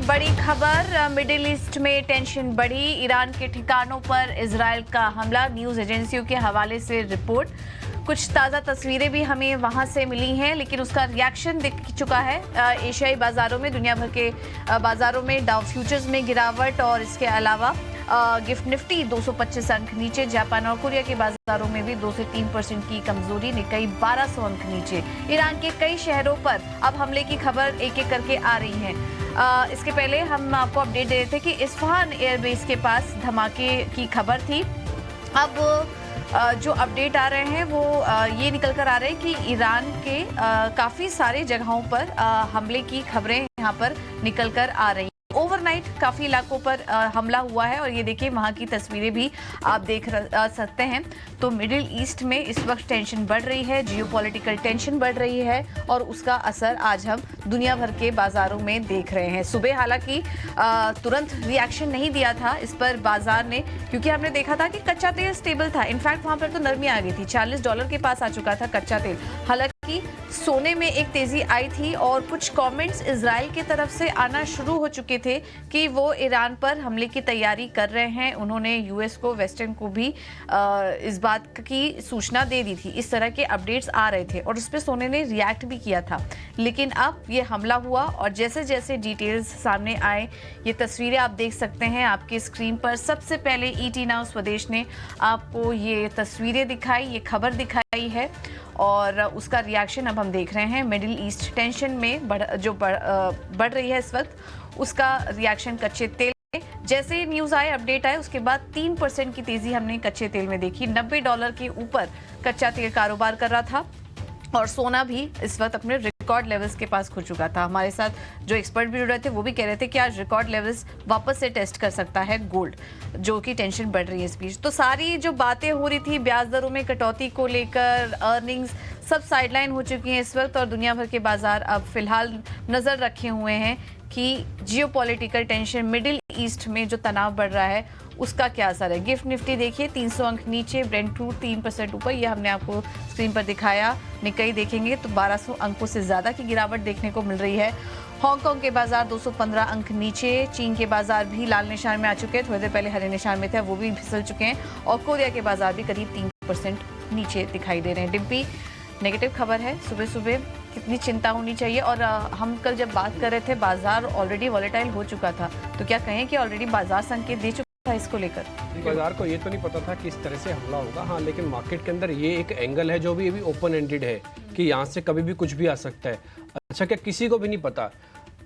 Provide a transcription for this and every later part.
बड़ी खबर, middle east में टेंशन बढ़ी। ईरान के ठिकानों पर इजराइल का हमला, न्यूज एजेंसियों के हवाले से रिपोर्ट। कुछ ताज़ा तस्वीरें भी हमें वहां से मिली हैं, लेकिन उसका रिएक्शन दिख चुका है। एशियाई बाजारों में, दुनिया भर के बाजारों में डाउ फ्यूचर्स में गिरावट, और इसके अलावा गिफ्ट निफ्टी 225 अंक नीचे। जापान और कोरिया के बाजारों में भी 2 से 3% की कमजोरी। निकाई 1200 अंक नीचे। ईरान के कई शहरों पर अब हमले की खबर एक एक करके आ रही है। इसके पहले हम आपको अपडेट दे रहे थे कि इस्फहान एयरबेस के पास धमाके की खबर थी। अब जो अपडेट आ रहे हैं वो ये निकल कर आ रहे हैं कि ईरान के काफ़ी सारे जगहों पर हमले की खबरें यहाँ पर निकल कर आ रही हैं। ओवरनाइट काफ़ी इलाकों पर हमला हुआ है, और ये देखिए वहाँ की तस्वीरें भी आप देख सकते हैं। तो मिडिल ईस्ट में इस वक्त टेंशन बढ़ रही है, जियोपॉलिटिकल टेंशन बढ़ रही है, और उसका असर आज हम दुनिया भर के बाजारों में देख रहे हैं। सुबह हालांकि तुरंत रिएक्शन नहीं दिया था इस पर बाजार ने, क्योंकि हमने देखा था कि कच्चा तेल स्टेबल था। इनफैक्ट वहाँ पर तो नरमी आ गई थी, $40 के पास आ चुका था कच्चा तेल। हालांकि सोने में एक तेजी आई थी, और कुछ कमेंट्स इजराइल की तरफ से आना शुरू हो चुके थे कि वो ईरान पर हमले की तैयारी कर रहे हैं। उन्होंने यूएस को, वेस्टर्न को भी इस बात की सूचना दे दी थी। इस तरह के अपडेट्स आ रहे थे, और उस पर सोने ने रिएक्ट भी किया था। लेकिन अब ये हमला हुआ, और जैसे जैसे डिटेल्स सामने आए, ये तस्वीरें आप देख सकते हैं आपकी स्क्रीन पर। सबसे पहले ET नाउ स्वदेश ने आपको ये तस्वीरें दिखाई, ये खबर दिखाई है, और उसका रिएक्शन अब हम देख रहे हैं। मिडिल ईस्ट टेंशन में बढ़ रही है इस वक्त, उसका रिएक्शन कच्चे तेल में। जैसे ही न्यूज़ आए, अपडेट आए, उसके बाद 3% की तेजी हमने कच्चे तेल में देखी। $90 के ऊपर कच्चा तेल कारोबार कर रहा था, और सोना भी इस वक्त अपने रिकॉर्ड लेवल्स के पास खो चुका था। हमारे साथ जो एक्सपर्ट भी जुड़ रहे थे वो भी कह रहे थे कि आज रिकॉर्ड लेवल्स वापस से टेस्ट कर सकता है गोल्ड, जो कि टेंशन बढ़ रही है इस बीच। तो सारी जो बातें हो रही थी ब्याज दरों में कटौती को लेकर, अर्निंग्स, सब साइडलाइन हो चुकी हैं इस वक्त, और दुनिया भर के बाजार अब फिलहाल नजर रखे हुए हैं कि जियोपॉलिटिकल टेंशन, मिडिल ईस्ट में जो तनाव बढ़ रहा है, उसका क्या असर है। गिफ्ट निफ्टी देखिए 300 अंक नीचे, ब्रेंट क्रूड 3% ऊपर, ये हमने आपको स्क्रीन पर दिखाया। निकाई देखेंगे तो 1200 अंकों से ज़्यादा की गिरावट देखने को मिल रही है। हांगकांग के बाजार 215 अंक नीचे। चीन के बाजार भी लाल निशान में आ चुके हैं, थोड़ी देर पहले हरे निशान में थे, वो भी फिसल चुके हैं। और कोरिया के बाजार भी करीब 3% नीचे दिखाई दे रहे हैं। डिम्पी, नेगेटिव खबर है सुबह सुबह, कितनी चिंता होनी चाहिए। और हम कल जब बात कर रहे थे, बाजार ऑलरेडी वॉलेटाइल हो चुका था, तो क्या कहें कि ऑलरेडी बाजार संकेत दे चुका था इसको लेकर? बाजार को ये तो नहीं पता था कि इस तरह से हमला होगा। हाँ, लेकिन मार्केट के अंदर ये एक एंगल है जो भी अभी ओपन एंडेड है कि यहाँ से कभी भी कुछ भी आ सकता है। अच्छा, क्या किसी को भी नहीं पता?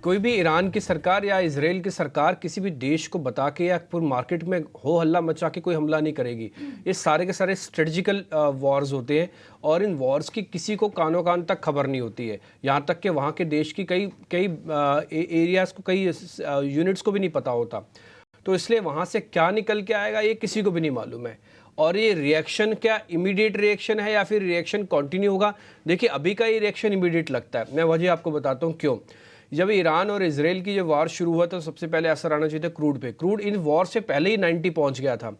कोई भी ईरान की सरकार या इजराइल की सरकार किसी भी देश को बता के या पूरे मार्केट में हो हल्ला मचा के कोई हमला नहीं करेगी। ये सारे के सारे स्ट्रेटजिकल वॉर्स होते हैं, और इन वॉर्स की किसी को कानों कान तक खबर नहीं होती है। यहाँ तक कि वहाँ के देश की कई एरियाज़ को, कई यूनिट्स को भी नहीं पता होता। तो इसलिए वहाँ से क्या निकल के आएगा ये किसी को भी नहीं मालूम है। और ये रिएक्शन क्या इमीडिएट रिएक्शन है या फिर रिएक्शन कंटिन्यू होगा? देखिए, अभी का ये रिएक्शन इमीडिएट लगता है। मैं वजह आपको बताता हूँ क्यों। जब ईरान और इजराइल की जो वॉर शुरू हुआ तो सबसे पहले असर आना चाहिए था क्रूड पे। क्रूड इन वॉर से पहले ही 90 पहुंच गया था,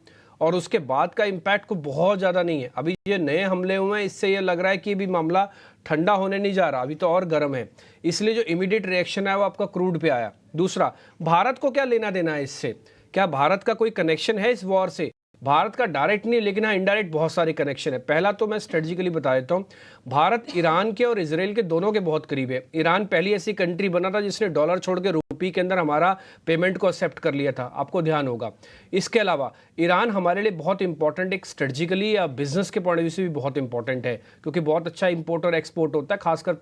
और उसके बाद का इम्पैक्ट को बहुत ज़्यादा नहीं है। अभी ये नए हमले हुए हैं, इससे ये लग रहा है कि अभी मामला ठंडा होने नहीं जा रहा, अभी तो और गर्म है। इसलिए जो इमीडिएट रिएक्शन है वो आपका क्रूड पे आया। दूसरा, भारत को क्या लेना देना है इससे? क्या भारत का कोई कनेक्शन है इस वॉर से? भारत का डायरेक्ट नहीं, लेकिन हाँ इनडायरेक्ट बहुत सारे कनेक्शन है। पहला तो मैं स्ट्रेटजिकली बता देता हूँ, भारत ईरान के और इजराइल के दोनों के बहुत करीब है। ईरान पहली ऐसी कंट्री बना था जिसने डॉलर छोड़ के रुपये के अंदर हमारा पेमेंट को एक्सेप्ट कर लिया था, आपको ध्यान होगा। इसके अलावा ईरान हमारे लिए बहुत इंपॉर्टेंट, एक स्ट्रेटजिकली या बिजनेस के पॉइंट ऑफ व्यू से भी बहुत इंपॉर्टेंट है, क्योंकि बहुत अच्छा इंपोर्ट और एक्सपोर्ट होता है। खासकर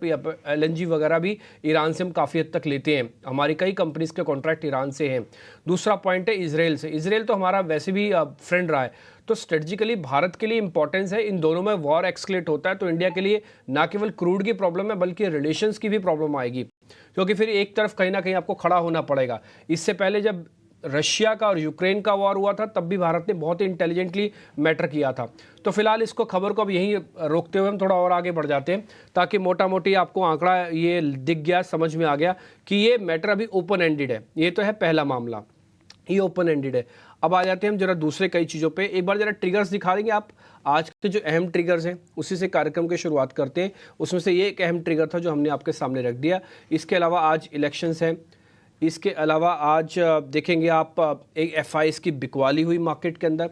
LNG वगैरह भी ईरान से हम काफ़ी हद तक लेते हैं, हमारी कई कंपनीज के कॉन्ट्रैक्ट ईरान से हैं। दूसरा पॉइंट है इजराइल से। इजराइल तो हमारा वैसे भी फ्रेंड रहा है, तो स्ट्रेटजिकली भारत के लिए इंपॉर्टेंस है। इन दोनों में वॉर एक्सक्लेट होता है तो इंडिया के लिए ना केवल क्रूड की प्रॉब्लम है बल्कि रिलेशंस की भी प्रॉब्लम आएगी, क्योंकि फिर एक तरफ कहीं ना कहीं आपको खड़ा होना पड़ेगा। इससे पहले जब रशिया का और यूक्रेन का वॉर हुआ था तब भी भारत ने बहुत ही इंटेलिजेंटली मैटर किया था। तो फिलहाल इसको खबर को अब यहीं रोकते हुए हम थोड़ा और आगे बढ़ जाते हैं, ताकि मोटा मोटी आपको आंकड़ा ये दिख गया, समझ में आ गया कि ये मैटर अभी ओपन एंडेड है। ये तो है पहला मामला, ये ओपन एंडेड है। अब आ जाते हैं हम जरा दूसरे कई चीज़ों पे। एक बार जरा ट्रिगर्स दिखा देंगे आप, आज के जो अहम ट्रिगर्स हैं उसी से कार्यक्रम की शुरुआत करते हैं। उसमें से ये एक अहम ट्रिगर था जो हमने आपके सामने रख दिया। इसके अलावा आज इलेक्शंस हैं, इसके अलावा आज देखेंगे आप एक एफआईएस की बिकवाली हुई मार्केट के अंदर।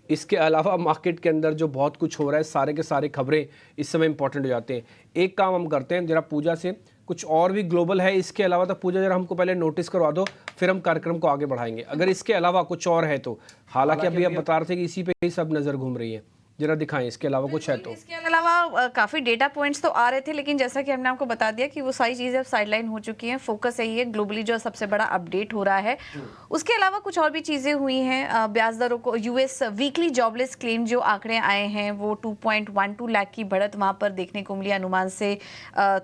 इसके अलावा मार्केट के अंदर जो बहुत कुछ हो रहा है, सारे के सारे खबरें इस समय इंपॉर्टेंट हो जाते हैं। एक काम हम करते हैं, जरा पूजा से कुछ और भी ग्लोबल है इसके अलावा, तो पूजा जरा हमको पहले नोटिस करवा दो, फिर हम कार्यक्रम को आगे बढ़ाएंगे। अगर इसके अलावा कुछ और है तो, हालांकि अभी आप बता रहे थे कि इसी पे ही सब नज़र घूम रही है, जरा दिखाएं इसके अलावा कुछ है तो। इसके अलावा काफी डेटा पॉइंट्स तो आ रहे थे, लेकिन जैसा कि हमने आपको बता दिया कि वो सारी चीजें अब साइडलाइन हो चुकी हैं। फोकस यही है ग्लोबली जो सबसे बड़ा अपडेट हो रहा है। उसके अलावा कुछ और भी चीजें हुई हैं। ब्याज दरों को, यूएस वीकली जॉबलेस क्लेम जो आंकड़े आए हैं वो 2.12 लाख की बढ़त वहां पर देखने को मिली। अनुमान से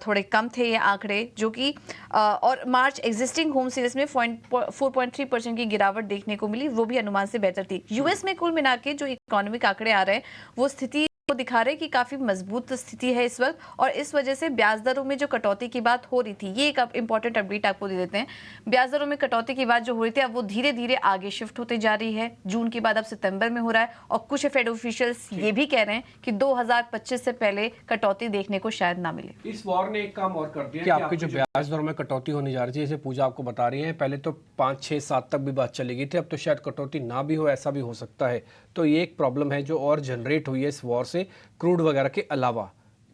थोड़े कम थे ये आंकड़े, जो कि और मार्च एग्जिस्टिंग होम सेल्स में 4.3% की गिरावट देखने को मिली, वो भी अनुमान से बेहतर थी। यूएस में कुल मिला के जो इकोनॉमिक आंकड़े आ रहे हैं वो स्थिति को दिखा रहे हैं कि काफी मजबूत स्थिति है इस वक्त, और इस वजह से ब्याज दरों में जो कटौती की बात हो रही थी, ये एक इंपॉर्टेंट अपडेट आपको दे देते हैं। ब्याज दरों में कटौती की बात जो हो रही थी, अब वो धीरे धीरे आगे शिफ्ट होते जा रही है। जून के बाद अब सितंबर में हो रहा है, और कुछ फेड ऑफिशियल्स ये भी कह रहे हैं कि 2025 से पहले कटौती देखने को शायद ना मिले। इस वॉर ने एक काम और कर दिया कि आपकी जो ब्याज दरों में कटौती होने जा रही थी, जैसे पूजा आपको बता रही है, पहले तो 5, 6, 7 तक भी बात चली गई थी, अब तो शायद कटौती ना भी हो, ऐसा भी हो सकता है। तो ये एक प्रॉब्लम है जो और जनरेट हुई है इस वॉर से, क्रूड वगैरह के अलावा,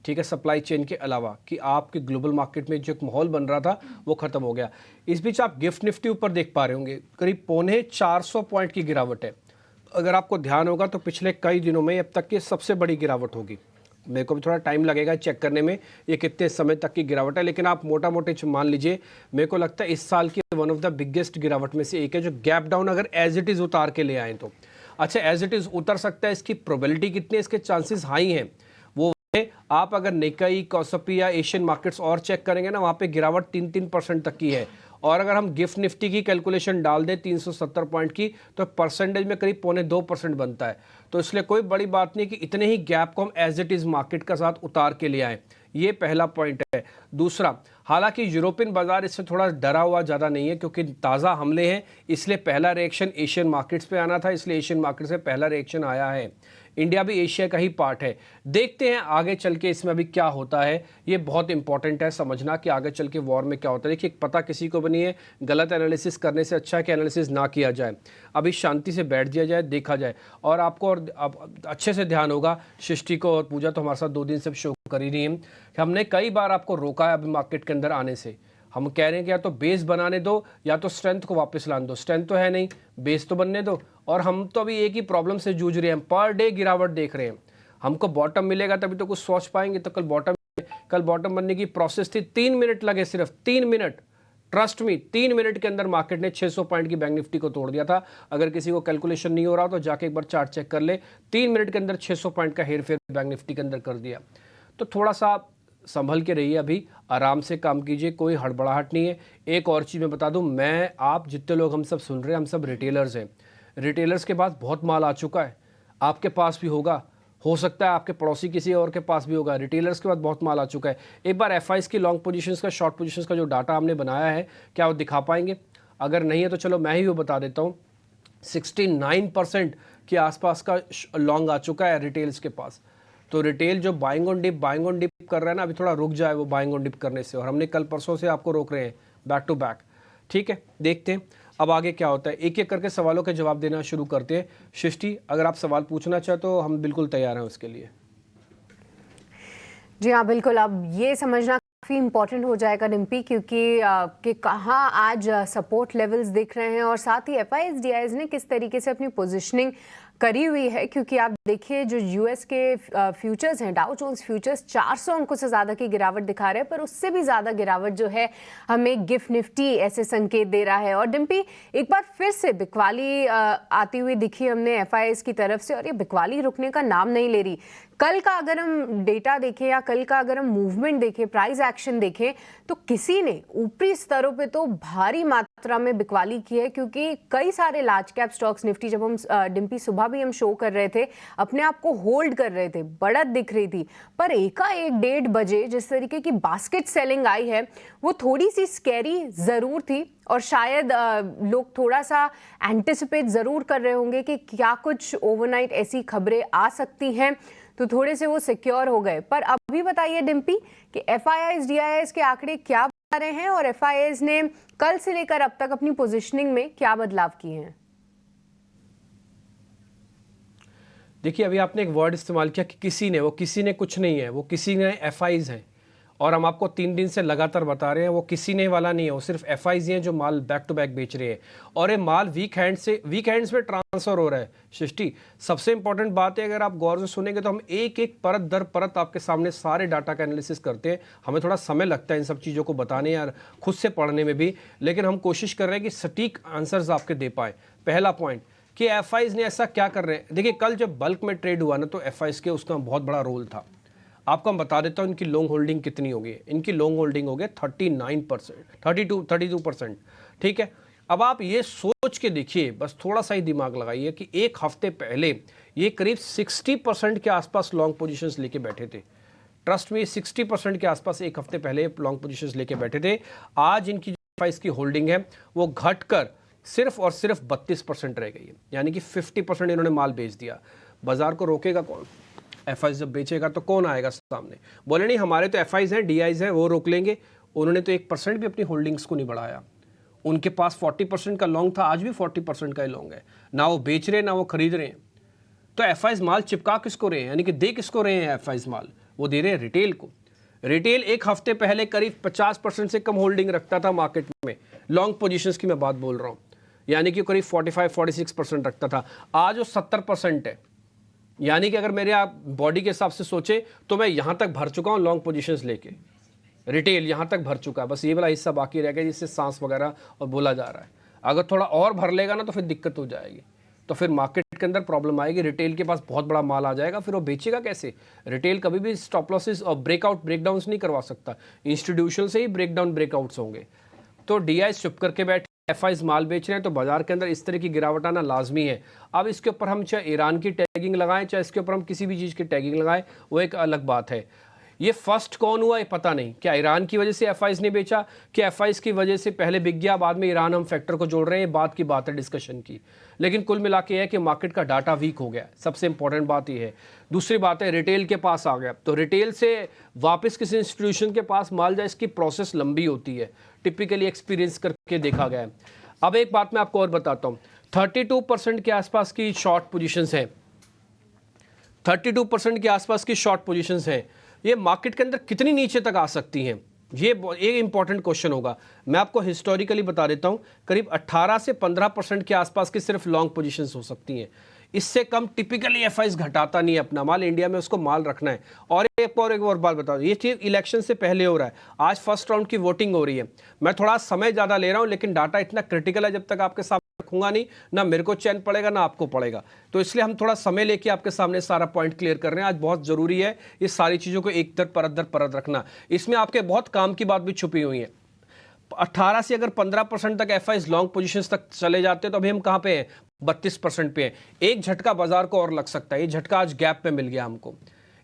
ठीक है, सप्लाई चेन के अलावा, कि आपके ग्लोबल मार्केट में जो एक माहौल बन रहा था वो खत्म हो गया। इस बीच आप गिफ्ट निफ्टी ऊपर देख पा रहे होंगे, करीब 450 पॉइंट की गिरावट है। अगर आपको ध्यान होगा तो पिछले कई दिनों में अब तक की सबसे बड़ी गिरावट होगी। मेरे को भी थोड़ा टाइम लगेगा चेक करने में ये कितने समय तक की गिरावट है, लेकिन आप मोटा मोटे मान लीजिए, मेरे को लगता है इस साल की वन ऑफ द बिगेस्ट गिरावट में से एक है, जो गैप डाउन अगर एज इट इज़ उतार के ले आए तो। अच्छा, एज इट इज़ उतर सकता है, इसकी प्रोबेबिलिटी कितनी है, इसके चांसेस हाई हैं। वो आप अगर निकाई, कॉस्पी या एशियन मार्केट्स और चेक करेंगे ना, वहाँ पे गिरावट 3% तक की है। और अगर हम गिफ्ट निफ्टी की कैलकुलेशन डाल दें 370 पॉइंट की, तो परसेंटेज में करीब 0.25% बनता है। तो इसलिए कोई बड़ी बात नहीं कि इतने ही गैप को हम एज इट इज़ मार्केट का साथ उतार के ले आएँ। ये पहला पॉइंट है। दूसरा, हालांकि यूरोपियन बाजार इससे थोड़ा डरा हुआ ज़्यादा नहीं है, क्योंकि ताज़ा हमले हैं, इसलिए पहला रिएक्शन एशियन मार्केट्स पे आना था, इसलिए एशियन मार्केट से पहला रिएक्शन आया है। इंडिया भी एशिया का ही पार्ट है। देखते हैं आगे चल के इसमें अभी क्या होता है। ये बहुत इंपॉर्टेंट है समझना कि आगे चल के वॉर में क्या होता है। देखिए, पता किसी को भी नहीं है, गलत एनालिसिस करने से अच्छा है कि एनालिसिस ना किया जाए, अभी शांति से बैठ दिया जाए, देखा जाए। और आपको और अच्छे से ध्यान होगा, सृष्टि को और पूजा तो हमारे साथ 2 दिन से शो कर ही रही है कि हमने कई बार आपको रोका है अभी मार्केट के अंदर आने से। हम कह रहे हैं कि या तो बेस बनाने दो या तो स्ट्रेंथ को वापस लाने दो। स्ट्रेंथ तो है नहीं, बेस तो बनने दो। और हम तो अभी एक ही प्रॉब्लम से जूझ रहे हैं, पर डे गिरावट देख रहे हैं। हमको बॉटम मिलेगा तभी तो कुछ सोच पाएंगे। तो कल बॉटम बनने की प्रोसेस थी, 3 मिनट लगे, सिर्फ 3 मिनट। ट्रस्ट मी, 3 मिनट के अंदर मार्केट ने 600 पॉइंट की बैंक निफ्टी को तोड़ दिया था। अगर किसी को कैलकुलेशन नहीं हो रहा तो जाके एक बार चार्ट चेक कर ले, 3 मिनट के अंदर 600 पॉइंट का हेरफेर बैंक निफ्टी के अंदर कर दिया। तो थोड़ा सा संभल के रहिए, अभी आराम से काम कीजिए, कोई हड़बड़ाहट नहीं है। एक और चीज़ मैं बता दूं, मैं आप जितने लोग हम सब सुन रहे हैं, हम सब रिटेलर्स हैं। रिटेलर्स के पास बहुत माल आ चुका है, आपके पास भी होगा, हो सकता है आपके पड़ोसी किसी और के पास भी होगा। रिटेलर्स के पास बहुत माल आ चुका है। एक बार एफआईएस की लॉन्ग पोजीशंस का, शॉर्ट पोजीशंस का जो डाटा हमने बनाया है, क्या वो दिखा पाएंगे? अगर नहीं है तो चलो मैं ही वो बता देता हूँ। 69% के आसपास का लॉन्ग आ चुका है रिटेल्स के पास। तो रिटेल जो बाइंग ऑन डिप कर रहा है ना, अभी थोड़ा रुक जाए वो बाइंग ऑन डिप करने से। और हमने कल परसों से आपको रोक रहे हैं बैक टू बैक। ठीक है, देखते हैं अब आगे क्या होता है। एक एक करके सवालों के जवाब देना शुरू करते हैं। सृष्टि, अगर आप सवाल पूछना चाहे तो हम बिल्कुल तैयार हैं उसके लिए। जी हाँ, बिल्कुल। अब ये समझना काफ़ी इम्पॉर्टेंट हो जाएगा डिम्पी, क्योंकि कि कहाँ आज सपोर्ट लेवल्स दिख रहे हैं, और साथ ही एफआईएस डीआईएस ने किस तरीके से अपनी पोजीशनिंग करी हुई है। क्योंकि आप देखिए, जो यूएस के फ्यूचर्स हैं, डाउ जोन्स फ्यूचर्स 400 अंकों से ज़्यादा की गिरावट दिखा रहे हैं, पर उससे भी ज़्यादा गिरावट जो है हमें गिफ्ट निफ्टी ऐसे संकेत दे रहा है। और डिम्पी, एक बार फिर से बिकवाली आती हुई दिखी हमने एफआईएस की तरफ से, और ये बिकवाली रुकने का नाम नहीं ले रही। कल का अगर हम डेटा देखें या कल का अगर हम मूवमेंट देखें, प्राइस एक्शन देखें, तो किसी ने ऊपरी स्तरों पे तो भारी मात्रा में बिकवाली की है। क्योंकि कई सारे लार्ज कैप स्टॉक्स निफ्टी, जब हम डिम्पी सुबह भी हम शो कर रहे थे, अपने आप को होल्ड कर रहे थे, बढ़त दिख रही थी। पर एकाएक 1:30 बजे जिस तरीके की बास्केट सेलिंग आई है, वो थोड़ी सी स्कैरी ज़रूर थी। और शायद लोग थोड़ा सा एंटिसिपेट ज़रूर कर रहे होंगे कि क्या कुछ ओवरनाइट ऐसी खबरें आ सकती हैं, तो थोड़े से वो सिक्योर हो गए। पर अभी बताइए डिम्पी कि एफआईएस डीआईएस के आंकड़े क्या रहे हैं और एफआईआईज ने कल से लेकर अब तक अपनी पोजीशनिंग में क्या बदलाव किए हैं? देखिए, अभी आपने एक वर्ड इस्तेमाल किया कि किसी ने, वो किसी ने कुछ नहीं है, वो किसी ने एफआईज हैं। और हम आपको 3 दिन से लगातार बता रहे हैं वो किसी ने वाला नहीं है, वो सिर्फ एफआईज हैं जो माल बैक टू बैक बेच रहे हैं। और ये माल वीक हैंड्स में ट्रांसफर हो रहा है। सृष्टि, सबसे इंपॉर्टेंट बात है, अगर आप गौर से सुनेंगे तो हम एक एक परत दर परत आपके सामने सारे डाटा का एनालिसिस करते हैं। हमें थोड़ा समय लगता है इन सब चीज़ों को बताने या खुद से पढ़ने में भी, लेकिन हम कोशिश कर रहे हैं कि सटीक आंसर्स आपके दे पाएँ। पहला पॉइंट कि एफआईज ने ऐसा क्या कर रहे हैं। देखिए, कल जब बल्क में ट्रेड हुआ ना, तो एफआईज के उसका बहुत बड़ा रोल था। आपको हम बता देता हूँ इनकी लॉन्ग होल्डिंग कितनी होगी। इनकी लॉन्ग होल्डिंग हो गई 39%, 32%। ठीक है, अब आप ये सोच के देखिए, बस थोड़ा सा ही दिमाग लगाइए कि एक हफ्ते पहले ये करीब 60% के आसपास लॉन्ग पोजीशंस लेके बैठे थे। ट्रस्ट में 60% के आसपास एक हफ्ते पहले लॉन्ग पोजीशंस लेके बैठे थे। आज इनकी जो एफआईज की होल्डिंग है वो घटकर सिर्फ और सिर्फ 32% रह गई है, यानी कि 50% इन्होंने माल बेच दिया। बाजार को रोकेगा कौन? एफआईज जब बेचेगा तो कौन आएगा सामने? बोले नहीं, हमारे तो एफआईज हैं, डीआईज हैं, वो रोक लेंगे। उन्होंने तो 1% भी अपनी होल्डिंग्स को नहीं बढ़ाया। उनके पास 40% का लॉन्ग था, आज भी 40% का ही लॉन्ग है। ना वो बेच रहे हैं ना वो खरीद रहे हैं। तो एफआईज माल चिपका किसको रहे हैं, यानी कि दे किसको रहे हैं एफआईज माल? वो दे रहे हैं रिटेल को। रिटेल एक हफ्ते पहले करीब 50% से कम होल्डिंग रखता था मार्केट में। लॉन्ग पोजीशंस की मैं बात बोल रहा हूँ, यानी कि करीब 45-46% रखता था। आज वो 70% है। यानी कि अगर मेरे आप बॉडी के हिसाब से सोचे तो मैं यहाँ तक भर चुका हूँ लॉन्ग पोजीशंस लेके। रिटेल यहाँ तक भर चुका है, बस ये वाला हिस्सा बाकी रह गया जिससे सांस वगैरह और बोला जा रहा है। अगर थोड़ा और भर लेगा ना तो फिर दिक्कत हो जाएगी, तो फिर मार्केट के अंदर प्रॉब्लम आएगी। रिटेल के पास बहुत बड़ा माल आ जाएगा, फिर वो बेचेगा कैसे? रिटेल कभी भी स्टॉप लॉसेस और ब्रेकडाउन्स नहीं करवा सकता। इंस्टीट्यूशनल से ही ब्रेकआउट्स होंगे। तो डीआईज चुप करके बैठे, एफआईज माल बेच रहे हैं, तो बाजार के अंदर इस तरह की गिरावट आना लाजमी है। अब इसके ऊपर हम चाहे ईरान की टैगिंग लगाएं, चाहे इसके ऊपर हम किसी भी चीज़ की टैगिंग लगाएं, वो एक अलग बात है। ये फर्स्ट कौन हुआ ये पता नहीं। क्या ईरान की वजह से एफआईज ने बेचा, कि एफआईज की वजह से पहले बिक गया, बाद में ईरान हम फैक्टर को जोड़ रहे हैं, बात की बात है डिस्कशन की। लेकिन कुल मिला के है कि मार्केट का डाटा वीक हो गया, सबसे इंपॉर्टेंट बात ये है। दूसरी बात है रिटेल के पास आ गया, तो रिटेल से वापस किसी इंस्टीट्यूशन के पास माल जाए, इसकी प्रोसेस लंबी होती है, टिपिकली एक्सपीरियंस करके देखा गया है। अब एक बात मैं आपको और बताता हूँ, 32% के आसपास की शॉर्ट पोजीशंस हैं। 32% के आसपास की शॉर्ट पोजीशंस हैं। ये मार्केट के अंदर कितनी नीचे तक आ सकती हैं, ये एक इंपॉर्टेंट क्वेश्चन होगा। मैं आपको हिस्टोरिकली बता देता हूँ, करीब 18 से 15% के आसपास की सिर्फ लॉन्ग पोजीशंस हो सकती हैं। इससे कम टिपिकली एफआईज घटाता नहीं है अपना माल, इंडिया में उसको माल रखना है। और एक और बात बता दूं, ये चीज़ इलेक्शन से पहले हो रहा है। आज फर्स्ट राउंड की वोटिंग हो रही है। मैं थोड़ा समय ज़्यादा ले रहा हूँ, लेकिन डाटा इतना क्रिटिकल है, जब तक आपके सामने रखूंगा नहीं, ना मेरे को चैन पड़ेगा ना आपको पड़ेगा। तो इसलिए हम थोड़ा समय लेके आपके सामने सारा पॉइंट क्लियर कर रहे हैं। आज बहुत ज़रूरी है ये सारी चीज़ों को एक दर परत रखना। इसमें आपके बहुत काम की बात भी छुपी हुई है। 18 से अगर 15% तक एफआईज लॉन्ग पोजीशंस तक चले जाते हैं, तो अभी हम कहाँ पे हैं? 32% पे है। एक झटका बाजार को और लग सकता है। ये झटका आज गैप पे मिल गया हमको,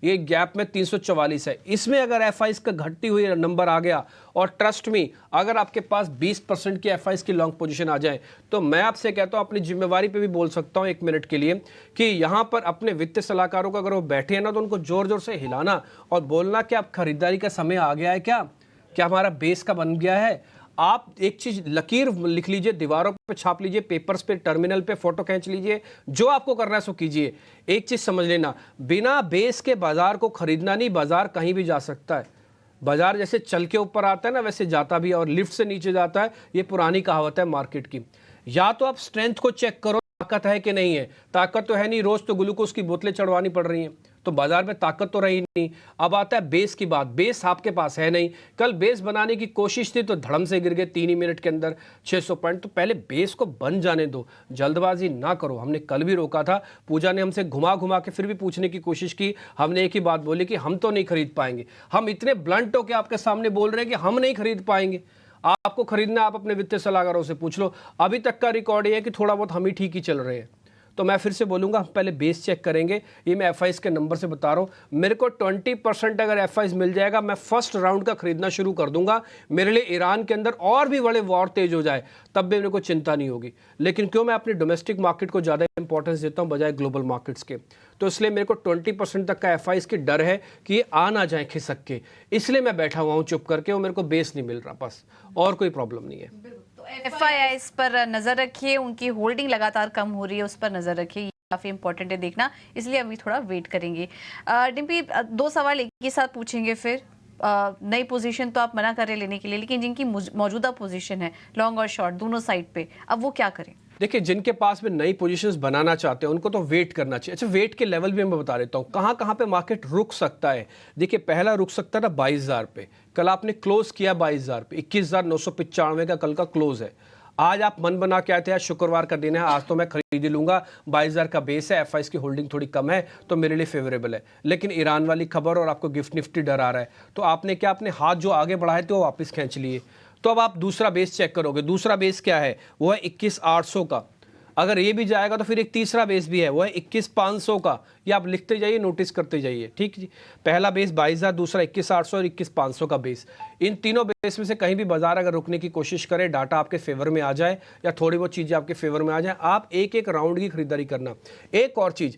ये गैप में 344 है। इसमें अगर एफआईज का घटती हुई नंबर आ गया, और ट्रस्ट में अगर आपके पास 20% की एफआईज की लॉन्ग पोजीशन आ जाए, तो मैं आपसे कहता हूं, अपनी जिम्मेवारी पे भी बोल सकता हूं 1 मिनट के लिए, कि यहां पर अपने वित्तीय सलाहकारों को अगर वो बैठे हैं ना, तो उनको जोर जोर से हिलाना और बोलना कि अब खरीदारी का समय आ गया है, क्या हमारा बेस का बन गया है। आप एक चीज लकीर लिख लीजिए, दीवारों पे छाप लीजिए, पेपर्स पे, टर्मिनल पे फोटो खींच लीजिए, जो आपको करना है सो कीजिए। एक चीज समझ लेना, बिना बेस के बाजार को खरीदना नहीं। बाजार कहीं भी जा सकता है। बाजार जैसे चल के ऊपर आता है ना, वैसे जाता भी है, और लिफ्ट से नीचे जाता है। ये पुरानी कहावत है मार्केट की। या तो आप स्ट्रेंथ को चेक करो, ताकत है कि नहीं है। ताकत तो है नहीं, रोज तो ग्लूकोज की बोतलें चढ़वानी पड़ रही हैं, तो बाजार में ताकत तो रही नहीं। अब आता है बेस की बात। बेस आपके पास है नहीं। कल बेस बनाने की कोशिश थी तो धड़म से गिर गए 3 ही मिनट के अंदर 600 पॉइंट। तो पहले बेस को बन जाने दो, जल्दबाजी ना करो। हमने कल भी रोका था, पूजा ने हमसे घुमा घुमा के फिर भी पूछने की कोशिश की। हमने एक ही बात बोली कि हम तो नहीं खरीद पाएंगे। हम इतने ब्लंट होकर आपके सामने बोल रहे हैं कि हम नहीं खरीद पाएंगे। आपको खरीदना, आप अपने वित्तीय सलाहकारों से पूछ लो। अभी तक का रिकॉर्ड ये है कि थोड़ा बहुत हम ही ठीक ही चल रहे हैं। तो मैं फिर से बोलूँगा हम पहले बेस चेक करेंगे। ये मैं एफ के नंबर से बता रहा हूँ, मेरे को 20% अगर एफ मिल जाएगा मैं फर्स्ट राउंड का खरीदना शुरू कर दूंगा। मेरे लिए ईरान के अंदर और भी बड़े वॉर तेज हो जाए तब भी मेरे को चिंता नहीं होगी। लेकिन क्यों मैं अपनी डोमेस्टिक मार्केट को ज़्यादा इंपॉर्टेंस देता हूँ बजाय ग्लोबल मार्केट्स के, तो इसलिए मेरे को 20% तक का एफ की डर है कि ये आ ना जाए खिसक के, इसलिए मैं बैठा हुआ हूँ चुप करके और मेरे को बेस नहीं मिल रहा, बस और कोई प्रॉब्लम नहीं है। तो FIIs पर नजर रखिए, उनकी होल्डिंग लगातार कम हो रही है, उस पर नजर रखिए, काफी इंपॉर्टेंट है देखना, इसलिए अभी थोड़ा वेट करेंगे। डिम्पी, दो सवाल एक ही साथ पूछेंगे फिर। नई पोजीशन तो आप मना कर रहे लेने के लिए, लेकिन जिनकी मौजूदा पोजीशन है लॉन्ग और शॉर्ट दोनों साइड पे, अब वो क्या करें? देखिए, जिनके पास में नई पोजीशंस बनाना चाहते हैं उनको तो वेट करना चाहिए। अच्छा, वेट के लेवल भी मैं बता देता हूँ कहाँ कहाँ पे मार्केट रुक सकता है। देखिए, पहला रुक सकता है ना 22,000 पे, कल आपने क्लोज किया 22,000 पे, 21,995 का कल का क्लोज है। आज आप मन बना के आए थे आज शुक्रवार का दिन है, आज तो मैं खरीद लूंगा, 22,000 का बेस है, एफ की होल्डिंग थोड़ी कम है तो मेरे लिए फेवरेबल है। लेकिन ईरान वाली खबर और आपको गिफ्ट निफ्टी डर आ रहा है, तो आपने क्या अपने हाथ जो आगे बढ़ाए थे वो वापस खींच लिए। तो अब आप दूसरा बेस चेक करोगे, दूसरा बेस क्या है, वो है 21,800 का। अगर ये भी जाएगा तो फिर एक तीसरा बेस भी है, वो है 21,500 का। ये आप लिखते जाइए, नोटिस करते जाइए, ठीक जी। पहला बेस 22,000, दूसरा 21,800 और 21,500 का बेस। इन तीनों बेस में से कहीं भी बाजार अगर रुकने की कोशिश करे, डाटा आपके फेवर में आ जाए या थोड़ी बहुत चीज़ें आपके फेवर में आ जाए, आप एक एक राउंड की खरीदारी करना। एक और चीज़,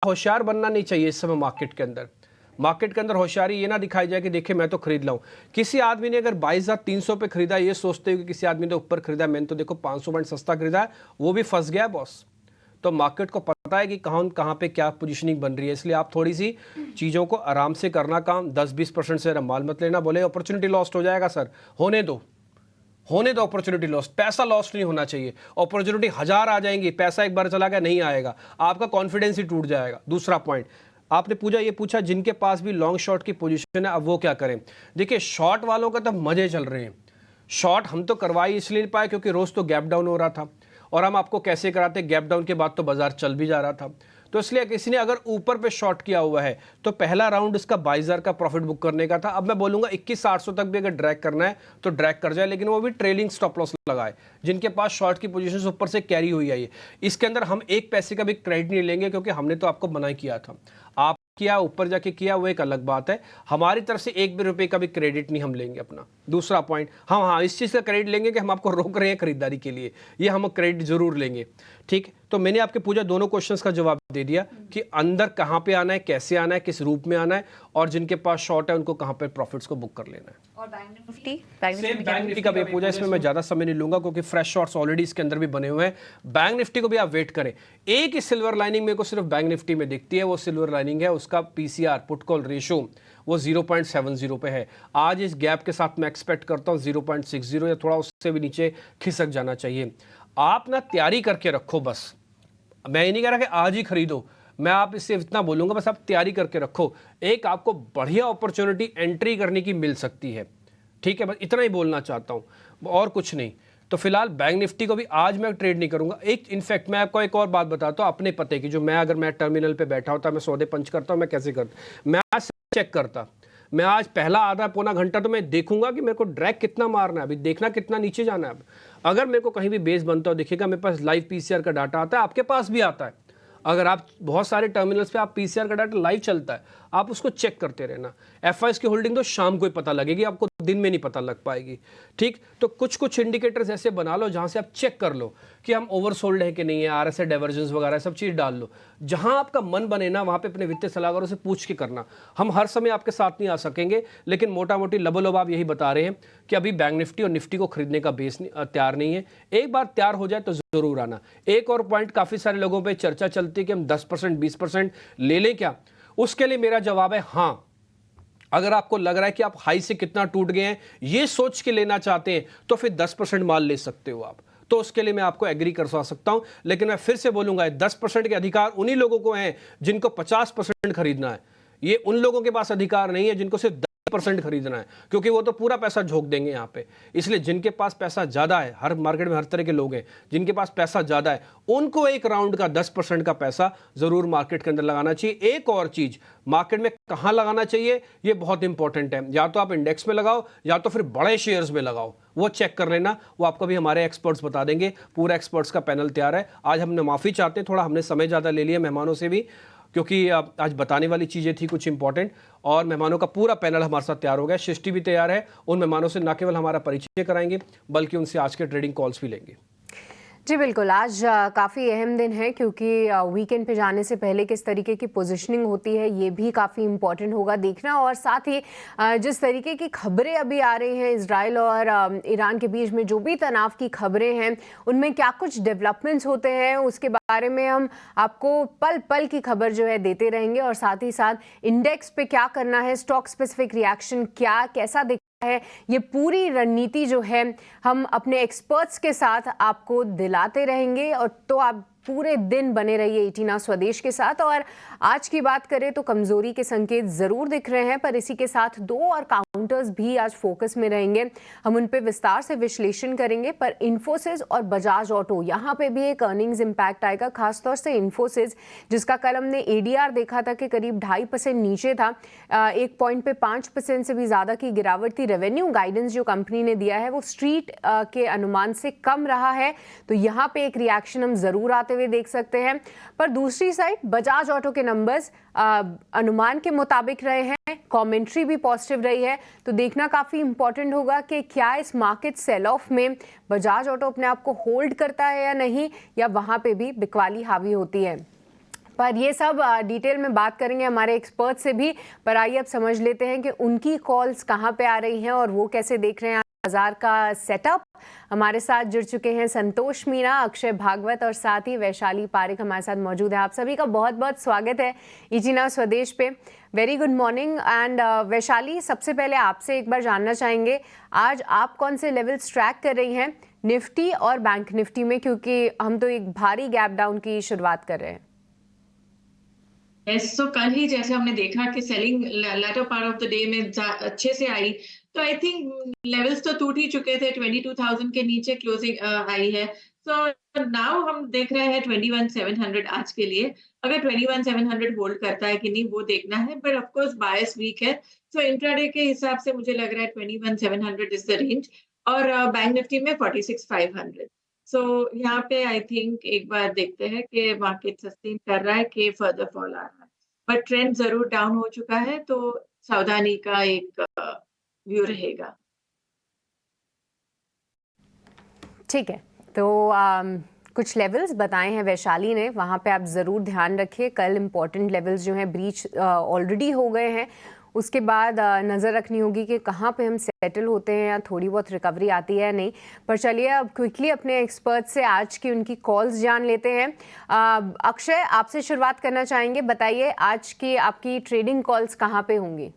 होशियार बनना नहीं चाहिए इस समय मार्केट के अंदर। मार्केट के अंदर होशियारी ये ना दिखाई जाए कि देखिए मैं तो खरीद लाऊं। किसी आदमी ने अगर 22,300 पे खरीदा, ये सोचते हुए कि किसी आदमी ने ऊपर खरीदा, मैंने तो देखो 500 पॉइंट सस्ता खरीदा है, वो भी फंस गया बॉस। तो मार्केट को पता है कि कहाँ पे क्या पोजीशनिंग बन रही है, इसलिए आप थोड़ी सी चीज़ों को आराम से करना काम। 10-20% से माल मत लेना। बोले अपॉर्चुनिटी लॉस्ट हो जाएगा सर, होने दो अपॉर्चुनिटी लॉस्ट। पैसा लॉस्ट नहीं होना चाहिए। अपॉर्चुनिटी 1000 आ जाएंगी, पैसा एक बार चला गया नहीं आएगा, आपका कॉन्फिडेंस ही टूट जाएगा। दूसरा पॉइंट आपने पूछा जिनके पास भी लॉन्ग शॉर्ट की पोजीशन है अब वो क्या करें। देखिए, शॉर्ट वालों का तो मजे चल रहे हैं। शॉर्ट हम तो करवाई इसलिए नहीं पाए क्योंकि रोज तो गैप डाउन हो रहा था, और हम आपको कैसे कराते, गैप डाउन के बाद तो बाजार चल भी जा रहा था। तो इसलिए किसी ने अगर ऊपर पे शॉर्ट किया हुआ है तो पहला राउंड इसका 22,000 का प्रॉफिट बुक करने का था। अब मैं बोलूंगा 21,800 तक भी अगर ड्रैग करना है तो ड्रैग कर जाए, लेकिन वो भी ट्रेलिंग स्टॉप लॉस लगाए। जिनके पास शॉर्ट की पोजीशन ऊपर से कैरी हुई है, इसके अंदर हम एक पैसे का भी क्रेडिट नहीं लेंगे क्योंकि हमने तो आपको मना किया था। आप किया, ऊपर जाके किया, वो एक अलग बात है। हमारी तरफ से एक भी रुपए का भी क्रेडिट नहीं हम लेंगे अपना। दूसरा पॉइंट, हाँ इस चीज़ का क्रेडिट लेंगे कि हम आपको रोक रहे हैं खरीदारी के लिए, ये हम क्रेडिट जरूर लेंगे, ठीक। तो मैंने आपके पूछा दोनों क्वेश्चंस का जवाब दे दिया कि अंदर कहाँ पे आना है, कैसे आना है, किस रूप में आना है, और जिनके पास शॉर्ट है उनको कहाँ पे प्रॉफिट्स को बुक कर लेना है। और बैंक निफ्टी का भी पूछा, इसमें मैं ज्यादा समय नहीं लूंगा क्योंकि फ्रेश शॉर्ट्स ऑलरेडी इसके अंदर भी बने हुए हैं। बैंक निफ्टी को भी आप वेट करें। एक ही सिल्वर लाइनिंग मेरे को सिर्फ बैंक निफ्टी में दिखती है, वो सिल्वर लाइनिंग है उसका PCR पुट कॉल रेशियो, वो 0.70 पे है। आज इस गैप के साथ मैं एक्सपेक्ट करता हूँ 0.60 या थोड़ा उससे भी नीचे खिसक जाना चाहिए। आप ना तैयारी करके रखो, बस मैं ये नहीं कह रहा कि आज ही खरीदो, मैं आप इससे इतना बोलूंगा बस आप तैयारी करके रखो। एक आपको बढ़िया अपॉर्चुनिटी एंट्री करने की मिल सकती है, ठीक है, बस इतना ही बोलना चाहता हूँ और कुछ नहीं। तो फिलहाल बैंक निफ्टी को भी आज मैं ट्रेड नहीं करूंगा। इनफैक्ट मैं आपको एक और बात बताता हूँ अपने पते की, जो मैं अगर मैं टर्मिनल पे बैठा होता, मैं सौदे पंच करता हूँ, मैं कैसे करता, मैं आज चेक करता, मैं आज पहला आधा पौना घंटा तो मैं देखूंगा कि मेरे को ड्रैग कितना मारना है, अभी देखना कितना नीचे जाना है। अगर मेरे को कहीं भी बेस बनता हो दिखेगा, मेरे पास लाइव PCR का डाटा आता है, आपके पास भी आता है। अगर आप बहुत सारे टर्मिनल्स पे आप PCR का डाटा लाइव चलता है, आप उसको चेक करते रहना। FIs की होल्डिंग तो शाम को ही पता लगेगी, आपको दिन में नहीं पता लग पाएगी, ठीक। तो कुछ इंडिकेटर्स ऐसे बना लो जहां से आप चेक कर लो कि हम ओवरसोल्ड है कि नहीं है, RSI डाइवर्जेंस वगैरह सब चीज़ डाल लो। जहां आपका मन बने ना वहां पे अपने वित्तीय सलाहकारों से पूछ के करना। हम हर समय आपके साथ नहीं आ सकेंगे, लेकिन मोटा मोटी लबोलब आप यही बता रहे हैं कि अभी बैंक निफ्टी और निफ्टी को खरीदने का बेस तैयार नहीं है। एक बार तैयार हो जाए तो जरूर आना। एक और पॉइंट, काफी सारे लोगों पर चर्चा चलती है कि हम 10% 20% ले लें क्या। उसके लिए मेरा जवाब है हाँ। अगर आपको लग रहा है कि आप हाई से कितना टूट गए हैं ये सोच के लेना चाहते हैं तो फिर 10% माल ले सकते हो आप, तो उसके लिए मैं आपको एग्री कर सकता हूं। लेकिन मैं फिर से बोलूंगा 10% के अधिकार उन्हीं लोगों को हैं जिनको 50% खरीदना है। ये उन लोगों के पास अधिकार नहीं है जिनको सिर्फ 20% खरीदना है, क्योंकि वो तो पूरा पैसा झोंक देंगे यहाँ पे। इसलिए जिनके पास पैसा ज़्यादा है, हर मार्केट में हर तरह के लोग हैं, जिनके पास पैसा ज़्यादा है उनको एक राउंड का 10% का पैसा ज़रूर मार्केट के अंदर लगाना चाहिए। एक और चीज़, मार्केट में कहाँ लगाना चाहिए ये बहुत इंपॉर्टेंट है। या तो आप इंडेक्स में लगाओ या तो फिर बड़े शेयर्स में लगाओ, वो चेक कर लेना, वो आपको भी हमारे एक्सपर्ट्स बता देंगे। पूरा एक्सपर्ट्स का पैनल तैयार है। आज हमने माफ़ी चाहते हैं, थोड़ा हमने समय ज़्यादा ले लिया मेहमानों से भी, क्योंकि आज बताने वाली चीज़ें थी कुछ इंपॉर्टेंट, और मेहमानों का पूरा पैनल हमारे साथ तैयार हो गया। सृष्टि भी तैयार है। उन मेहमानों से न केवल हमारा परिचय कराएंगे बल्कि उनसे आज के ट्रेडिंग कॉल्स भी लेंगे। जी बिल्कुल, आज काफ़ी अहम दिन है क्योंकि वीकेंड पे जाने से पहले किस तरीके की पोजीशनिंग होती है ये भी काफ़ी इम्पोर्टेंट होगा देखना। और साथ ही जिस तरीके की खबरें अभी आ रही हैं इजराइल और ईरान के बीच में, जो भी तनाव की खबरें हैं उनमें क्या कुछ डेवलपमेंट्स होते हैं उसके बारे में हम आपको पल पल की खबर जो है देते रहेंगे। और साथ ही साथ इंडेक्स पे क्या करना है, स्टॉक स्पेसिफिक रिएक्शन क्या कैसा है, ये पूरी रणनीति जो है हम अपने एक्सपर्ट्स के साथ आपको दिलाते रहेंगे। और तो आप पूरे दिन बने रहिए 18 आवर्स स्वदेश के साथ। और आज की बात करें तो कमजोरी के संकेत जरूर दिख रहे हैं, पर इसी के साथ दो और काउंटर्स भी आज फोकस में रहेंगे। हम उन पे विस्तार से विश्लेषण करेंगे। पर इन्फोसिस और बजाज ऑटो, यहाँ पे भी एक अर्निंग्स इंपैक्ट आएगा, खासतौर से इन्फोसिस जिसका कल हमने एडीआर देखा था कि करीब 2.5% नीचे था, एक पॉइंट पे 5% से भी ज्यादा की गिरावट थी। रेवेन्यू गाइडेंस जो कंपनी ने दिया है वो स्ट्रीट के अनुमान से कम रहा है, तो यहाँ पे एक रिएक्शन हम जरूर आते हुए देख सकते हैं। पर दूसरी साइड बजाज ऑटो के नंबर्स अनुमान के मुताबिक रहे हैं, कमेंट्री भी पॉजिटिव रही है, तो देखना काफी इंपॉर्टेंट होगा कि क्या इस मार्केट सेल ऑफ में बजाज ऑटो अपने आप को होल्ड करता है या नहीं, या वहां पे भी बिकवाली हावी होती है। पर ये सब डिटेल में बात करेंगे हमारे एक्सपर्ट से भी। पर आइए अब समझ लेते हैं कि उनकी कॉल्स कहाँ पे आ रही हैं और वो कैसे देख रहे हैं बाजार का सेटअप। हमारे साथ जुड़ चुके हैं संतोष मीणा, अक्षय भागवत और साथ ही वैशाली पारिक हमारे साथ मौजूद है। आप सभी का बहुत बहुत स्वागत है 18 आवर्स स्वदेश पे। Very good morning. And Vaishali, सबसे पहले आपसे एक बार जानना चाहेंगे आज आप कौन से लेवल्स ट्रैक कर रही हैं निफ्टी और बैंक निफ्टी में, क्योंकि हम तो एक भारी गैप डाउन की शुरुआत कर रहे हैं। तो कल ही जैसे हमने देखा कि selling later part of the day में अच्छे से आई, तो आई थिंक लेवल्स तो टूट ही चुके थे, 22,000 के नीचे क्लोजिंग आई है। सो नाउ हम देख रहे हैं 21,700 आज के लिए। अगर 21,700 होल्ड करता है कि नहीं वो देखना है, but of course bias weak है, सो इंट्राडे के हिसाब से मुझे लग रहा है 21,700 इज द रेंज, और बैंक निफ्टी में 46,500। सो यहाँ पे आई थिंक एक बार देखते हैं कि मार्केट सस्टेन कर रहा है कि फर्दर फॉल आ रहा है, बट ट्रेंड जरूर डाउन हो चुका है, तो सावधानी का एक व्यू रहेगा। ठीक है, तो कुछ लेवल्स बताए हैं वैशाली ने, वहाँ पे आप ज़रूर ध्यान रखिए। कल इम्पॉर्टेंट लेवल्स जो हैं ब्रीच ऑलरेडी हो गए हैं, उसके बाद नज़र रखनी होगी कि कहाँ पे हम सेटल होते हैं या थोड़ी बहुत रिकवरी आती है नहीं। पर चलिए अब क्विकली अपने एक्सपर्ट से आज की उनकी कॉल्स जान लेते हैं। अक्षय, आपसे शुरुआत करना चाहेंगे, बताइए आज की आपकी ट्रेडिंग कॉल्स कहाँ पे होंगी?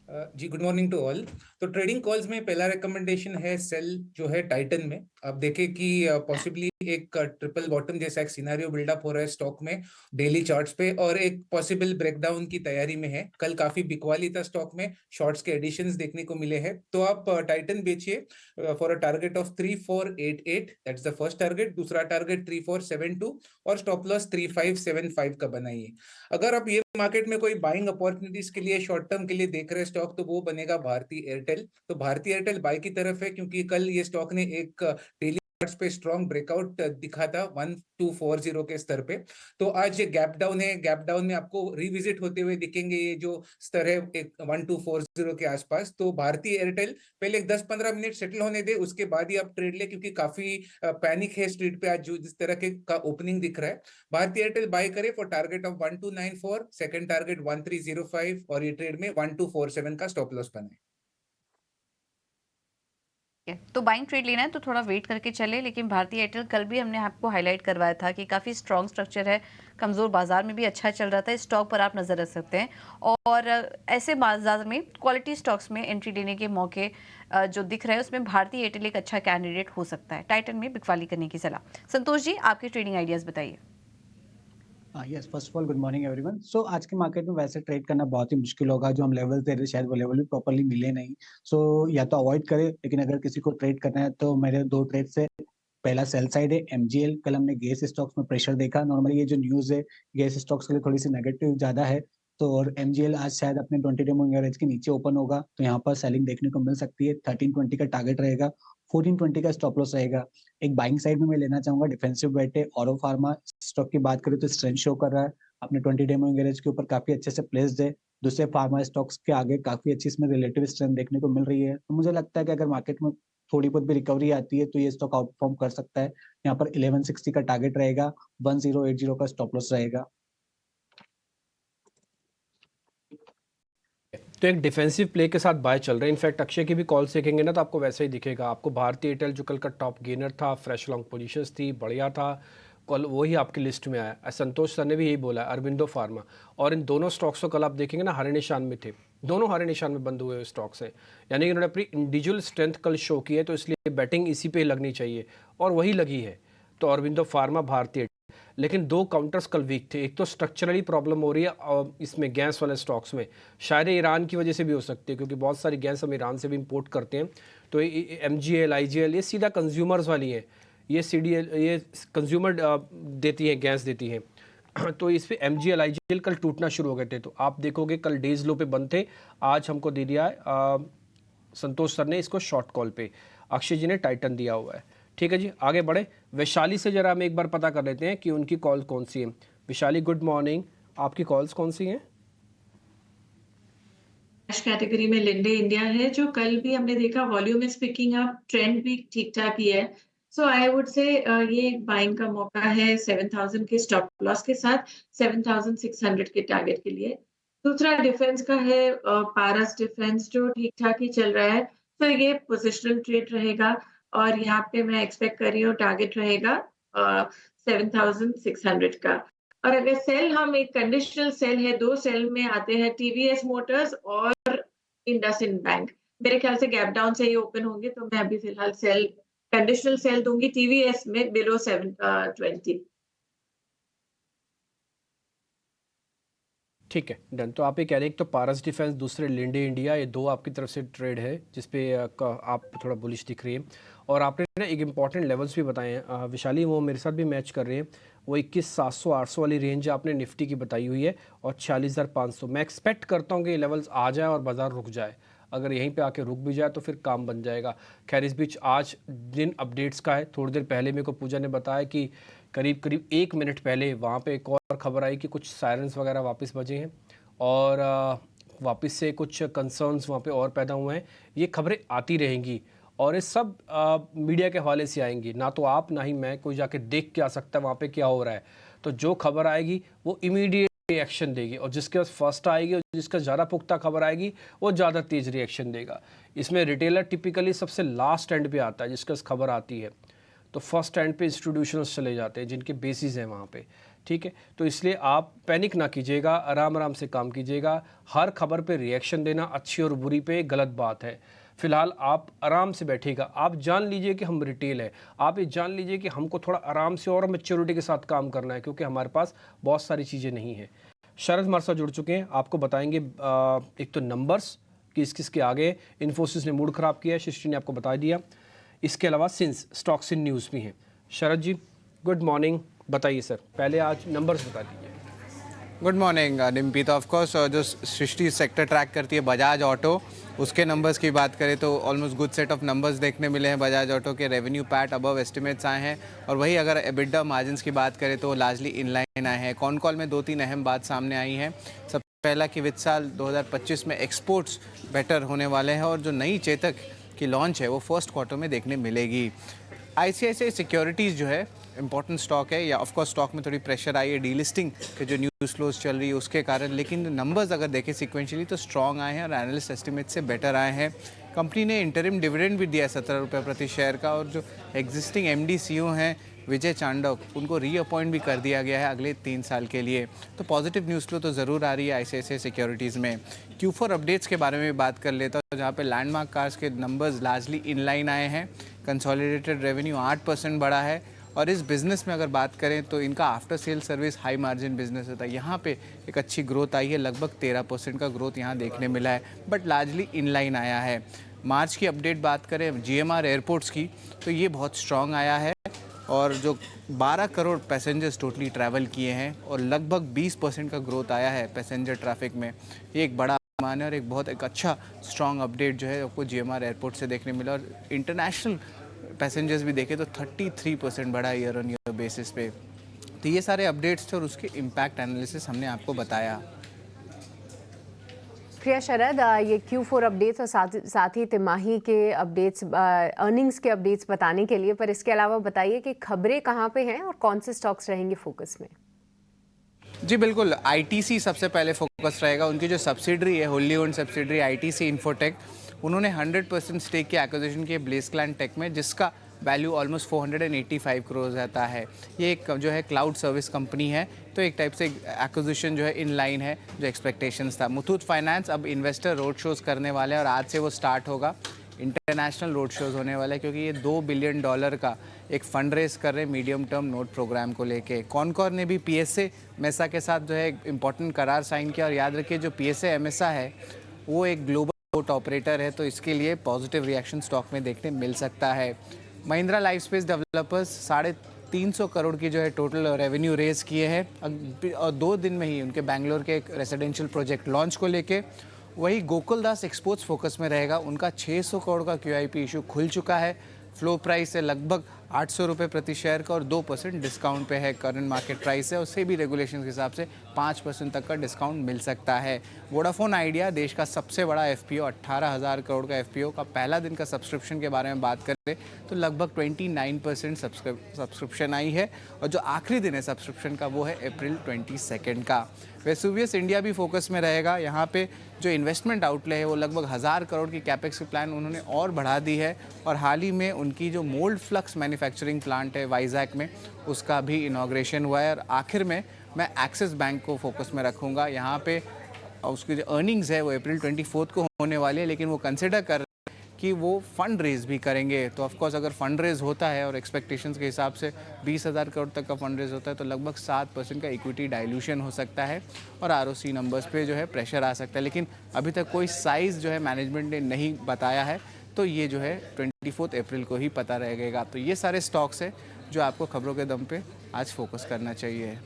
जी गुड मॉर्निंग टू ऑल। तो ट्रेडिंग कॉल्स में पहला रिकमेंडेशन है सेल जो है टाइटन में। आप देखें कि पॉसिबली एक ट्रिपल बॉटम जैसा एक सिनेरियो बिल्डअप हो रहा है स्टॉक में डेली चार्ट्स पे, और एक पॉसिबल ब्रेकडाउन की तैयारी में है। कल काफी बिकवाली था स्टॉक में, शॉर्ट्स के एडिशंस देखने को मिले हैं, तो आप टाइटन बेचिए for a target of 3488, that's the first target. दूसरा टारगेट 3472 और स्टॉप लॉस 3575 का बनाइए। अगर आप ये मार्केट में कोई बाइंग अपॉर्चुनिटीज के लिए शॉर्ट टर्म के लिए देख रहे स्टॉक, तो वो बनेगा भारती एयरटेल। तो भारती एयरटेल बाय की तरफ है, क्योंकि कल ये स्टॉक ने एक डेली चार्ट्स पे स्ट्रॉन्ग ब्रेकआउट दिखा था 1240 के स्तर पे। तो आज ये गैप डाउन है, गैप डाउन में आपको रिविजिट होते हुए दिखेंगे ये जो स्तर है एक 1240 के आसपास। तो भारती एयरटेल पहले 10-15 मिनट सेटल होने दे, उसके बाद ही आप ट्रेड ले, क्योंकि काफी पैनिक है स्ट्रीट पे आज जो जिस तरह के का ओपनिंग दिख रहा है। भारती एयरटेल बाय करे for target of 1294, second target 1305, और ये ट्रेड में 1247 का स्टॉप लॉस बनाए। तो बाइंग ट्रेड लेना है तो थोड़ा वेट करके चले। लेकिन भारतीय एयरटेल कल भी हमने आपको हाईलाइट करवाया था कि काफ़ी स्ट्रॉन्ग स्ट्रक्चर है, कमज़ोर बाजार में भी अच्छा चल रहा था, इस स्टॉक पर आप नज़र रख सकते हैं। और ऐसे बाजार में क्वालिटी स्टॉक्स में एंट्री लेने के मौके जो दिख रहे हैं उसमें भारतीय एयरटेल एक अच्छा कैंडिडेट हो सकता है। टाइटन में बिकवाली करने की सलाह। संतोष जी, आपके ट्रेडिंग आइडियाज़ बताइए। Yes, first of all good morning everyone. So आज के मार्केट में वैसे ट्रेड करना बहुत ही मुश्किल होगा। जो हम लेवल दे रहे शायद वो लेवल भी प्रॉपर्ली मिले नहीं। सो या तो अवॉइड करें, लेकिन अगर किसी को ट्रेड करना है तो मेरे 2 ट्रेड से पहला सेल साइड है एमजीएल। कल हमने गैस स्टॉक्स में प्रेशर देखा। नॉर्मली ये जो न्यूज़ है गैस स्टॉक्स के लिए थोड़ी सी नेगेटिव ज़्यादा है। तो और एमजीएल आज शायद अपने 20 डे मूविंग एवरेज के नीचे ओपन होगा, तो यहाँ पर सेलिंग देखने को मिल सकती है। 1320 का टारगेट रहेगा, 1420 का स्टॉप लॉस रहेगा। एक बाइंग साइड में मैं लेना चाहूंगा, डिफेंसिव बेट है ऑरो फार्मा। स्टॉक की बात करें तो स्ट्रेंथ शो कर रहा है, अपने 20 डे मूविंग एवरेज के ऊपर काफी अच्छे से प्लेस्ड है। दूसरे फार्मा स्टॉक्स के आगे काफी अच्छी इसमें रिलेटिव स्ट्रेंथ देखने को मिल रही है। तो मुझे लगता है कि अगर मार्केट में थोड़ी बहुत भी रिकवरी आती है तो ये स्टॉक आउट परफॉर्म कर सकता है। यहाँ पर 1160 का टारगेट रहेगा, 1080 का स्टॉप लॉस रहेगा। तो एक डिफेंसिव प्ले के साथ बाय चल रहे हैं। इनफैक्ट अक्षय की भी कॉल देखेंगे ना तो आपको वैसा ही दिखेगा। आपको भारतीय एयरटेल जो कल का टॉप गेनर था, फ्रेश लॉन्ग पोजीशंस थी, बढ़िया था, कल वही आपकी लिस्ट में आया। संतोष सर ने भी यही बोला, अरविंदो फार्मा। और इन दोनों स्टॉक्स को कल आप देखेंगे ना हरे निशान में थे, दोनों हरे निशान में बंद हुए हुए स्टॉक्स हैं। यानी कि उन्होंने अपनी इंडिविजुअल स्ट्रेंथ कल शो की है, तो इसलिए बैटिंग इसी पे लगनी चाहिए और वही लगी है। तो अरविंदो फार्मा, भारतीय, लेकिन 2 काउंटर्स कल वीक थे। एक तो स्ट्रक्चरली प्रॉब्लम हो रही है और इसमें गैस वाले स्टॉक्स में, शायद ईरान की वजह से भी हो सकती है, क्योंकि बहुत सारी गैस हम ईरान से भी इंपोर्ट करते हैं। तो एमजीएल, आईजीएल ये सीधा कंज्यूमर्स वाली हैं, ये सीडीएल ये कंज्यूमर देती हैं, गैस देती हैं। तो इस पे एमजीएल, आईजीएल कल टूटना शुरू हो गए थे। तो आप देखोगे कल डेज लो पे बंद थे, आज हमको दे दिया है संतोष सर ने इसको शॉर्ट कॉल पे, अक्षय जी ने टाइटन दिया हुआ है। ठीक है जी, आगे बढ़े। वैशाली से जरा हम एक बार पता कर लेते हैं कि उनकी कॉल कौन सी है। वैशाली गुड मॉर्निंग, आपकी कॉल्स कौन सी हैं? कैटेगरी में लिंडे इंडिया है, जो कल भी हमने देखा volume is picking up, trend भी ठीक ठाक ही है। सो आई वुड से ये एक बाइंग का मौका है 7000 के स्टॉप लॉस के साथ 7600 के टारगेट के लिए। दूसरा डिफेंस का है पारस डिफेंस, जो ठीक ठाक ही चल रहा है। तो ये पोजिशनल ट्रेड रहेगा और यहाँ पे मैं एक्सपेक्ट कर रही हूँ टारगेट रहेगा 7600 का। और अगर सेल, हम एक कंडीशनल सेल है, 2 सेल में आते हैं, टीवीएस मोटर्स और इंडसइंड बैंक। मेरे ख्याल से गैप डाउन से ही ओपन होंगे, तो मैं अभी फिलहाल सेल, कंडीशनल सेल दूंगी टीवीएस में बिलो 720। ठीक है, डन। तो आप ये कह रहे हैं एक तो पारस डिफेंस, दूसरे लिंडे इंडिया, ये 2 आपकी तरफ से ट्रेड है जिसपे आप थोड़ा बुलिश दिख रही है। और आपने ना एक इंपॉर्टेंट लेवल्स भी बताए हैं विशाली, वो मेरे साथ भी मैच कर रहे हैं। वो 21,700-800 वाली रेंज आपने निफ्टी की बताई हुई है और 46,500। मैं एक्सपेक्ट करता हूँ कि ये लेवल्स आ जाए और बाज़ार रुक जाए। अगर यहीं पे आके रुक भी जाए तो फिर काम बन जाएगा। खैर इस बीच आज दिन अपडेट्स का है। थोड़ी देर पहले मेरे को पूजा ने बताया कि करीब 1 मिनट पहले वहाँ पे एक और ख़बर आई कि कुछ सायरन्स वगैरह वापस बजे हैं और वापस से कुछ कंसर्न्स वहाँ पे और पैदा हुए हैं। ये खबरें आती रहेंगी और ये सब मीडिया के हवाले से आएंगी। ना तो आप ना ही मैं कोई जाके देख के आ सकता है वहाँ पे क्या हो रहा है। तो जो खबर आएगी वो इमीडिएट रिएक्शन देगी और जिसके पास फर्स्ट आएगी और जिसका ज़्यादा पुख्ता खबर आएगी वो ज़्यादा तेज़ रिएक्शन देगा। इसमें रिटेलर टिपिकली सबसे लास्ट एंड पे आता है जिसके पास खबर आती है। तो फर्स्ट एंड पे इंस्टीट्यूशंस चले जाते हैं जिनके बेसिस हैं वहाँ पे। ठीक है, तो इसलिए आप पैनिक ना कीजिएगा, आराम आराम से काम कीजिएगा। हर खबर पे रिएक्शन देना अच्छी और बुरी पे गलत बात है। फिलहाल आप आराम से बैठिएगा। आप जान लीजिए कि हम रिटेल है, आप ये जान लीजिए कि हमको थोड़ा आराम से और मैच्योरिटी के साथ काम करना है, क्योंकि हमारे पास बहुत सारी चीज़ें नहीं हैं। शरद हमारे साथ जुड़ चुके हैं, आपको बताएंगे एक तो नंबर्स किस किस के आगे। इन्फोसिस ने मूड ख़राब किया है, सृष्टि ने आपको बता दिया। इसके अलावा सिंस स्टॉक्स इन न्यूज़ भी हैं। शरद जी गुड मॉर्निंग, बताइए सर, पहले आज नंबर्स बता दीजिए। Good morning Dimpy. तो ऑफकोर्स जो सृष्टि सेक्टर ट्रैक करती है बजाज ऑटो, उसके नंबर्स की बात करें तो almost good set of numbers देखने मिले हैं। बजाज ऑटो के रेवेन्यू पैट अबव एस्टिमेट्स आए हैं और वही अगर एबिडा मार्जिन्स की बात करें तो लार्जली इनलाइन आए हैं। कॉन कॉल में 2-3 अहम बात सामने आई हैं। सबसे पहला कि वित्त साल 2025 में एक्सपोर्ट्स बेटर होने वाले हैं और जो नई चेतक की लॉन्च है वो फर्स्ट क्वार्टर में देखने मिलेगी। ICICI सिक्योरिटीज़ जो है इंपॉर्टेंट स्टॉक है, या ऑफकोर्स स्टॉक में थोड़ी प्रेशर आई है डीलिस्टिंग के जो न्यूज़ फ्लोज चल रही है उसके कारण, लेकिन नंबर्स अगर देखें सिक्वेंशली तो स्ट्रॉन्ग आए हैं और एनालिस्ट एस्टिमेट से बेटर आए हैं। कंपनी ने इंटरिम डिविडेंड भी दिया है 17 रुपये प्रति शेयर का, और जो एग्जिस्टिंग MD CEO हैं विजय चांडक, उनको रीअपॉइंट भी कर दिया गया है अगले 3 साल के लिए। तो पॉजिटिव न्यूज़ फ्लो तो ज़रूर आ रही है ICICI सिक्योरिटीज़ में। Q4 अपडेट्स के बारे में बात कर लेता हूँ, जहाँ पे लैंडमार्क कार्स के नंबर्स लार्जली इनलाइन आए हैं। कंसोलिडेटेड रेवेन्यू 8% बढ़ा है और इस बिज़नेस में अगर बात करें तो इनका after sale service high margin business होता है। यहाँ पे एक अच्छी ग्रोथ आई है, लगभग 13% का ग्रोथ यहाँ देखने मिला है, बट लार्जली इन लाइन आया है। मार्च की अपडेट बात करें GMR एयरपोर्ट्स की तो ये बहुत स्ट्रॉन्ग आया है और जो 12 करोड़ पैसेंजर्स टोटली ट्रैवल किए हैं और लगभग 20% का ग्रोथ आया है पैसेंजर ट्रैफिक में। ये एक बड़ा मान है और एक अच्छा स्ट्रॉन्ग अपडेट जो है आपको GMR एयरपोर्ट से देखने मिला। और इंटरनेशनल पैसेंजर्स भी देखें तो 33% बढ़ा ईयर ऑन ईयर बेसिस पे। तो ये सारे अपडेट्स थे और उसके इम्पैक्ट एनालिसिस हमने आपको बताया। प्रिया शरद, ये Q4 अपडेट्स और साथ ही तिमाही के अपडेट्स, अर्निंग्स के अपडेट्स बताने के लिए, पर इसके अलावा बताइए कि खबरें कहाँ पे हैं और कौन से स्टॉक्स रहेंगे फोकस में। जी बिल्कुल, ITC सबसे पहले फोकस रहेगा। उनकी जो सब्सिडरी है, wholly owned subsidiary ITC infotech, उन्होंने 100% स्टेक की एक्विजिशन की ब्लेसक्लैन टेक में, जिसका वैल्यू ऑलमोस्ट 485 करोड़ रहता है। ये एक जो है क्लाउड सर्विस कंपनी है, तो एक टाइप से एक्विजिशन जो है इन लाइन है जो एक्सपेक्टेशंस था। मुथूट फाइनेंस अब इन्वेस्टर रोड शोज़ करने वाले हैं और आज से वो स्टार्ट होगा। इंटरनेशनल रोड शोज़ होने वाले हैं क्योंकि ये $2 बिलियन का एक फंड रेज कर रहे हैं मीडियम टर्म नोट प्रोग्राम को लेके। कॉनकॉर ने भी PSA मेसा के साथ जो है एक इम्पॉर्टेंट करार साइन किया और याद रखिए जो PSA मेसा है वो एक ग्लोबल पोर्ट ऑपरेटर है, तो इसके लिए पॉजिटिव रिएक्शन स्टॉक में देखने मिल सकता है। Mahindra life space developers 350 crore की जो है टोटल रेवेन्यू रेज किए हैं और 2 दिन में ही उनके बेंगलोर के एक रेजिडेंशियल प्रोजेक्ट लॉन्च को लेके। वही गोकुलदास एक्सपोर्ट्स फोकस में रहेगा, उनका 600 करोड़ का QIP इशू खुल चुका है। फ्लो प्राइस है लगभग 800 रुपये प्रति शेयर का और 2% डिस्काउंट पे है, करंट मार्केट प्राइस है। उससे भी रेगुलेशन के हिसाब से 5% तक का डिस्काउंट मिल सकता है। वोडाफोन आइडिया देश का सबसे बड़ा FPO, 18,000 करोड़ का FPO का पहला दिन का सब्सक्रिप्शन के बारे में बात करें तो लगभग 29% सब्सक्रिप्शन आई है और जो आखिरी दिन है सब्सक्रिप्शन का वो है अप्रैल 22 का। वेसुवियस इंडिया भी फोकस में रहेगा। यहाँ पे जो इन्वेस्टमेंट आउटले है वो लगभग 1000 करोड़ की कैपेक्स की प्लान उन्होंने और बढ़ा दी है और हाल ही में उनकी जो मोल्ड फ्लक्स मैन्युफैक्चरिंग प्लांट है वाइजैक में, उसका भी इनॉग्रेशन हुआ है। और आखिर में मैं एक्सिस बैंक को फोकस में रखूँगा। यहाँ पे उसकी जो अर्निंग्स है वो अप्रैल 24 को होने वाली है, लेकिन वो कंसिडर कर कि वो फंड रेज भी करेंगे। तो ऑफकोर्स अगर फंड रेज होता है और एक्सपेक्टेशंस के हिसाब से 20,000 करोड़ तक का फंड रेज होता है तो लगभग 7% का इक्विटी डाइल्यूशन हो सकता है और ROC नंबर्स पे जो है प्रेशर आ सकता है। लेकिन अभी तक कोई साइज़ जो है मैनेजमेंट ने नहीं बताया है, तो ये जो है 24 अप्रैल को ही पता रहेगा। तो ये सारे स्टॉक्स है जो आपको खबरों के दम पे आज फोकस करना चाहिए।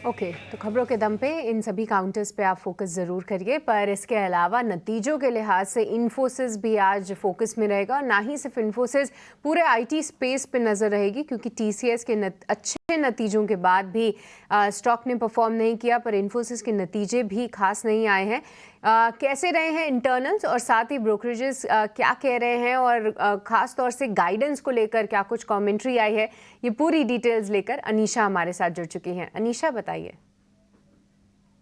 ओके, तो खबरों के दम पे इन सभी काउंटर्स पे आप फोकस ज़रूर करिए, पर इसके अलावा नतीजों के लिहाज से इन्फोसिस भी आज फोकस में रहेगा। और ना ही सिर्फ इन्फोसिस, पूरे IT स्पेस पे नज़र रहेगी क्योंकि TCS के अच्छे नतीजों के बाद भी स्टॉक ने परफॉर्म नहीं किया, पर इन्फोसिस के नतीजे भी खास नहीं आए हैं। कैसे रहे हैं इंटरनल्स और साथ ही ब्रोकरेजेस क्या कह रहे हैं और ख़ास तौर से गाइडेंस को लेकर क्या कुछ कमेंट्री आई है, ये पूरी डिटेल्स लेकर अनीशा हमारे साथ जुड़ चुकी हैं। अनीशा बताइए।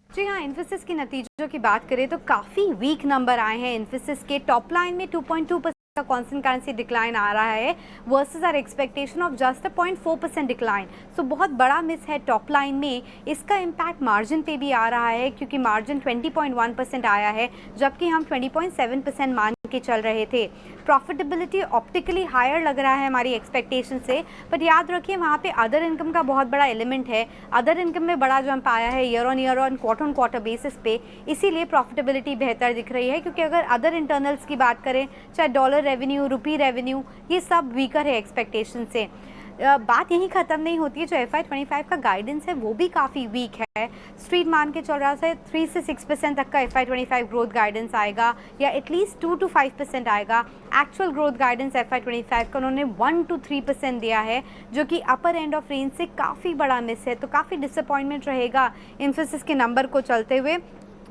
जी हाँ, इन्फोसिस के नतीजों की बात करें तो काफ़ी वीक नंबर आए हैं। इन्फोसिस के टॉप लाइन में 2.2% का कॉन्स्टेंट करेंसी डिक्लाइन आ रहा है versus our expectation of just 0.4% decline. So बहुत बड़ा मिस है टॉप लाइन में। इसका इम्पैक्ट मार्जिन पे भी आ रहा है क्योंकि मार्जिन 20.1% आया है जबकि हम 20.7% मान के चल रहे थे। प्रॉफिटेबिलिटी ऑप्टिकली हायर लग रहा है हमारी एक्सपेक्टेशन से, पर याद रखिए वहाँ पे अदर इनकम का बहुत बड़ा एलिमेंट है। अदर इनकम में बड़ा जंप आया है ईयर ऑन क्वार्टर बेसिस पे, इसीलिए प्रॉफिटेबिलिटी बेहतर दिख रही है। क्योंकि अगर अदर इंटरनल्स की बात करें, चाहे डॉलर रेवेन्यू, रुपी रेवेन्यू, ये सब वीकर है एक्सपेक्टेशन से। बात यहीं ख़त्म नहीं होती है, जो FY25 का गाइडेंस है वो भी काफ़ी वीक है। स्ट्रीट मान के चल रहा है 3 से 6% तक का FY25 ग्रोथ गाइडेंस आएगा या एटलीस्ट 2 to 5% आएगा। एक्चुअल ग्रोथ गाइडेंस FY25 का उन्होंने 1 to 3% दिया है, जो कि अपर एंड ऑफ रेंज से काफ़ी बड़ा मिस है। तो काफ़ी डिसअपॉइंटमेंट रहेगा इन्फोसिस के नंबर को चलते हुए।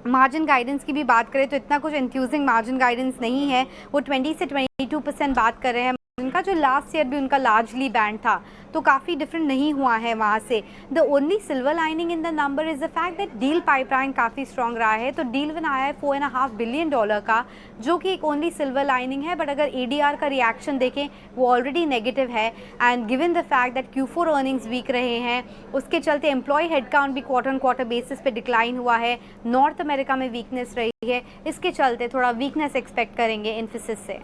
मार्जिन गाइडेंस की भी बात करें तो इतना कुछ एंथ्यूजिंग मार्जिन गाइडेंस नहीं है। वो 20 से 22% बात कर रहे हैं। उनका जो लास्ट ईयर भी उनका लार्जली बैंड था, तो काफ़ी डिफरेंट नहीं हुआ है वहाँ से। The only silver lining in the number is the fact that deal pipeline काफ़ी स्ट्रॉन्ग रहा है। तो डील विन आया है $4.5 बिलियन का, जो कि एक ओनली सिल्वर लाइनिंग है। बट अगर ADR का रिएक्शन देखें वो ऑलरेडी नेगेटिव है। And given the fact that Q4 earnings weak रहे हैं, उसके चलते एम्प्लॉय हेडकाउंट भी क्वार्टर बेसिस पे डिक्लाइन हुआ है। नॉर्थ अमेरिका में वीकनेस रही है, इसके चलते थोड़ा वीकनेस एक्सपेक्ट करेंगे इन्फोसिस से।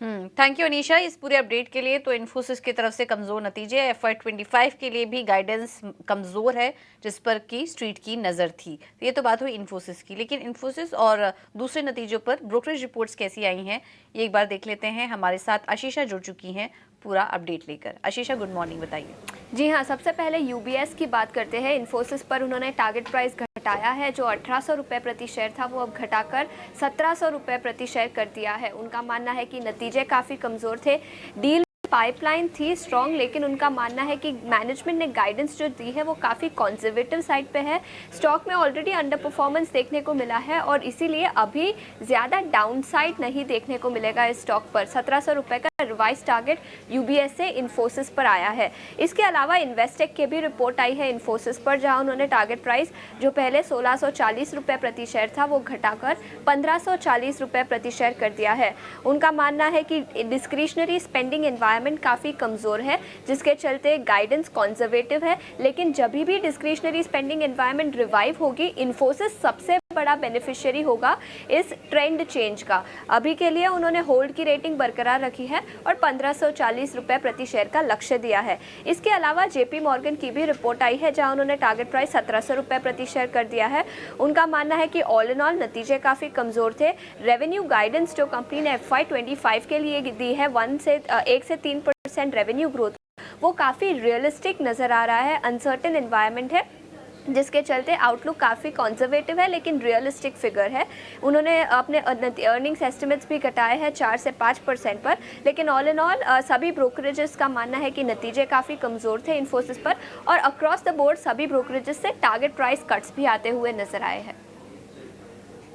थैंक यू अनीशा इस पूरे अपडेट के लिए। तो इन्फोसिस की तरफ से कमजोर नतीजे, FY25 के लिए भी गाइडेंस कमजोर है जिस पर की स्ट्रीट की नजर थी। तो ये तो बात हुई इन्फोसिस की, लेकिन इन्फोसिस और दूसरे नतीजों पर ब्रोकरेज रिपोर्ट्स कैसी आई हैं ये एक बार देख लेते हैं। हमारे साथ आशीषा जुड़ चुकी हैं पूरा अपडेट लेकर। आशीषा, गुड मॉर्निंग, बताइए। जी हाँ, सबसे पहले यूबीएस की बात करते हैं। इन्फोसिस पर उन्होंने टारगेट प्राइस घटाया है, जो 1800 रुपये प्रति शेयर था वो अब घटाकर 1700 रुपये प्रति शेयर कर दिया है। उनका मानना है कि नतीजे काफ़ी कमज़ोर थे, डील पाइपलाइन थी स्ट्रॉन्ग, लेकिन उनका मानना है कि मैनेजमेंट ने गाइडेंस जो दी है वो काफ़ी कंजर्वेटिव साइड पे है। स्टॉक में ऑलरेडी अंडर परफॉर्मेंस देखने को मिला है और इसीलिए अभी ज़्यादा डाउनसाइड नहीं देखने को मिलेगा इस स्टॉक पर। 1700 रुपये का रिवाइज टारगेट यूबीएस से इन्फोसिस पर आया है। इसके अलावा इन्वेस्टेक की भी रिपोर्ट आई है इन्फोसिस पर, जहाँ उन्होंने टारगेट प्राइस जो पहले 1640 रुपये प्रति शेयर था वो घटाकर 1540 रुपये प्रति शेयर कर दिया है। उनका मानना है कि डिस्क्रिशनरी स्पेंडिंग एनवायरनमेंट काफ़ी कमज़ोर है, जिसके चलते गाइडेंस कंजर्वेटिव है। लेकिन जब भी डिस्क्रिशनरी स्पेंडिंग एनवायरनमेंट रिवाइव होगी, इन्फोसिस सबसे बड़ा बेनिफिशियरी होगा इस ट्रेंड चेंज का। अभी के लिए उन्होंने होल्ड की रेटिंग बरकरार रखी है और 1540 रुपये प्रति शेयर का लक्ष्य दिया है। इसके अलावा जेपी मॉर्गन की भी रिपोर्ट आई है, जहां उन्होंने टारगेट प्राइस 1700 रुपये प्रति शेयर कर दिया है। उनका मानना है कि ऑल इन ऑल नतीजे काफ़ी कमज़ोर थे। रेवेन्यू गाइडेंस जो कंपनी ने FY25 के लिए दी है 1 से 3% रेवेन्यू ग्रोथ, वो काफ़ी रियलिस्टिक नज़र आ रहा है। अनसर्टेन एनवायरनमेंट है जिसके चलते आउटलुक काफ़ी कंजर्वेटिव है, लेकिन रियलिस्टिक फिगर है। उन्होंने अपने अर्निंग्स एस्टिमेट्स भी घटाए हैं 4 से 5% पर, लेकिन ऑल इन ऑल सभी ब्रोकरेजेस का मानना है कि नतीजे काफ़ी कमज़ोर थे इन्फोसिस पर, और अक्रॉस द बोर्ड सभी ब्रोकरेजेस से टारगेट प्राइस कट्स भी आते हुए नजर आए हैं।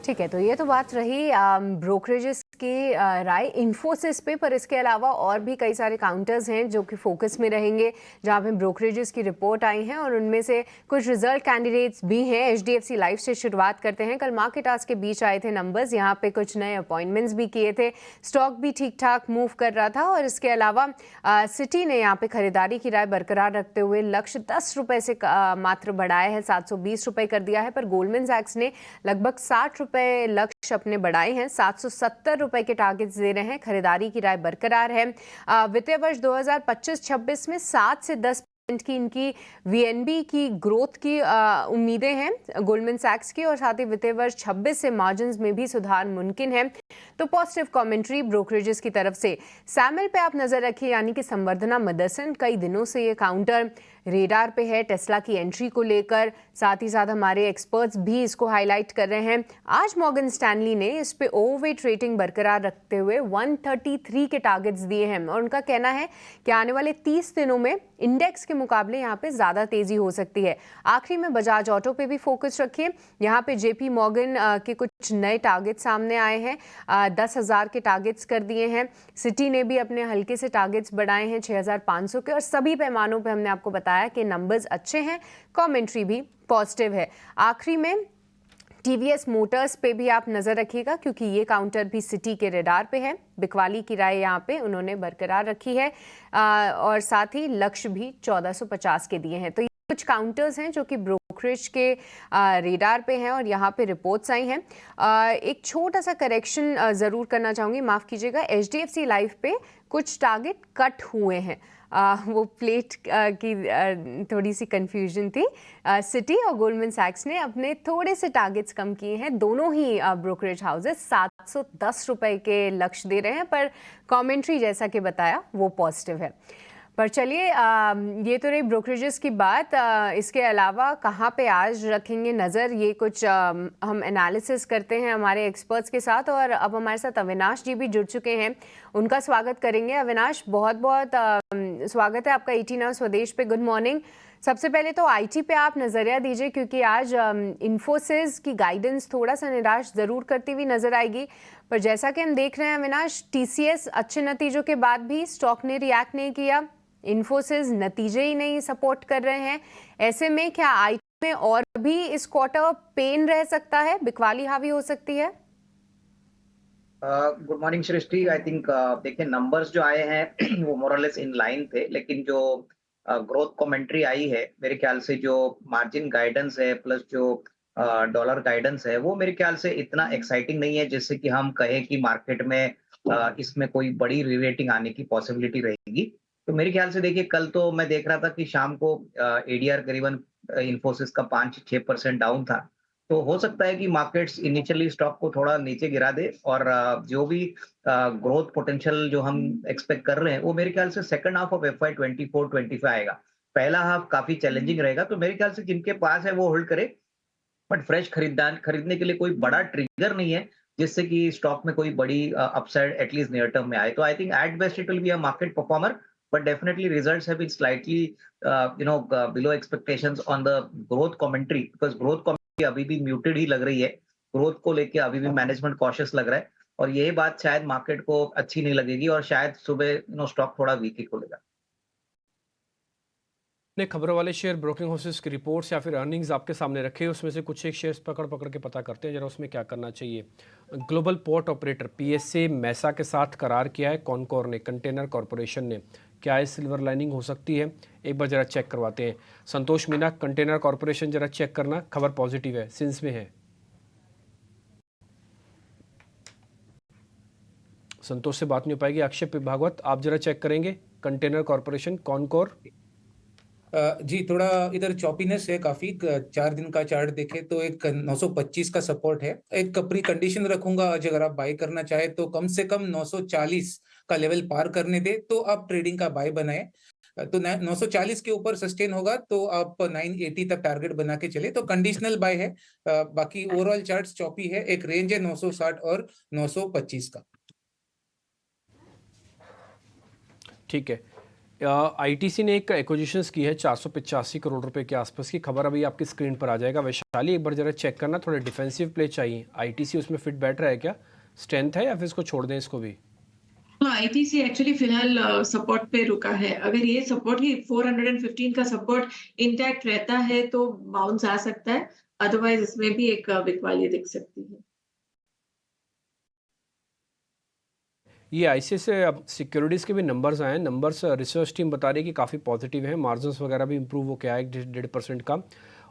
ठीक है, तो ये तो बात रही ब्रोकरेजेस की राय इन्फोसिस पे, पर इसके अलावा और भी कई सारे काउंटर्स हैं जो कि फोकस में रहेंगे, जहाँ पे ब्रोकरेजेस की रिपोर्ट आई हैं और उनमें से कुछ रिजल्ट कैंडिडेट्स भी हैं। HDFC लाइफ से शुरुआत करते हैं। कल मार्केट आज के बीच आए थे नंबर्स, यहाँ पे कुछ नए अपॉइंटमेंट्स भी किए थे, स्टॉक भी ठीक ठाक मूव कर रहा था। और इसके अलावा सिटी ने यहाँ पे खरीदारी की राय बरकरार रखते हुए लक्ष्य 10 रुपये से मात्र बढ़ाया है, 720 रुपये कर दिया है। पर गोल्डमैन सैक्स ने लगभग 60 रुपये लक्ष्य अपने बढ़ाए हैं, 770 रुपए के टारगेट्स दे रहे हैं। खरीदारी की राय बरकरार है। वित्तीय वर्ष 2025-26 में 7 से 10% की इनकी VNB की ग्रोथ की उम्मीदें हैं गोल्डमैन सैक्स की, और साथ ही वित्तीय वर्ष 26 से मार्जिन्स में भी सुधार मुमकिन है। तो पॉजिटिव कमेंट्री ब्रोकरेजेस की तरफ से। सैमल पे आप नजर रखिए, यानी कि संवर्धना मदरसन, कई दिनों से ये काउंटर रेडार पे है टेस्ला की एंट्री को लेकर। साथ ही साथ हमारे एक्सपर्ट्स भी इसको हाईलाइट कर रहे हैं। आज मॉर्गन स्टैनली ने इस पे ओवरवेट रेटिंग बरकरार रखते हुए 133 के टारगेट्स दिए हैं, और उनका कहना है कि आने वाले 30 दिनों में इंडेक्स के मुकाबले यहाँ पे ज़्यादा तेज़ी हो सकती है। आखिरी में बजाज ऑटो पे भी फोकस रखिए। यहाँ पे JP मॉर्गन के कुछ नए टारगेट सामने आए हैं, 10,000 के टारगेट्स कर दिए हैं। सिटी ने भी अपने हल्के से टारगेट्स बढ़ाए हैं 6,500 के, और सभी पैमानों पे हमने आपको बताया कि नंबर्स अच्छे हैं, कमेंट्री भी पॉजिटिव है। आखिरी में TVS मोटर्स पे भी आप नज़र रखिएगा, क्योंकि ये काउंटर भी सिटी के रेडार पे है। बिकवाली की राय यहाँ पे उन्होंने बरकरार रखी है, और साथ ही लक्ष्य भी 1450 के दिए हैं। तो ये कुछ काउंटर्स हैं जो कि ब्रोकरेज के रेडार पे हैं, और यहाँ पे रिपोर्ट्स आई हैं। एक छोटा सा करेक्शन ज़रूर करना चाहूँगी, माफ़ कीजिएगा। HDFC लाइफ पे कुछ टारगेट कट हुए हैं, वो प्लेट की थोड़ी सी कंफ्यूजन थी। सिटी और गोल्डमैन सैक्स ने अपने थोड़े से टारगेट्स कम किए हैं। दोनों ही ब्रोकरेज हाउसेस 710 रुपए के लक्ष्य दे रहे हैं, पर कमेंट्री जैसा कि बताया वो पॉजिटिव है। पर चलिए, ये तो रही ब्रोकरेजेस की बात। इसके अलावा कहाँ पे आज रखेंगे नज़र, ये कुछ हम एनालिसिस करते हैं हमारे एक्सपर्ट्स के साथ। और अब हमारे साथ अविनाश जी भी जुड़ चुके हैं, उनका स्वागत करेंगे। अविनाश, बहुत बहुत स्वागत है आपका 18 आवर स्वदेश पे। Good morning. सबसे पहले तो IT पे आप नज़रिया दीजिए, क्योंकि आज इन्फोसिस की गाइडेंस थोड़ा सा निराश ज़रूर करती हुई नज़र आएगी। पर जैसा कि हम देख रहे हैं अविनाश, TCS अच्छे नतीजों के बाद भी स्टॉक ने रिएक्ट नहीं किया, इन्फोसिस नतीजे ही नहीं सपोर्ट कर रहे हैं। ऐसे में क्या IT में और भी इस क्वार्टर पेन रह सकता है, बिकवाली हावी हो सकती है? Good morning Srishti. I think देखिए, नंबर्स जो आए हैं वो मोरलेस इन लाइन थे, लेकिन जो ग्रोथ कमेंट्री आई है, मेरे ख्याल से जो मार्जिन गाइडेंस है प्लस जो डॉलर गाइडेंस है, वो मेरे ख्याल से इतना एक्साइटिंग नहीं है जिससे कि हम कहें कि मार्केट में इसमें कोई बड़ी री-रेटिंग आने की पॉसिबिलिटी रहेगी। तो मेरे ख्याल से देखिए कल तो मैं देख रहा था कि शाम को एडीआर करीबन इन्फोसिस का 5-6% डाउन था। तो हो सकता है कि मार्केट्स इनिशियली स्टॉक को थोड़ा नीचे गिरा दे और जो भी ग्रोथ पोटेंशियल जो हम एक्सपेक्ट कर रहे हैं वो मेरे ख्याल से सेकंड हाफ ऑफ FY 24-25 आएगा। पहला हाफ काफी चैलेंजिंग रहेगा, तो मेरे ख्याल से जिनके पास है वो होल्ड करे, बट फ्रेश खरीदने के लिए कोई बड़ा ट्रिगर नहीं है जिससे कि स्टॉक में कोई बड़ी अपसाइड एटलीस्ट नियर टर्म में आए। तो I think at best it will be a market performer, but definitely results have been slightly below expectations on the growth commentary, because growth commentary अभी भी म्यूटेड ही लग रही है। ग्रोथ को लेके अभी भी मैनेजमेंट कॉशियस लग रहा है और यही बात शायद मार्केट को अच्छी नहीं लगेगी और शायद सुबह स्टॉक थोड़ा वीक ही खुलेगा। ने खबरों वाले शेयर ब्रोकिंग हाउसेस की रिपोर्ट्स या फिर अर्निंग्स आपके सामने रखे, उसमें से कुछ एक शेयर्स पकड़ के पता करते हैं जरा उसमें क्या करना चाहिए। ग्लोबल पोर्ट ऑपरेटर PSA मैसा के साथ करार किया है कॉनकोर ने, कंटेनर कॉरपोरेशन ने। क्या है सिल्वर लाइनिंग हो सकती है, एक बार जरा चेक करवाते हैं। संतोष मीना, कंटेनर कॉरपोरेशन जरा चेक करना, खबर पॉजिटिव है, सिंस में है। संतोष से बात नहीं हो पाएगी। अक्षय भागवत, आप जरा चेक करेंगे कंटेनर कॉरपोरेशन कॉनकोर। जी, थोड़ा इधर चॉपीनेस है काफी। 4 दिन का चार्ट देखे तो एक 925 का सपोर्ट है। एक प्री कंडीशन रखूंगा, आज अगर आप बाय करना चाहे तो कम से कम 940 का लेवल पार करने दे तो आप ट्रेडिंग का बाय बनाए। तो 940 के ऊपर सस्टेन होगा तो आप 980 तक टारगेट बना के चले तो कंडीशनल बाय है। बाकी ओवरऑल चार्ट चॉपी है, एक रेंज है 960 और 925 का। ठीक है। ITC ने एक एक्विजिशंस की है 485 करोड़ रुपए के आसपास की, खबर अभी आपकी स्क्रीन पर आ जाएगा। वैशाली एक बार जरा चेक करना, थोड़े डिफेंसिव प्ले चाहिए। ITC उसमें फिट बैठ रहा है क्या, स्ट्रेंथ है या फिर इसको छोड़ दें इसको भी? ITC एक्चुअली फिलहाल सपोर्ट पे रुका है। अगर ये सपोर्ट ही 415 का सपोर्ट इंटैक्ट रहता है तो बाउंस आ सकता है, अदरवाइज इसमें भी एक बिकवाली दिख सकती है। ये ICICI सिक्योरिटीज़ के भी नंबर्स आए हैं। नंबर्स रिसर्च टीम बता रही है कि काफ़ी पॉजिटिव है, मार्जिन्स वगैरह भी इंप्रूव होकर आए 1.5% का,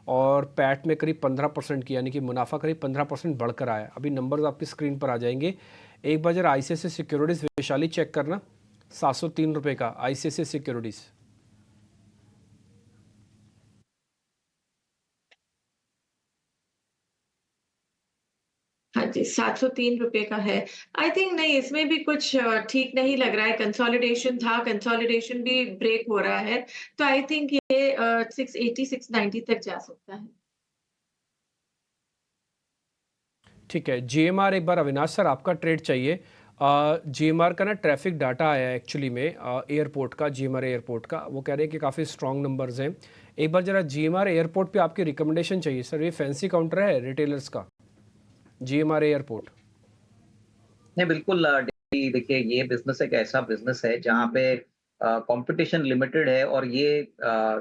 और पैट में करीब 15% की, यानी कि मुनाफा करीब 15% बढ़कर आया। अभी नंबर्स आपकी स्क्रीन पर आ जाएंगे। एक बार जरा ICICI सिक्योरिटीज़ वैशाली चेक करना, 703 रुपये का ICICI सिक्योरिटीज़। हाँ जी, 703 रुपए का है। आई थिंक नहीं, इसमें भी कुछ ठीक नहीं लग रहा है। कंसोलिडेशन था, कंसोलिडेशन भी ब्रेक हो रहा है, तो आई थिंक ये 680 690 तक जा सकता है। ठीक है। GMR एक बार अविनाश सर आपका ट्रेड चाहिए। GMR का ना ट्रैफिक डाटा आया है एक्चुअली में एयरपोर्ट का, GMR एयरपोर्ट का। वो कह रहे हैं कि काफ़ी स्ट्रॉन्ग नंबर्स हैं। एक बार जरा GMR एयरपोर्ट पे आपकी रिकमेंडेशन चाहिए सर। ये फैंसी काउंटर है रिटेलर्स का, GMR एयरपोर्ट। नहीं बिल्कुल, देखिए ये बिजनेस एक ऐसा बिजनेस है जहाँ पे कंपटीशन लिमिटेड है और ये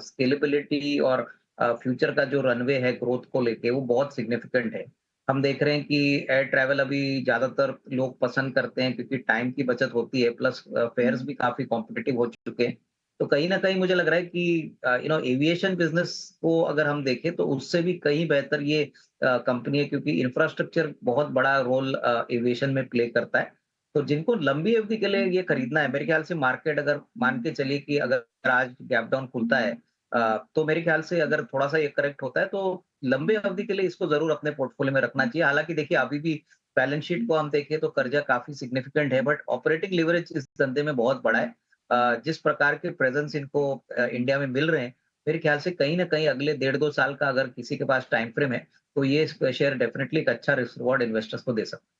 स्केलेबिलिटी और फ्यूचर का जो रनवे है ग्रोथ को लेके वो बहुत सिग्निफिकेंट है। हम देख रहे हैं कि एयर ट्रैवल अभी ज्यादातर लोग पसंद करते हैं क्योंकि टाइम की बचत होती है, प्लस फेयर्स भी काफी कॉम्पिटिटिव हो चुके हैं। तो कहीं ना कहीं मुझे लग रहा है कि एविएशन बिजनेस को अगर हम देखें तो उससे भी कहीं बेहतर ये कंपनी है, क्योंकि इंफ्रास्ट्रक्चर बहुत बड़ा रोल एविएशन में प्ले करता है। तो जिनको लंबी अवधि के लिए ये खरीदना है, मेरे ख्याल से मार्केट अगर मान के चलिए कि अगर आज गैप डाउन खुलता है तो मेरे ख्याल से अगर थोड़ा सा ये करेक्ट होता है तो लंबे अवधि के लिए इसको जरूर अपने पोर्टफोलियो में रखना चाहिए। हालांकि देखिए अभी भी बैलेंस शीट को हम देखें तो कर्जा काफी सिग्निफिकेंट है, बट ऑपरेटिंग लिवरेज इस धंधे में बहुत बड़ा है। जिस प्रकार के प्रेजेंस इनको इंडिया में मिल रहे हैं, मेरे ख्याल से कहीं ना कहीं अगले 1.5-2 साल का अगर किसी के पास टाइम फ्रेम है तो ये शेयर डेफिनेटली एक अच्छा रिस्क रिवॉर्ड इन्वेस्टर्स को दे सकता है।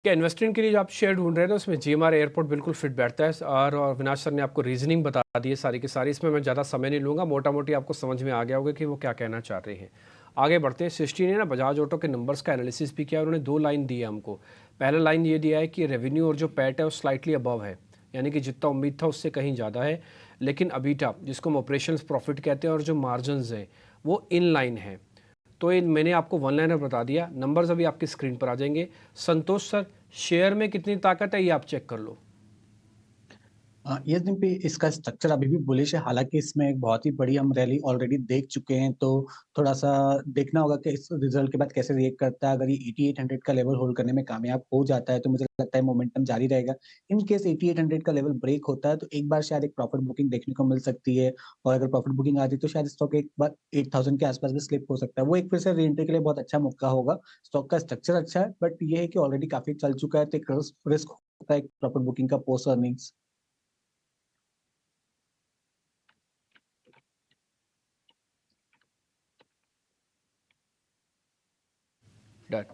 क्या इन्वेस्टमेंट के लिए जो आप शेयर ढूंढ रहे हैं तो उसमें GMR एयरपोर्ट बिल्कुल फिट बैठता है। और विनाश सर ने आपको रीजनिंग बता दी है सारी की सारी, इसमें मैं ज़्यादा समय नहीं लूँगा, मोटा मोटी आपको समझ में आ गया होगा कि वो क्या कहना चाह रहे हैं। आगे बढ़ते हैं। सृष्टि ने ना बजाज ऑटो के नंबर्स का एनालिसिस भी किया, उन्होंने 2 लाइन दी है हमको। पहला लाइन ये दिया है कि रेवेन्यू और जो पैट है वो स्लाइटली अबव है, यानी कि जितना उम्मीद था उससे कहीं ज़्यादा है, लेकिन अबीटा जिसको हम ऑपरेशंस प्रॉफिट कहते हैं और जो मार्जिनस हैं वो इन लाइन है। तो ये मैंने आपको 1 लाइनर बता दिया, नंबर्स अभी आपकी स्क्रीन पर आ जाएंगे। संतोष सर, शेयर में कितनी ताकत है ये आप चेक कर लो। यस डिम्पी, इसका स्ट्रक्चर अभी भी बुलिश है, हालांकि इसमें एक बहुत ही बड़ी हम रैली ऑलरेडी देख चुके हैं, तो थोड़ा सा देखना होगा कि इस रिजल्ट के बाद कैसे रिएक्ट करता है। अगर ये 8800 का लेवल होल्ड करने में कामयाब हो जाता है तो मुझे लगता है मोमेंटम जारी रहेगा। इन केस 8800 का लेवल ब्रेक होता है तो एक बार शायद एक प्रॉफिट बुकिंग देखने को मिल सकती है, और अगर प्रॉफिट बुकिंग आती है तो शायद स्टॉक एक बार 8000 के आसपास भी स्लिप हो सकता है। वो एक फिर से री एंट्री के लिए बहुत अच्छा मौका होगा। स्टॉक का स्ट्रक्चर अच्छा है, बट ये है कि ऑलरेडी काफी चल चुका है, तो एक रिस्क होता है प्रॉफिट बुकिंग का पोस्ट अर्निंग्स। डन।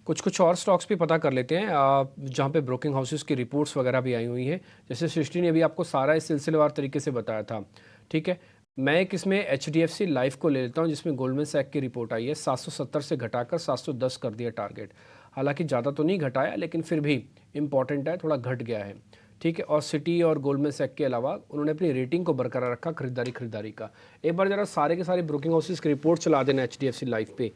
कुछ और स्टॉक्स भी पता कर लेते हैं जहाँ पे ब्रोकिंग हाउसेस की रिपोर्ट्स वगैरह भी आई हुई हैं। जैसे सृष्टि ने अभी आपको सारा इस सिलसिलेवार तरीके से बताया था, ठीक है। मैं एक इसमें HDFC लाइफ को ले लेता हूँ, जिसमें गोल्डमैन सैक की रिपोर्ट आई है। 770 से घटाकर 710 कर दिया टारगेट। हालांकि ज़्यादा तो नहीं घटाया, लेकिन फिर भी इम्पॉर्टेंट है, थोड़ा घट गया है, ठीक है। और सिटी और गोल्डमैन सैक के अलावा उन्होंने अपनी रेटिंग को बरकरार रखा खरीदारी का। एक बार ज़रा सारे के सारे ब्रोकिंग हाउसेस की रिपोर्ट चला देना HDFC लाइफ पे।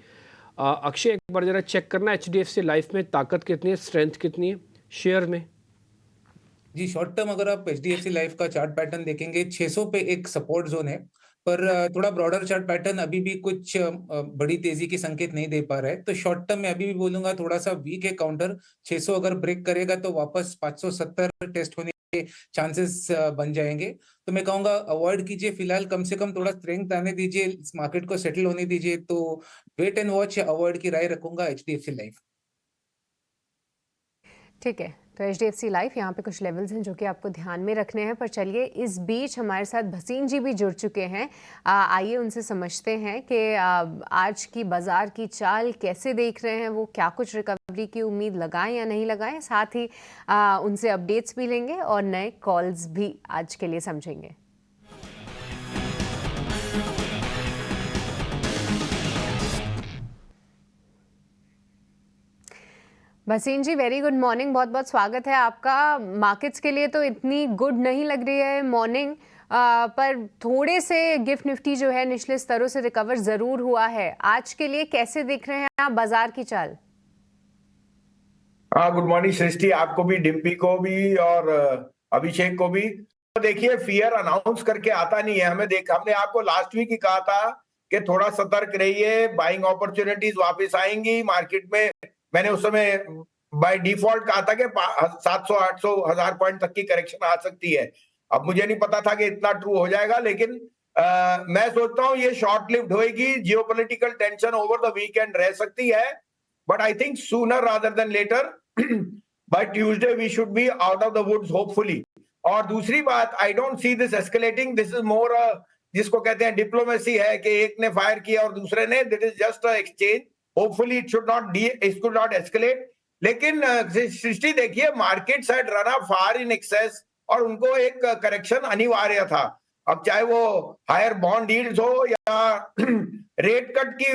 अक्षय, एक बार जरा चेक करना HDFC लाइफ में ताकत कितनी है, स्ट्रेंथ कितनी है शेयर में। जी, शॉर्ट टर्म अगर आप HDFC लाइफ का चार्ट पैटर्न देखेंगे, 600 पे एक सपोर्ट जोन है, पर थोड़ा ब्रॉडर चार्ट पैटर्न अभी भी कुछ बड़ी तेजी की संकेत नहीं दे पा रहा है। तो शॉर्ट टर्म में अभी भी बोलूंगा थोड़ा सा वीक है काउंटर। 600 अगर ब्रेक करेगा तो वापस 570 टेस्ट होने के चांसेस बन जाएंगे। तो मैं कहूंगा अवॉइड कीजिए फिलहाल, कम से कम थोड़ा स्ट्रेंथ आने दीजिए, इस मार्केट को सेटल होने दीजिए। तो वेट एंड वॉच या अवॉइड की राय रखूंगा HDFC लाइफ। ठीक है, तो HDFC लाइफ यहाँ पे कुछ लेवल्स हैं जो कि आपको ध्यान में रखने हैं। पर चलिए, इस बीच हमारे साथ भसीन जी भी जुड़ चुके हैं। आइए उनसे समझते हैं कि आज की बाजार की चाल कैसे देख रहे हैं, वो क्या कुछ रिकवरी की उम्मीद लगाएं या नहीं लगाएं। साथ ही उनसे अपडेट्स भी लेंगे और नए कॉल्स भी आज के लिए समझेंगे। भसीन जी, वेरी गुड मॉर्निंग, बहुत बहुत स्वागत है आपका। मार्केट्स के लिए तो इतनी गुड नहीं लग रही है मॉर्निंग, पर थोड़े से गिफ्ट निफ्टी जो है निचले स्तरों से रिकवर जरूर हुआ है। आज के लिए कैसे देख रहे हैं आप बाजार की चाल? हाँ, गुड मॉर्निंग सृष्टि, आपको भी, डिम्पी को भी और अभिषेक को भी। तो देखिए, फियर अनाउंस करके आता नहीं है। हमने आपको लास्ट वीक ही कहा था कि थोड़ा सतर्क रहिए, बाइंग अपॉर्चुनिटीज वापस आएंगी मार्केट में। मैंने उस समय बाय डिफॉल्ट कहा था कि 700, 800, 1000 पॉइंट तक की करेक्शन आ सकती है। अब मुझे नहीं पता था कि इतना ट्रू हो जाएगा, लेकिन मैं सोचता हूँ ये शॉर्ट लिव्ड होएगी। Geopolitical tension over the weekend रह सकती है, but I think sooner rather than later by Tuesday we should be out of the woods hopefully. और दूसरी बात, I don't see this escalating. This is more जिसको कहते हैं डिप्लोमेसी है, कि एक ने फायर किया और दूसरे ने, this is just a exchange. Hopefully it should not escalate. लेकिन सृष्टि देखिए, markets had run up far in excess और उनको एक करेक्शन अनिवार्य था। अब चाहे वो हायर बॉन्ड यील्ड्स हो या रेट कट की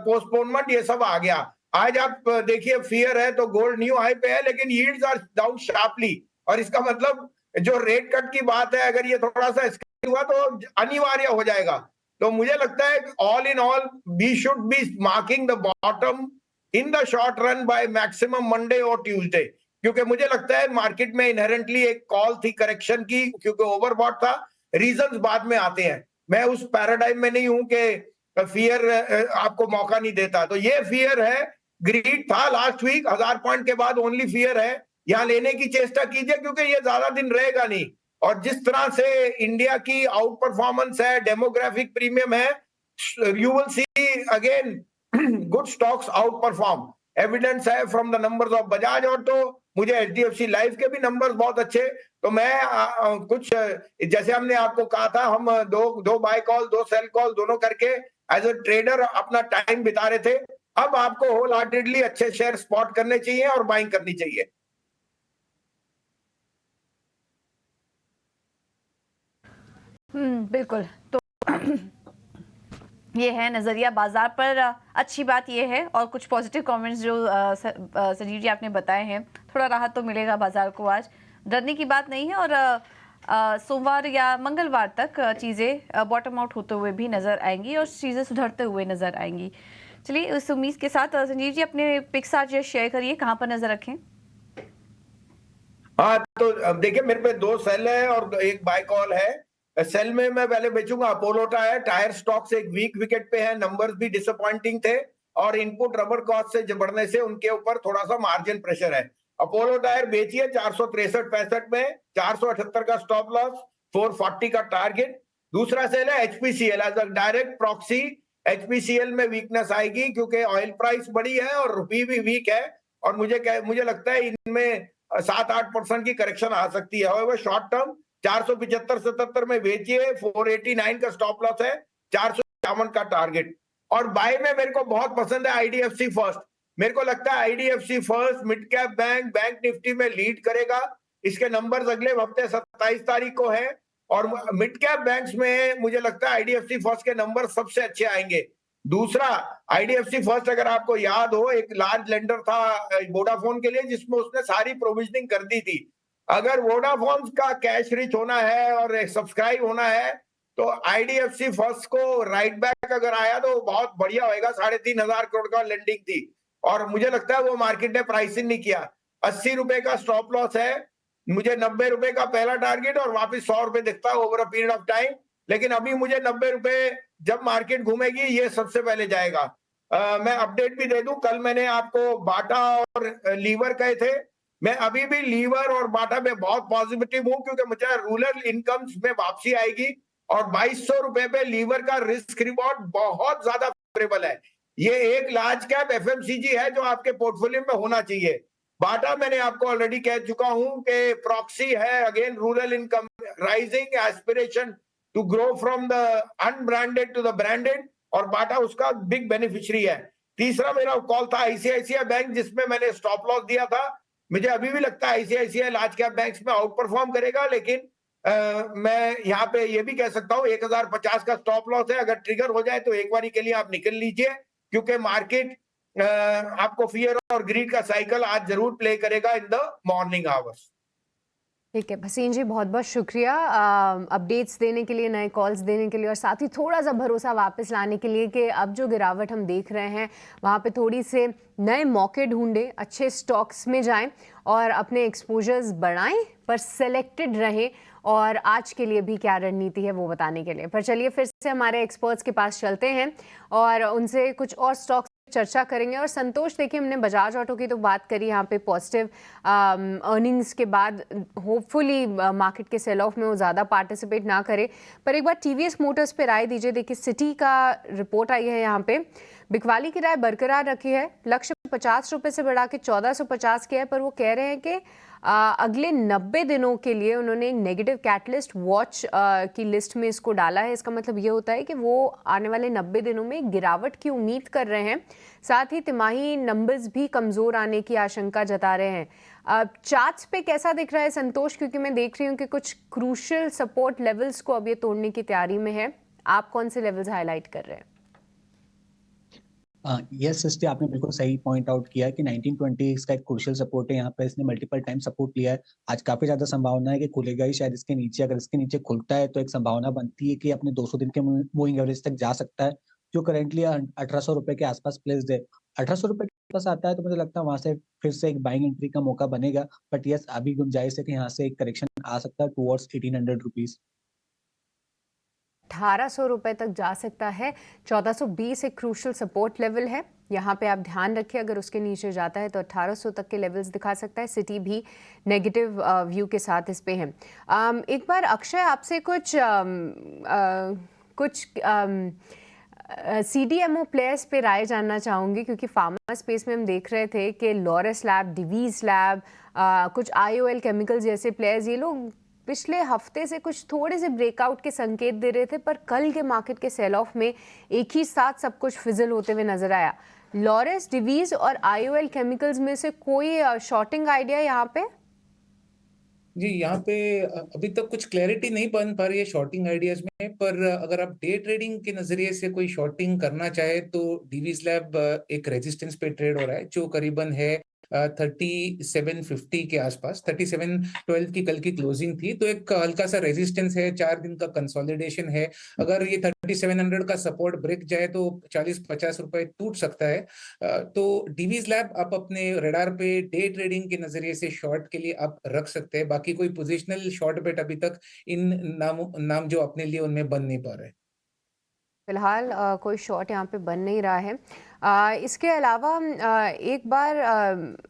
पोस्टपोनमेंट, ये सब आ गया। आज आप देखिए, फियर है तो गोल्ड न्यू हाई पे है, लेकिन यील्ड्स आर डाउन शार्पली। और इसका मतलब जो रेट कट की बात है, अगर ये थोड़ा सा एस्केलेट हुआ तो अनिवार्य हो जाएगा। तो मुझे लगता है all in all we should be marking the bottom in the short run by maximum Monday और ट्यूसडे, क्योंकि मुझे लगता है मार्केट में इनहेरेंटली एक कॉल थी करेक्शन की, क्योंकि ओवरबॉट था। रीजंस बाद में आते हैं। मैं उस पैराडाइम में नहीं हूं कि फियर आपको मौका नहीं देता। तो ये फियर है, ग्रीड था लास्ट वीक, 1000 पॉइंट के बाद ओनली फियर है। यहां लेने की चेष्टा कीजिए, क्योंकि ये ज्यादा दिन रहेगा नहीं। और जिस तरह से इंडिया की आउट परफॉर्मेंस है, डेमोग्राफिक प्रीमियम है, you will see again good stocks outperform. Evidence है from the numbers of Bajaj auto. मुझे HDFC लाइफ के भी नंबर्स बहुत अच्छे। तो मैं कुछ, जैसे हमने आपको कहा था, हम दो बाय कॉल, 2 सेल कॉल दोनों करके एज अ ट्रेडर अपना टाइम बिता रहे थे। अब आपको होल हार्टेडली अच्छे शेयर स्पॉट करने चाहिए और बाइंग करनी चाहिए। बिल्कुल। तो ये है नज़रिया बाजार पर। अच्छी बात ये है, और कुछ पॉजिटिव कमेंट्स जो संजीव जी आपने बताए हैं, थोड़ा राहत तो मिलेगा बाजार को। आज डरने की बात नहीं है, और सोमवार या मंगलवार तक चीज़ें बॉटम आउट होते हुए भी नज़र आएंगी और चीज़ें सुधरते हुए नज़र आएंगी। चलिए, उस उम्मीद के साथ संजीव जी अपने पिक्स आज शेयर करिए, कहाँ पर नज़र रखें? हाँ, तो अब देखिए मेरे पे 2 सेल है और एक बाय कॉल है। सेल में मैं पहले बेचूंगा अपोलो टायर। टायर स्टॉक्स एक वीक विकेट पे है, नंबर्स भी डिसअपॉइंटिंग थे और इनपुट रबर कॉस्ट से बढ़ने से उनके ऊपर थोड़ा सा मार्जिन प्रेशर है। अपोलो टायर बेचिए 463-65 में, 478 का स्टॉप लॉस, 440 का टारगेट। दूसरा सेल है HPCL as a direct proxy. HPCL में वीकनेस आएगी क्योंकि ऑयल प्राइस बढ़ी है और रुपये भी वीक है और मुझे लगता है इनमें 7-8% की करेक्शन आ सकती है। शॉर्ट टर्म 475-77 में बेचिए, 489 का स्टॉप लॉस है, 451 का टारगेट। और बाय में मेरे को बहुत पसंद है आईडीएफसी फर्स्ट। मेरे को लगता है IDFC first mid cap bank Nifty में लीड करेगा। इसके नंबर्स अगले हफ्ते 27 तारीख को है और मिड कैप बैंक्स में मुझे लगता है आईडीएफसी फर्स्ट के नंबर सबसे अच्छे आएंगे। दूसरा, आईडीएफसी फर्स्ट अगर आपको याद हो एक लार्ज लेंडर था वोडाफोन के लिए जिसमें उसने सारी प्रोविजनिंग कर दी थी। अगर वोडाफोन का कैश रिच होना है और सब्सक्राइब होना है तो आईडीएफसी फर्स्ट को राइट बैक अगर आया तो बहुत बढ़िया होएगा। 3,500 करोड़ का लेंडिंग थी और मुझे लगता है वो मार्केट ने प्राइस इन नहीं किया। 80 रुपए का स्टॉप लॉस है, मुझे 90 रुपए का पहला टारगेट और वापस 100 रुपए दिखता है over a period of time. लेकिन अभी मुझे 90 रुपए जब मार्केट घूमेगी ये सबसे पहले जाएगा। मैं अपडेट भी दे दूं, कल मैंने आपको बाटा और लीवर कहे थे। मैं अभी भी लीवर और बाटा में बहुत पॉजिटिव हूं क्योंकि मुझे रूरल इनकम्स में वापसी आएगी और 2200 रुपए पे लीवर का रिस्क रिवॉर्ड बहुत ज्यादा फेवरेबल है। ये एक लार्ज कैप एफएमसीजी है जो आपके पोर्टफोलियो में होना चाहिए। बाटा मैंने आपको ऑलरेडी कह चुका हूं कि प्रॉक्सी है, again rural income rising aspiration to grow from the unbranded to the branded और बाटा उसका बिग बेनिफिशियरी है। तीसरा मेरा कॉल था आईसीआईसीआई बैंक जिसमें मैंने स्टॉप लॉस दिया था। मुझे अभी भी लगता है आईसीआईसीआई लार्ज कैप बैंक्स में आउट परफॉर्म करेगा, लेकिन मैं यहाँ पे ये भी कह सकता हूँ 1050 का स्टॉप लॉस है। अगर ट्रिगर हो जाए तो एक बारी के लिए आप निकल लीजिए क्योंकि मार्केट आपको फियर और ग्रीड का साइकिल आज जरूर प्ले करेगा इन द मॉर्निंग आवर्स। ठीक है भसीन जी, बहुत बहुत शुक्रिया अपडेट्स देने के लिए, नए कॉल्स देने के लिए और साथ ही थोड़ा सा भरोसा वापस लाने के लिए कि अब जो गिरावट हम देख रहे हैं वहाँ पे थोड़ी से नए मौके ढूंढें, अच्छे स्टॉक्स में जाएं और अपने एक्सपोजर्स बढ़ाएं पर सेलेक्टेड रहें। और आज के लिए भी क्या रणनीति है वो बताने के लिए पर चलिए फिर से हमारे एक्सपर्ट्स के पास चलते हैं और उनसे कुछ और स्टॉक्स चर्चा करेंगे। और संतोष, देखिए हमने बजाज ऑटो की तो बात करी, यहाँ पे पॉजिटिव अर्निंग्स के बाद होपफुली मार्केट के सेल ऑफ में वो ज़्यादा पार्टिसिपेट ना करे। पर एक बार टीवीएस मोटर्स पे राय दीजिए। देखिए सिटी का रिपोर्ट आई है, यहाँ पे बिकवाली की राय बरकरार रखी है, लक्ष्य 50 रुपये से बढ़ा के 1450 किया है, पर वो कह रहे हैं कि अगले 90 दिनों के लिए उन्होंने नेगेटिव कैटलिस्ट वॉच की लिस्ट में इसको डाला है। इसका मतलब ये होता है कि वो आने वाले 90 दिनों में गिरावट की उम्मीद कर रहे हैं, साथ ही तिमाही नंबर्स भी कमज़ोर आने की आशंका जता रहे हैं। चार्ट्स पे कैसा दिख रहा है संतोष, क्योंकि मैं देख रही हूँ कि कुछ क्रूशियल सपोर्ट लेवल्स को अब ये तोड़ने की तैयारी में है। आप कौन से लेवल्स हाईलाइट कर रहे हैं? यस सृष्टि, आपने बिल्कुल सही पॉइंट आउट किया कि 1920 इसका एक क्रूशियल सपोर्ट है। यहाँ पे इसने मल्टीपल टाइम सपोर्ट लिया है। आज काफी ज्यादा संभावना है कि खुलेगा ही शायद इसके नीचे। अगर इसके नीचे खुलता है तो एक संभावना बनती है कि अपने 200 दिन के मूविंग एवरेज तक जा सकता है, जो करेंटली 1800 रुपए के आसपास प्लेस्ड है। 1800 रुपए के पास आता है तो मुझे लगता है वहां से फिर से एक बाइंग एंट्री का मौका बनेगा। बट यस, अभी गुंजाइश है कि यहाँ से एक करेक्शन आ सकता है टुवर्ड्स 1800 रुपीज। 1800 रुपए तक जा सकता है। 1420 एक क्रूशियल सपोर्ट लेवल है, यहाँ पे आप ध्यान रखिए। अगर उसके नीचे जाता है तो 1800 तक के लेवल्स दिखा सकता है। सिटी भी नेगेटिव व्यू के साथ इस पे है। एक बार अक्षय आपसे कुछ CDMO प्लेयर्स पे राय जानना चाहूँगी, क्योंकि फार्मा स्पेस में हम देख रहे थे कि लॉरस लैब, डिवीज लैब, कुछ IOL केमिकल्स जैसे प्लेयर्स, ये लोग पिछले हफ्ते से कुछ थोड़े से ब्रेकआउट के संकेत दे रहे थे, पर कल के मार्केट के सेल ऑफ में एक ही साथ सब कुछ फिजल होते हुए नजर आया। लॉरस, डिवीज और IOL केमिकल्स में से कोई शॉर्टिंग आइडिया यहाँ पे? जी, यहाँ पे अभी तक कुछ क्लैरिटी नहीं बन पा रही है शॉर्टिंग आइडियाज में, पर अगर आप डे ट्रेडिंग के नजरिए से कोई शॉर्टिंग करना चाहे तो डिवीज लैब एक रेजिस्टेंस पे ट्रेड हो रहा है जो करीबन है 3750 के आसपास, 3712 की कल की क्लोजिंग थी। तो एक हल्का सा रेजिस्टेंस है, 4 दिन का कंसोलिडेशन है। अगर ये 3700 का सपोर्ट ब्रेक जाए तो 40-50 रुपए टूट सकता है। तो डीवीज लैब आप अपने रडार पे डे ट्रेडिंग के नजरिए से शॉर्ट के लिए आप रख सकते हैं। बाकी कोई पोजिशनल शॉर्ट बेट अभी तक इन नाम जो अपने लिए उनमें बन नहीं पा रहे। फिलहाल कोई शॉट यहाँ पे बन नहीं रहा है। इसके अलावा एक बार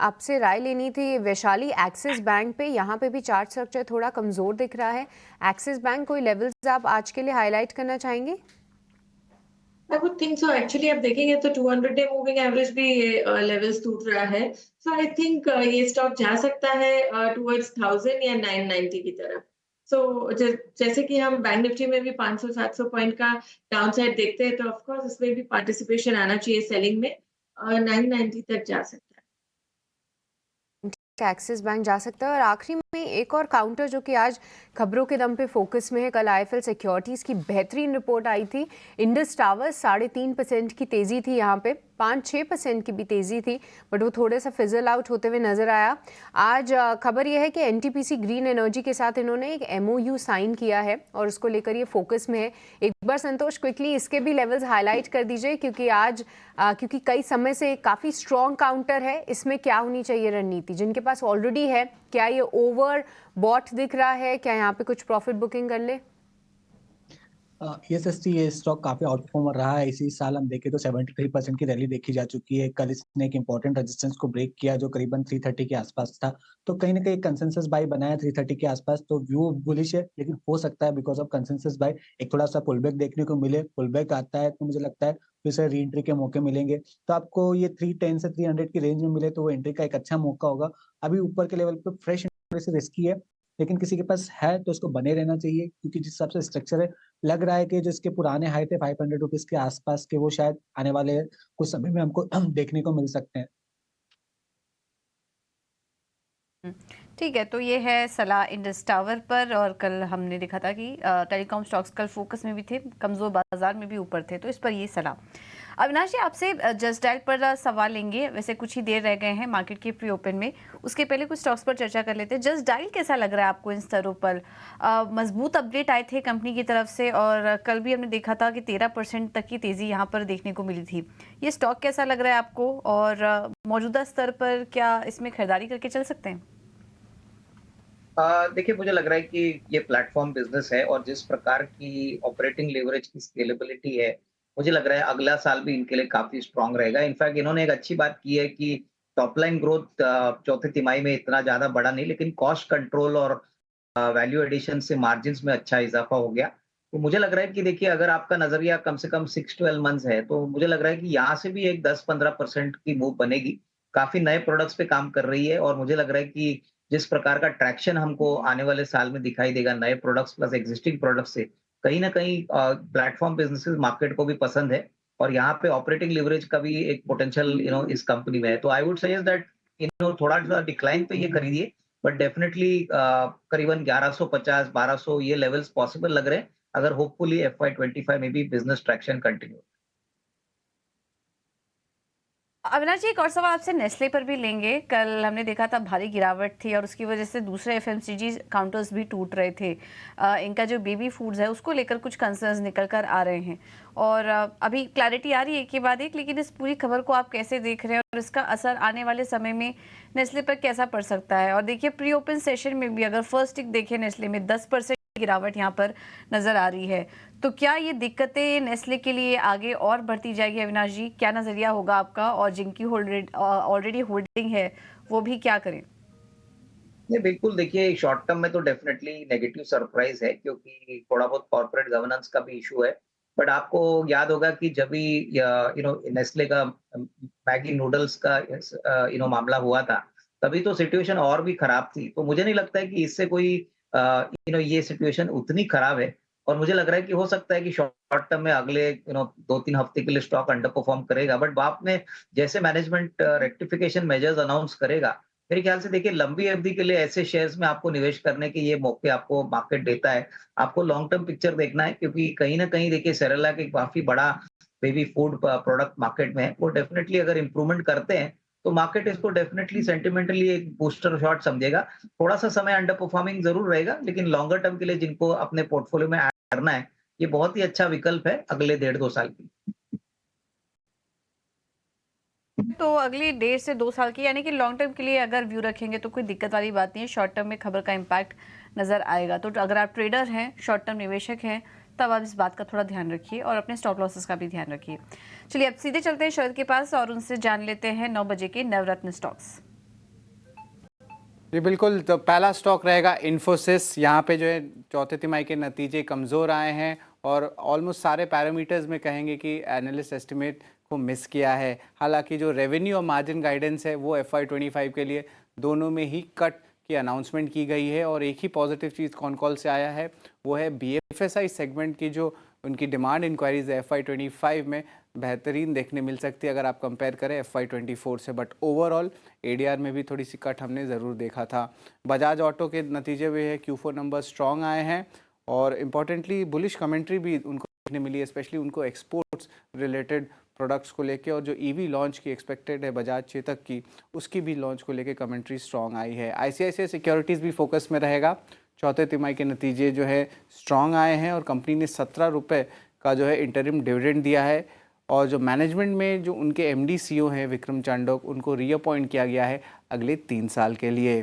आपसे राय लेनी थी वैशाली एक्सिस बैंक पे। यहाँ पे भी चार्ट स्ट्रक्चर थोड़ा कमज़ोर दिख रहा है। एक्सिस बैंक कोई लेवल्स आप आज के लिए हाईलाइट करना चाहेंगे? I would think so. Actually आप देखेंगे तो 200 डे मूविंग एवरेज भी ये लेवल्स टूट रहा है। सो आई थिंक ये स्टॉक जा सकता है टुवर्ड्स 1000 या 990 की तरफ। सो जैसे कि हम बैंक निफ्टी में भी 500-700 पॉइंट का डाउनसाइड देखते हैं, तो ऑफ कोर्स इसमें भी पार्टिसिपेशन आना चाहिए सेलिंग में। 990 तक जा सकता है। एक्सिस बैंक जा सकता है। और आखिरी में एक और काउंटर जो कि आज खबरों के दम पे फोकस में है। कल आईएफएल सिक्योरिटीज़ की बेहतरीन रिपोर्ट आई थी। इंडस टावर्स 3.5% की तेज़ी थी, यहाँ पे 5-6% की भी तेज़ी थी, बट वो थोड़े सा फिजल आउट होते हुए नज़र आया। आज खबर यह है कि एनटीपीसी ग्रीन एनर्जी के साथ इन्होंने एक एमओयू साइन किया है और उसको लेकर ये फोकस में है। एक बार संतोष क्विकली इसके भी लेवल्स हाईलाइट कर दीजिए, क्योंकि आज क्योंकि कई समय से काफ़ी स्ट्रॉन्ग काउंटर है, इसमें क्या होनी चाहिए रणनीति जिनके पास ऑलरेडी है? क्या ये ओवर बॉट दिख रहा है? क्या यहाँ पे कुछ प्रॉफिट बुकिंग कर ले? यस एसटी ये स्टॉक काफी आउटपर्फॉर्मर रहा है। इसी साल हम देखें तो 73% की रैली देखी जा चुकी है। कल इसने एक इंपॉर्टेंट रेजिस्टेंस को ब्रेक किया जो करीबन 330 के आसपास था, तो कहीं ना कहीं कंसेंसस बाय बनाया 330 के आसपास। तो व्यू बुलिश है, लेकिन हो सकता है बिकॉज ऑफ कंसेंसस बाय एक थोड़ा सा पुलबैक देखने को मिले। पुलबैक आता है तो मुझे लगता है फिर से री एंट्री के मौके मिलेंगे। तो आपको ये 310 से 300 की रेंज में मिले तो वो एंट्री का एक अच्छा मौका होगा। अभी ऊपर के लेवल पे फ्रेश से रिस्की है, लेकिन किसी के पास है तो उसको बने रहना चाहिए, क्योंकि जिस हिसाब से स्ट्रक्चर है लग रहा है कि जो इसके पुराने हाई थे 500 रुपीज के आसपास के, वो शायद आने वाले कुछ समय में हमको देखने को मिल सकते हैं। ठीक है, तो ये है सलाह इंडस टावर पर। और कल हमने देखा था कि टेलीकॉम स्टॉक्स कल फोकस में भी थे, कमज़ोर बाजार में भी ऊपर थे, तो इस पर ये सलाह। अविनाश जी, आपसे जस्ट डायल पर सवाल लेंगे। वैसे कुछ ही देर रह गए हैं मार्केट के प्री ओपन में, उसके पहले कुछ स्टॉक्स पर चर्चा कर लेते हैं। जस्ट डायल कैसा लग रहा है आपको इन स्तरों पर? मजबूत अपडेट आए थे कंपनी की तरफ से और कल भी हमने देखा था कि 13% तक की तेज़ी यहाँ पर देखने को मिली थी। ये स्टॉक कैसा लग रहा है आपको और मौजूदा स्तर पर क्या इसमें खरीदारी करके चल सकते हैं? देखिए, मुझे लग रहा है कि ये प्लेटफॉर्म बिजनेस है और जिस प्रकार की ऑपरेटिंग लेवरेज की स्केलेबिलिटी है, मुझे लग रहा है अगला साल भी इनके लिए काफी स्ट्रांग रहेगा। इनफैक्ट इन्होंने एक अच्छी बात की है कि टॉप लाइन ग्रोथ चौथे तिमाही में इतना ज्यादा बढ़ा नहीं, लेकिन कॉस्ट कंट्रोल और वैल्यू एडिशन से मार्जिन्स में अच्छा इजाफा हो गया। तो मुझे लग रहा है कि देखिए, अगर आपका नजरिया कम से कम 6-12 मंथ्स है, तो मुझे लग रहा है कि यहाँ से भी एक 10-15% की मूव बनेगी। काफी नए प्रोडक्ट्स पे काम कर रही है और मुझे लग रहा है कि जिस प्रकार का ट्रैक्शन हमको आने वाले साल में दिखाई देगा नए प्रोडक्ट्स प्लस एग्जिस्टिंग प्रोडक्ट्स से, कहीं ना कहीं प्लेटफॉर्म बिजनेसेस मार्केट को भी पसंद है और यहाँ पे ऑपरेटिंग लिवरेज का भी एक पोटेंशियल इस कंपनी में है। तो आई वुड सजेस्ट दैट थोड़ा सा डिक्लाइन पे ये खरीदिए, बट डेफिनेटली करीबन 1150-1200 ये लेवल्स पॉसिबल लग रहे हैं अगर होपफुली FY25 में भी बिजनेस ट्रैक्शन कंटिन्यू। अविनाश जी, एक और सवाल आपसे नेस्ले पर भी लेंगे। कल हमने देखा था भारी गिरावट थी और उसकी वजह से दूसरे एफएमसीजी काउंटर्स भी टूट रहे थे। इनका जो बेबी फूड्स है उसको लेकर कुछ कंसर्न्स निकल कर आ रहे हैं और अभी क्लैरिटी आ रही है एक के बाद एक, लेकिन इस पूरी खबर को आप कैसे देख रहे हैं और इसका असर आने वाले समय में नेस्ले पर कैसा पड़ सकता है? और देखिए, प्री ओपन सेशन में भी अगर फर्स्ट टिक देखें नेस्ले में 10% गिरावट यहाँ पर नजर आ रही है, तो क्या ये दिक्कतें नेस्ले के लिए आगे और बढ़ती जाएगी? अविनाश जी, क्या नजरिया होगा आपका? और जिनकी ऑलरेडी होल्डिंग है वो भी क्या करें? नहीं, बिल्कुल। देखिए, शॉर्ट टर्म में तो डेफिनेटली नेगेटिव सरप्राइज है क्योंकि थोड़ा बहुत कॉर्पोरेट गवर्नेंस का भी इशू है। बट आपको याद होगा कि जब भी नेस्ले का मैगी नूडल्स का मामला हुआ था, तभी तो सिचुएशन और भी खराब थी। तो मुझे नहीं लगता है कि इससे कोई ये सिचुएशन उतनी खराब है और मुझे लग रहा है कि हो सकता है कि शॉर्ट टर्म में अगले 2-3 हफ्ते के लिए स्टॉक अंडर परफॉर्म करेगा। बट बाद में जैसे मैनेजमेंट रेक्टिफिकेशन मेजर्स अनाउंस करेगा, मेरे ख्याल से देखिए लंबी अवधि के लिए ऐसे शेयर्स में आपको निवेश करने के ये मौके आपको मार्केट देता है। आपको लॉन्ग टर्म पिक्चर देखना है क्योंकि कहीं ना कहीं देखिए सेरेलैक एक काफी बड़ा बेबी फूड प्रोडक्ट मार्केट में है। वो डेफिनेटली अगर इंप्रूवमेंट करते हैं तो मार्केट इसको डेफिनेटली सेंटिमेंटली एक बूस्टर शॉट समझेगा। थोड़ा सा समय अंडर परफॉर्मिंग जरूर रहेगा, लेकिन लॉन्गर टर्म के लिए जिनको अपने पोर्टफोलियो में ऐड करना है, ये बहुत ही अच्छा विकल्प है अगले 1.5-2 साल के लिए। तो अगली 1.5 से 2 साल की, यानी कि लॉन्ग टर्म के लिए अगर व्यू रखेंगे तो कोई दिक्कत वाली बात नहीं है। शॉर्ट टर्म में खबर का इम्पैक्ट नजर आएगा। तो अगर आप ट्रेडर हैं, शॉर्ट टर्म निवेशक हैं, तब आप इस बात का थोड़ा ध्यान रखिए और अपने स्टॉप लॉसेस का भी ध्यान रखिए। चलिए अब सीधे चलते हैं शरद के पास और उनसे जान लेते हैं 9 बजे के नवरत्न स्टॉक्स। जी बिल्कुल, तो पहला स्टॉक रहेगा इन्फोसिस। यहाँ पे जो है चौथे तिमाही के नतीजे कमज़ोर आए हैं और ऑलमोस्ट सारे पैरामीटर्स में कहेंगे कि एनालिस्ट एस्टिमेट को मिस किया है। हालांकि जो रेवेन्यू और मार्जिन गाइडेंस है वो FY25 के लिए दोनों में ही कट की अनाउंसमेंट की गई है। और एक ही पॉजिटिव चीज़ कॉन कॉल से आया है, वो है BFSI सेगमेंट की जो उनकी डिमांड इंक्वायरीज है FY25 में बेहतरीन देखने मिल सकती है अगर आप कंपेयर करें FY24 से। बट ओवरऑल ADR में भी थोड़ी सी कट हमने ज़रूर देखा था। बजाज ऑटो के नतीजे भी है, Q4 नंबर स्ट्रॉन्ग आए हैं और इम्पॉर्टेंटली बुलिश कमेंट्री भी उनको देखने मिली है, स्पेशली उनको एक्सपोर्ट्स रिलेटेड प्रोडक्ट्स को लेके। और जो EV लॉन्च की एक्सपेक्टेड है बजाज चेतक की, उसकी भी लॉन्च को लेके कमेंट्री स्ट्रॉन्ग आई है। ICICI सिक्योरिटीज़ भी फोकस में रहेगा। चौथे तिमाही के नतीजे जो है स्ट्रॉन्ग आए हैं और कंपनी ने 17 रुपये का जो है इंटरिम डिविडेंड दिया है। और जो मैनेजमेंट में जो उनके MD CEO हैं विक्रम चांडोक, उनको रीअपॉइंट किया गया है अगले 3 साल के लिए।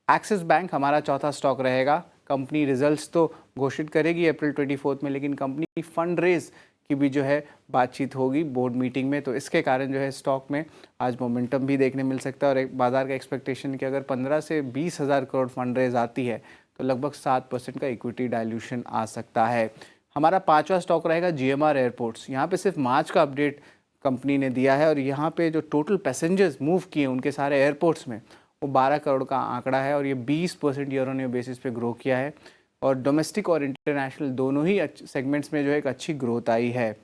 एक्सिस बैंक हमारा चौथा स्टॉक रहेगा। कंपनी रिजल्ट्स तो घोषित करेगी अप्रैल 24 में, लेकिन कंपनी फंड रेज की भी जो है बातचीत होगी बोर्ड मीटिंग में। तो इसके कारण जो है स्टॉक में आज मोमेंटम भी देखने मिल सकता है। और एक बाजार का एक्सपेक्टेशन कि अगर 15 से 20 हज़ार करोड़ फंड रेज आती है तो लगभग 7% का इक्विटी डाइल्यूशन आ सकता है। हमारा पांचवा स्टॉक रहेगा GMR एयरपोर्ट्स। यहाँ पे सिर्फ मार्च का अपडेट कंपनी ने दिया है और यहाँ पे जो टोटल पैसेंजर्स मूव किए उनके सारे एयरपोर्ट्स में, वो 12 करोड़ का आंकड़ा है और ये 20% ईयर ऑन ईयर बेसिस पे ग्रो किया है। और डोमेस्टिक और इंटरनेशनल दोनों ही सेगमेंट्स में जो है एक अच्छी ग्रोथ आई है।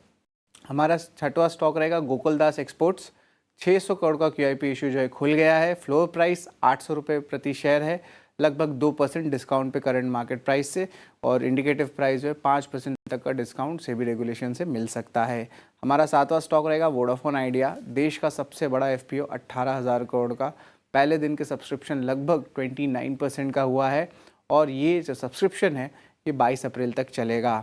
हमारा छठवां स्टॉक रहेगा गोकुलदास एक्सपोर्ट्स। 600 करोड़ का QIP इशू जो है खुल गया है। फ्लोर प्राइस 800 रुपये प्रति शेयर है, लगभग 2% डिस्काउंट पे करंट मार्केट प्राइस से। और इंडिकेटिव प्राइस जो है 5% तक का डिस्काउंट सेबी रेगुलेशन से मिल सकता है। हमारा सातवां स्टॉक रहेगा वोडाफोन आइडिया। देश का सबसे बड़ा FPO 18,000 करोड़ का। पहले दिन के सब्सक्रिप्शन लगभग 29% का हुआ है और ये जो सब्सक्रिप्शन है ये 22 अप्रैल तक चलेगा।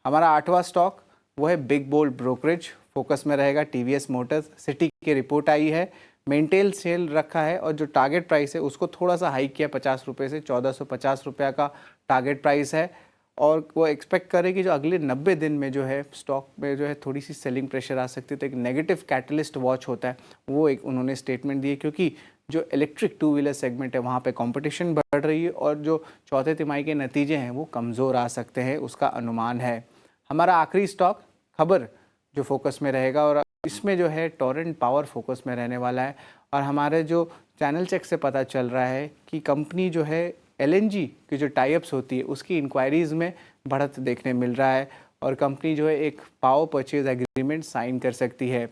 हमारा आठवां स्टॉक वो है बिग बोल्ड ब्रोकरेज। फोकस में रहेगा TVS मोटर्स। सिटी की रिपोर्ट आई है, मेंटेन सेल रखा है और जो टारगेट प्राइस है उसको थोड़ा सा हाइक किया 50 रुपये से 1450 रुपये का टारगेट प्राइस है। और वो एक्सपेक्ट करे कि जो अगले 90 दिन में जो है स्टॉक में जो है थोड़ी सी सेलिंग प्रेशर आ सकती है। तो एक नेगेटिव कैटलिस्ट वॉच होता है, वो एक उन्होंने स्टेटमेंट दी है, क्योंकि जो इलेक्ट्रिक 2 व्हीलर सेगमेंट है वहाँ पे कंपटीशन बढ़ रही है और जो चौथे तिमाही के नतीजे हैं वो कमज़ोर आ सकते हैं, उसका अनुमान है। हमारा आखिरी स्टॉक खबर जो फोकस में रहेगा और इसमें जो है टोरेंट पावर फोकस में रहने वाला है। और हमारे जो चैनल चेक से पता चल रहा है कि कंपनी जो है LNG की जो टाइप्स होती है उसकी इंक्वायरीज़ में बढ़त देखने मिल रहा है और कंपनी जो है एक पावर परचेज एग्रीमेंट साइन कर सकती है।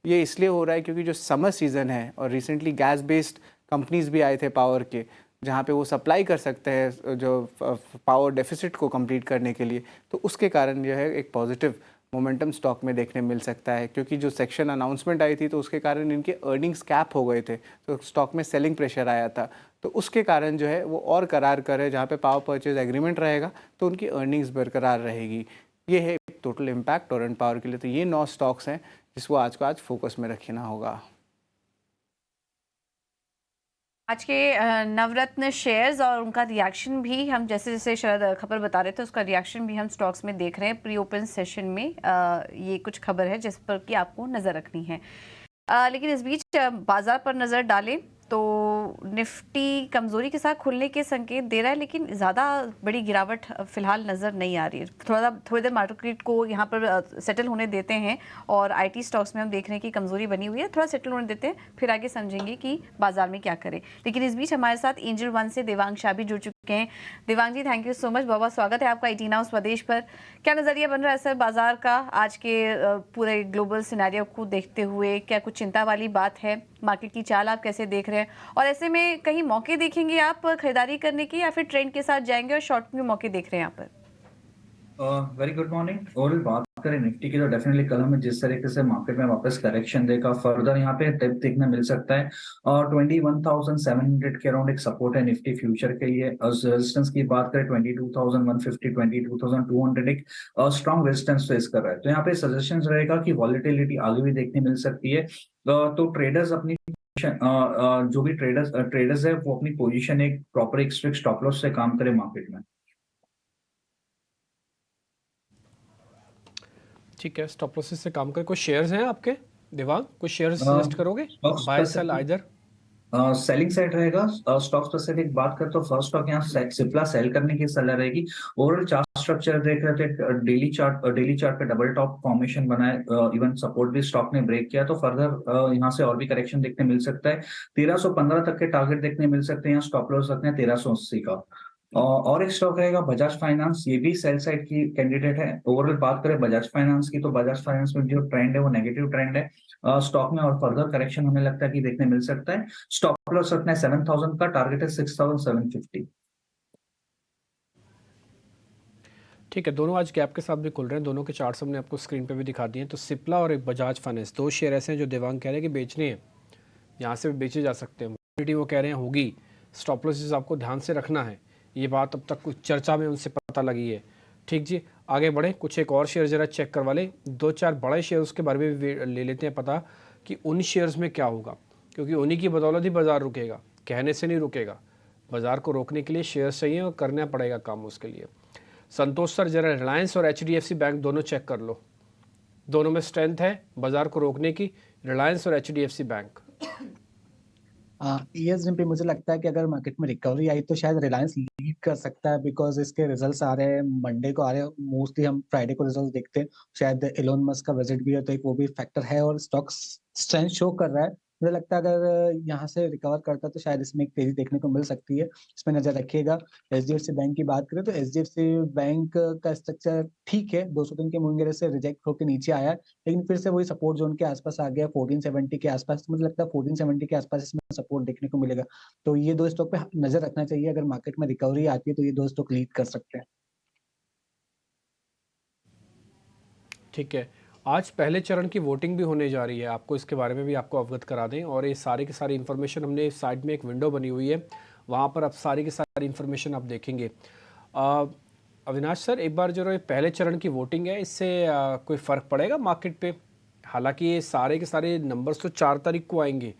ये इसलिए हो रहा है क्योंकि जो समर सीज़न है और रिसेंटली गैस बेस्ड कंपनीज़ भी आए थे पावर के, जहाँ पे वो सप्लाई कर सकते हैं जो पावर डेफिसिट को कंप्लीट करने के लिए। तो उसके कारण जो है एक पॉजिटिव मोमेंटम स्टॉक में देखने मिल सकता है, क्योंकि जो सेक्शन अनाउंसमेंट आई थी तो उसके कारण इनके अर्निंग्स कैप हो गए थे, तो स्टॉक में सेलिंग प्रेशर आया था। तो उसके कारण जो है वो और करार करे, जहाँ पे पावर परचेज एग्रीमेंट रहेगा तो उनकी अर्निंग्स बरकरार रहेगी। ये है टोटल इम्पैक्ट टोरेंट पावर के लिए। तो ये 9 स्टॉक्स हैं जिसको आज फोकस में रखना होगा। आज के नवरत्न शेयर्स और उनका रिएक्शन भी हम जैसे जैसे शरद खबर बता रहे थे उसका रिएक्शन भी हम स्टॉक्स में देख रहे हैं। प्री ओपन सेशन में ये कुछ खबर है जिस पर कि आपको नज़र रखनी है। लेकिन इस बीच बाजार पर नज़र डालें तो निफ्टी कमज़ोरी के साथ खुलने के संकेत दे रहा है, लेकिन ज़्यादा बड़ी गिरावट फ़िलहाल नज़र नहीं आ रही है। थोड़ी देर मार्केट को यहाँ पर सेटल होने देते हैं और IT स्टॉक्स में हम देख रहे हैं कि कमज़ोरी बनी हुई है, थोड़ा सेटल होने देते हैं, फिर आगे समझेंगे कि बाजार में क्या करें। लेकिन इस बीच हमारे साथ एंजल वन से देवांग शाह भी जुड़ चुके हैं। देवांग जी, थैंक यू सो मच, बहुत बहुत स्वागत है आपका 18 हाउस स्वदेश पर। क्या नज़रिया बन रहा है सर बाजार का आज के पूरे ग्लोबल सिनेरियो को देखते हुए? क्या कुछ चिंता वाली बात है? मार्केट की चाल आप कैसे देख रहे हैं? और ऐसे में कहीं मौके देखेंगे आप खरीदारी करने की या फिर ट्रेंड के साथ जाएंगे और शॉर्ट में मौके देख रहे हैं यहाँ पर? Very good morning. ओवरऑल बात करें निफ्टी की तो डेफिनेटली कल हमें जिस तरीके से मार्केट में वापस करेक्शन देगा फर्दर यहाँ पे डेप्थ देखने मिल सकता है और 21,700 के अराउंड एक सपोर्ट है निफ्टी फ्यूचर के लिए। रेजिस्टेंस की बात करें 22,150 22,200 एक स्ट्रॉन्ग रेजिस्टेंस फेस कर रहा है। तो यहाँ पे सजेशन रहेगा कि वॉलेटिलिटी आगे भी देखने मिल सकती है। तो ट्रेडर्स अपनी जो भी ट्रेडर्स है वो अपनी पोजीशन एक प्रॉपर एक स्ट्रिक्ट स्टॉप लॉस से काम करे मार्केट में। ठीक है, स्टॉप लॉसेस से काम कर। कोई शेयर्स हैं आपके दिमाग, कोई शेयर्स सजेस्ट करोगे? Buy sell either selling side रहेगा। स्टॉक स्पेसिफिक बात करें तो फर्स्ट स्टॉक यहाँ सिप्ला सेल करने की सलाह रहेगी। ओवरऑल चार्ट स्ट्रक्चर देख रहे थे, डेली चार्ट पे डबल टॉप फॉर्मेशन बनाए, इवन सपोर्ट भी स्टॉक ने ब्रेक किया तो फर्दर यहाँ से और भी करेक्शन देखने मिल सकता है। 1315 तक के टारगेट देखने मिल सकते हैं। यहाँ स्टॉप लॉस रखते हैं 1380 का। और एक स्टॉक रहेगा बजाज फाइनेंस, ये भी सेल साइड की कैंडिडेट है। ओवरऑल बात करें बजाज फाइनेंस की तो बजाज फाइनेंस में जो ट्रेंड है वो नेगेटिव ट्रेंड है। स्टॉक में और फर्दर करेक्शन हमें लगता है कि देखने मिल सकता है। स्टॉप लॉस रखना है 7000 का, टारगेट है 6750। ठीक है, दोनों आज गैप के साथ भी खुल रहे हैं। दोनों के चार्ट्स हमने आपको स्क्रीन पे भी दिखा दिए हैं। तो सिप्ला और एक बजाज फाइनेंस, दो शेयर ऐसे हैं जो देवांग कह रहे हैं कि बेचने हैं, यहाँ से भी बेचे जा सकते हैं। वो कह रहे हैं होगी। स्टॉप लॉसेस आपको ध्यान से रखना है, ये बात अब तक कुछ चर्चा में उनसे पता लगी है। ठीक जी, आगे बढ़े। कुछ एक और शेयर जरा चेक करवा ले, दो चार बड़े शेयर उसके बारे में भी ले लेते हैं पता कि उन शेयर्स में क्या होगा, क्योंकि उन्हीं की बदौलत ही बाजार रुकेगा, कहने से नहीं रुकेगा। बाजार को रोकने के लिए शेयर्स चाहिए और करना पड़ेगा काम उसके लिए। संतोष सर जरा रिलायंस और HDFC बैंक दोनों चेक कर लो, दोनों में स्ट्रेंथ है बाजार को रोकने की, रिलायंस और HDFC बैंक। यस जिन पे मुझे लगता है कि अगर मार्केट में रिकवरी आई तो शायद रिलायंस लीड कर सकता है, बिकॉज इसके रिजल्ट्स आ रहे हैं, मंडे को आ रहे हैं। मोस्टली हम फ्राइडे को रिजल्ट देखते हैं, शायद एलोन मस्क का विजिट भी है तो एक वो भी फैक्टर है और स्टॉक स्ट्रेंथ शो कर रहा है। मुझे लगता है अगर यहाँ से रिकवर करता है तो शायद इसमें एक तेजी देखने को मिल सकती है, इसमें नजर रखिएगा। HDFC बैंक की बात करें तो HDFC बैंक का स्ट्रक्चर ठीक है, 200 दिन के मूविंग से रिजेक्ट होकर नीचे आया है, लेकिन फिर से वही सपोर्ट जोन के आसपास आ गया 1470 के आसपास। मुझे लगता है 1470 के आसपास इसमें सपोर्ट देखने को मिलेगा। तो ये दो स्टॉक पे नजर रखना चाहिए, अगर मार्केट में रिकवरी आती है तो ये दो स्टॉक लीड कर सकते हैं। ठीक है, आज पहले चरण की वोटिंग भी होने जा रही है, आपको इसके बारे में भी आपको अवगत करा दें। और ये सारी की सारी इन्फॉर्मेशन हमने साइड में एक विंडो बनी हुई है, वहाँ पर अब सारी की सारी इन्फॉर्मेशन आप देखेंगे। अविनाश सर, एक बार जो ये पहले चरण की वोटिंग है, इससे कोई फ़र्क पड़ेगा मार्केट पे? हालांकि ये सारे के सारे नंबर्स तो 4 तारीख को आएंगे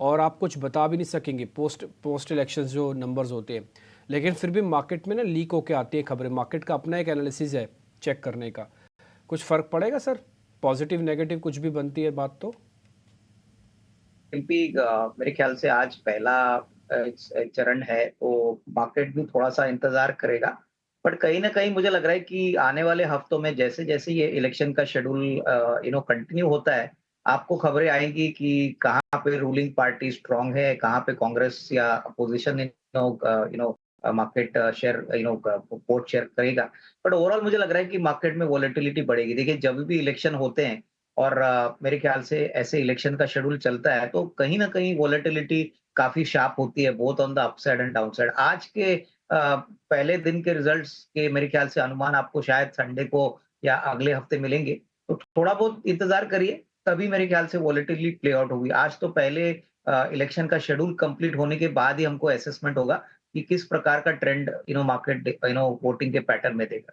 और आप कुछ बता भी नहीं सकेंगे, पोस्ट इलेक्शन जो नंबर्स होते हैं, लेकिन फिर भी मार्केट में ना लीक होके आती है खबरें। मार्केट का अपना एक एनालिसिस है चेक करने का। कुछ फ़र्क पड़ेगा सर? पॉजिटिव नेगेटिव कुछ भी बनती है बात तो? मेरे ख्याल से आज पहला चरण है तो मार्केट भी थोड़ा सा इंतजार करेगा, बट कहीं ना कहीं मुझे लग रहा है कि आने वाले हफ्तों में जैसे जैसे ये इलेक्शन का शेड्यूल कंटिन्यू होता है, आपको खबरें आएंगी कि कहाँ पे रूलिंग पार्टी स्ट्रांग है, कहाँ पे कांग्रेस या opposition market share vote share करेगा। बट ओवरऑल मुझे लग रहा है कि मार्केट में वॉलेटिलिटी बढ़ेगी। देखिए, जब भी इलेक्शन होते हैं और मेरे ख्याल से ऐसे इलेक्शन का शेड्यूल चलता है तो कहीं ना कहीं वॉलेटिलिटी काफी शार्प होती है, both on the upside and downside. आज के पहले दिन के रिजल्ट्स के मेरे ख्याल से अनुमान आपको शायद संडे को या अगले हफ्ते मिलेंगे, तो थोड़ा बहुत इंतजार करिए, तभी मेरे ख्याल से वॉलेटिलिटी प्ले आउट होगी। आज तो पहले इलेक्शन का शेड्यूल कंप्लीट होने के बाद ही हमको असेसमेंट होगा कि किस प्रकार का ट्रेंड मार्केट वोटिंग के पैटर्न में देगा।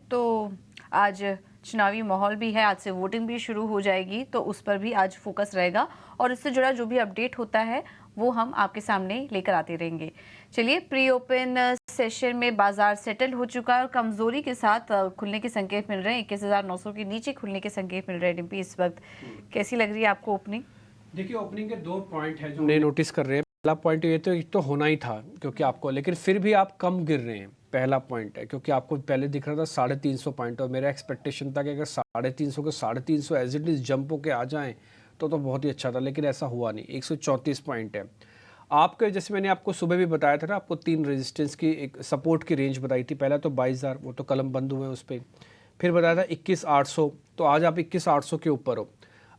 तो आज चुनावी माहौल भी है, आज से वोटिंग भी शुरू हो जाएगी, तो उस पर भी आज फोकस रहेगा और इससे जुड़ा जो भी अपडेट होता है वो हम आपके सामने लेकर आते रहेंगे। चलिए, प्री ओपन सेशन में बाजार सेटल हो चुका है और कमजोरी के साथ खुलने के संकेत मिल रहे हैं। 21,900 के नीचे खुलने के संकेत मिल रहे हैं। डिम्पी, इस वक्त कैसी लग रही है आपको ओपनिंग? देखिए, ओपनिंग के 2 पॉइंट है जो हमने नोटिस कर रहे हैं। पहला पॉइंट ये तो होना ही था क्योंकि आपको, लेकिन फिर भी आप कम गिर रहे हैं। पहला पॉइंट है क्योंकि आपको पहले दिख रहा था 350 पॉइंट और मेरा एक्सपेक्टेशन था कि अगर 350 के 350 एज इट इज जंप होके आ जाएं तो बहुत ही अच्छा था, लेकिन ऐसा हुआ नहीं। 134 पॉइंट है आपके। जैसे मैंने आपको सुबह भी बताया था ना, आपको 3 रेजिस्टेंस की एक सपोर्ट की रेंज बताई थी। पहला तो 22,000, वो तो कलम बंद हुए उस पर। फिर बताया था 21,800, तो आज आप 21,800 के ऊपर हो।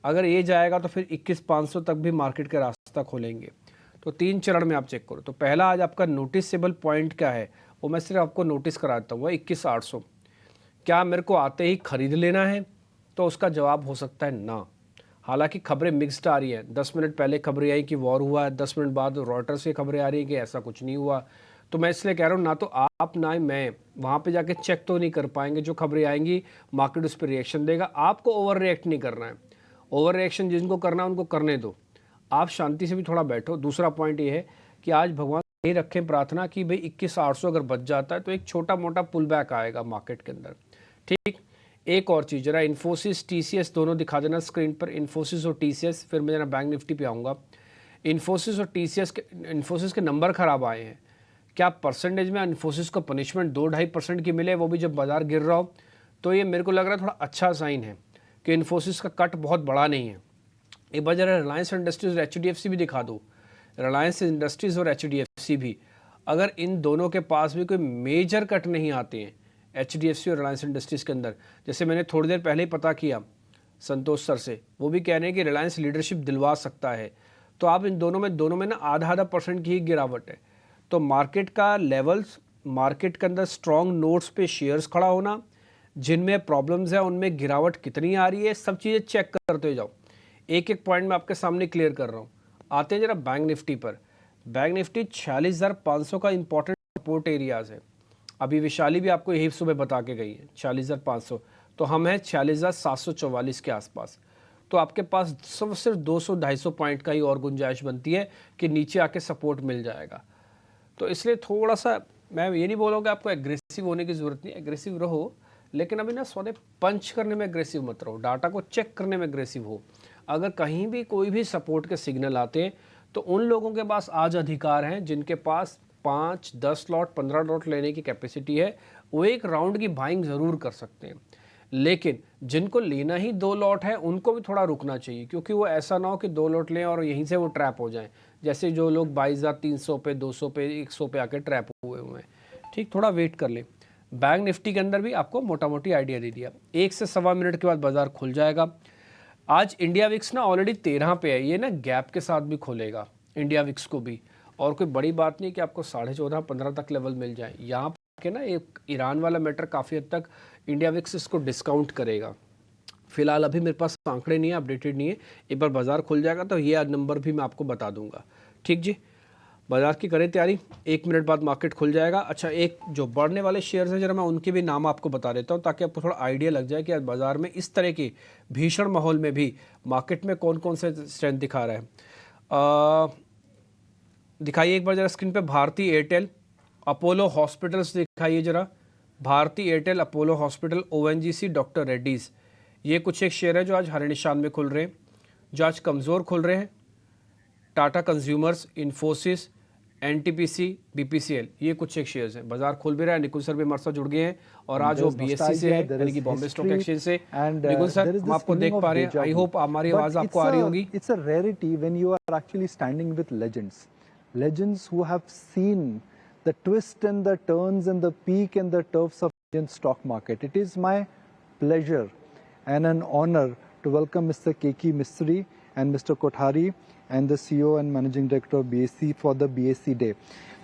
अगर ये जाएगा तो फिर 21,500 तक भी मार्केट का रास्ता खोलेंगे। तो 3 चरण में आप चेक करो। तो पहला आज आपका नोटिसेबल पॉइंट क्या है, वो मैं सिर्फ आपको नोटिस कराता हूँ 21,800। क्या मेरे को आते ही खरीद लेना है? तो उसका जवाब हो सकता है ना। हालांकि खबरें मिक्स्ड आ रही हैं। 10 मिनट पहले खबरें आई कि वॉर हुआ है, 10 मिनट बाद रॉयटर्स से खबरें आ रही हैं कि ऐसा कुछ नहीं हुआ। तो मैं इसलिए कह रहा हूँ ना तो आप ना मैं वहाँ पे जाके चेक तो नहीं कर पाएंगे। जो खबरें आएंगी मार्केट उस पर रिएक्शन देगा। आपको ओवर रिएक्ट नहीं करना है। ओवर रिएक्शन जिनको करना है उनको करने दो, आप शांति से भी थोड़ा बैठो। दूसरा पॉइंट ये है कि आज भगवान नहीं रखें प्रार्थना कि भाई 21,800 अगर बच जाता है तो एक छोटा मोटा पुल बैक आएगा मार्केट के अंदर। ठीक, एक और चीज़ जरा इन्फोसिस टीसीएस दोनों दिखा देना स्क्रीन पर, इन्फोसिस और टीसीएस, फिर मैं जरा बैंक निफ्टी पे आऊँगा। इन्फोसिस और टीसीएस के नंबर खराब आए हैं। क्या परसेंटेज में इन्फोसिस को पनिशमेंट 2-2.5% की मिले, वो भी जब बाजार गिर रहा हो, तो ये मेरे को लग रहा है थोड़ा अच्छा साइन है कि इन्फोसिस का कट बहुत बड़ा नहीं है। एक बार जरा रिलायंस इंडस्ट्रीज और एचडीएफसी भी दिखा दो। रिलायंस इंडस्ट्रीज और एचडीएफसी भी, अगर इन दोनों के पास भी कोई मेजर कट नहीं आते हैं एचडीएफसी और रिलायंस इंडस्ट्रीज के अंदर, जैसे मैंने थोड़ी देर पहले ही पता किया संतोष सर से, वो भी कह रहे हैं कि रिलायंस लीडरशिप दिलवा सकता है, तो आप इन दोनों में ना आधा % की ही गिरावट है। तो मार्केट का लेवल्स, मार्केट के अंदर स्ट्रॉन्ग नोट्स पे शेयर्स खड़ा होना, जिनमें प्रॉब्लम्स है उनमें गिरावट कितनी आ रही है, सब चीज़ें चेक करते जाओ। एक एक पॉइंट मैं आपके सामने क्लियर कर रहा हूँ। आते हैं जरा बैंक निफ्टी पर। बैंक निफ्टी 46,500 का इंपॉर्टेंट सपोर्ट एरियाज है। अभी विशाली भी आपको यही सुबह बता के गई है 46,500, तो हम हैं 46,744 के आसपास। तो आपके पास सिर्फ 200-250 पॉइंट का ही और गुंजाइश बनती है कि नीचे आके सपोर्ट मिल जाएगा। तो इसलिए थोड़ा सा मैं ये नहीं बोलूँगा आपको एग्रेसिव होने की ज़रूरत नहीं, एग्रेसिव रहो, लेकिन अभी ना सौदे पंच करने में एग्रेसिव मत रहो, डाटा को चेक करने में एग्रेसिव हो। अगर कहीं भी कोई भी सपोर्ट के सिग्नल आते हैं तो उन लोगों के पास आज अधिकार हैं जिनके पास 5, 10 लॉट, 15 लॉट लेने की कैपेसिटी है, वो एक राउंड की बाइंग ज़रूर कर सकते हैं। लेकिन जिनको लेना ही 2 लॉट है उनको भी थोड़ा रुकना चाहिए, क्योंकि वो ऐसा ना हो कि 2 लॉट लें और यहीं से वो ट्रैप हो जाएं, जैसे जो लोग 22,300 पे, 200 पे, 100 पे आके ट्रैप हुए हुए हैं। ठीक, थोड़ा वेट कर लें। बैंक निफ्टी के अंदर भी आपको मोटा मोटी आइडिया दे दिया। 1 से सवा मिनट के बाद बाजार खुल जाएगा। आज इंडिया विक्स ना ऑलरेडी 13 पे है, ये ना गैप के साथ भी खुलेगा इंडिया विक्स को भी, और कोई बड़ी बात नहीं कि आपको 14.5-15 तक लेवल मिल जाए। यहाँ के ना एक ईरान वाला मैटर काफ़ी हद तक इंडिया विक्स इसको डिस्काउंट करेगा। फिलहाल अभी मेरे पास आंकड़े नहीं है, अपडेटेड नहीं है। एक बार बाजार खुल जाएगा तो ये नंबर भी मैं आपको बता दूंगा। ठीक जी, बाजार की करें तैयारी, 1 मिनट बाद मार्केट खुल जाएगा। अच्छा, एक जो बढ़ने वाले शेयर्स हैं जरा मैं उनके भी नाम आपको बता देता हूँ ताकि आपको थोड़ा आइडिया लग जाए कि आज बाजार में इस तरह के भीषण माहौल में भी मार्केट में कौन कौन से स्ट्रेंथ दिखा रहा है। दिखाइए एक बार जरा स्क्रीन पे, भारती एयरटेल, अपोलो हॉस्पिटल्स दिखाइए जरा, Bharti Airtel, Apollo hospital, ONGC, doctor Reddy's, ये कुछ एक शेयर है जो आज हरे निशान में खुल रहे हैं, जो आज कमज़ोर खुल रहे हैं। Tata consumers, Infosys, NTPC, BPCL, ये कुछ एक शेयर्स हैं। बाजार खुल भी रहा है। निकुल सर भी हमारे साथ जुड़ गए हैं और आज वो बीएससी से है, यानी कि बॉम्बे स्टॉक एक्सचेंज से। निकुल सर, हम आपको देख पा रहे हैं, आई होप हमारी आवाज़ आपको आ रही होगी। It's a rarity when you are actually standing with legends who have seen the twist and the turns and the peak and the turfs of Indian stock market. It is my pleasure and an honor to welcome Mr. K.K. Mistry and Mr. Kothari and the CEO and Managing Director of BSE for the BSE Day.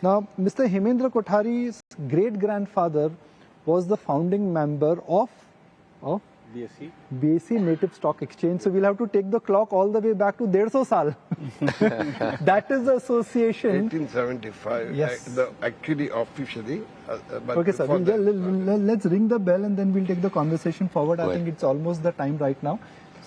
Now, Mr. Hemendra Kothari's great-grandfather was the founding member of BSE Native Stock Exchange. So we'll have to take the clock all the way back to 150 saal. That is the association. 1875. Yes. Actually, officially. But okay, sir. Let's ring the bell and then we'll take the conversation forward. I think it's almost the time right now.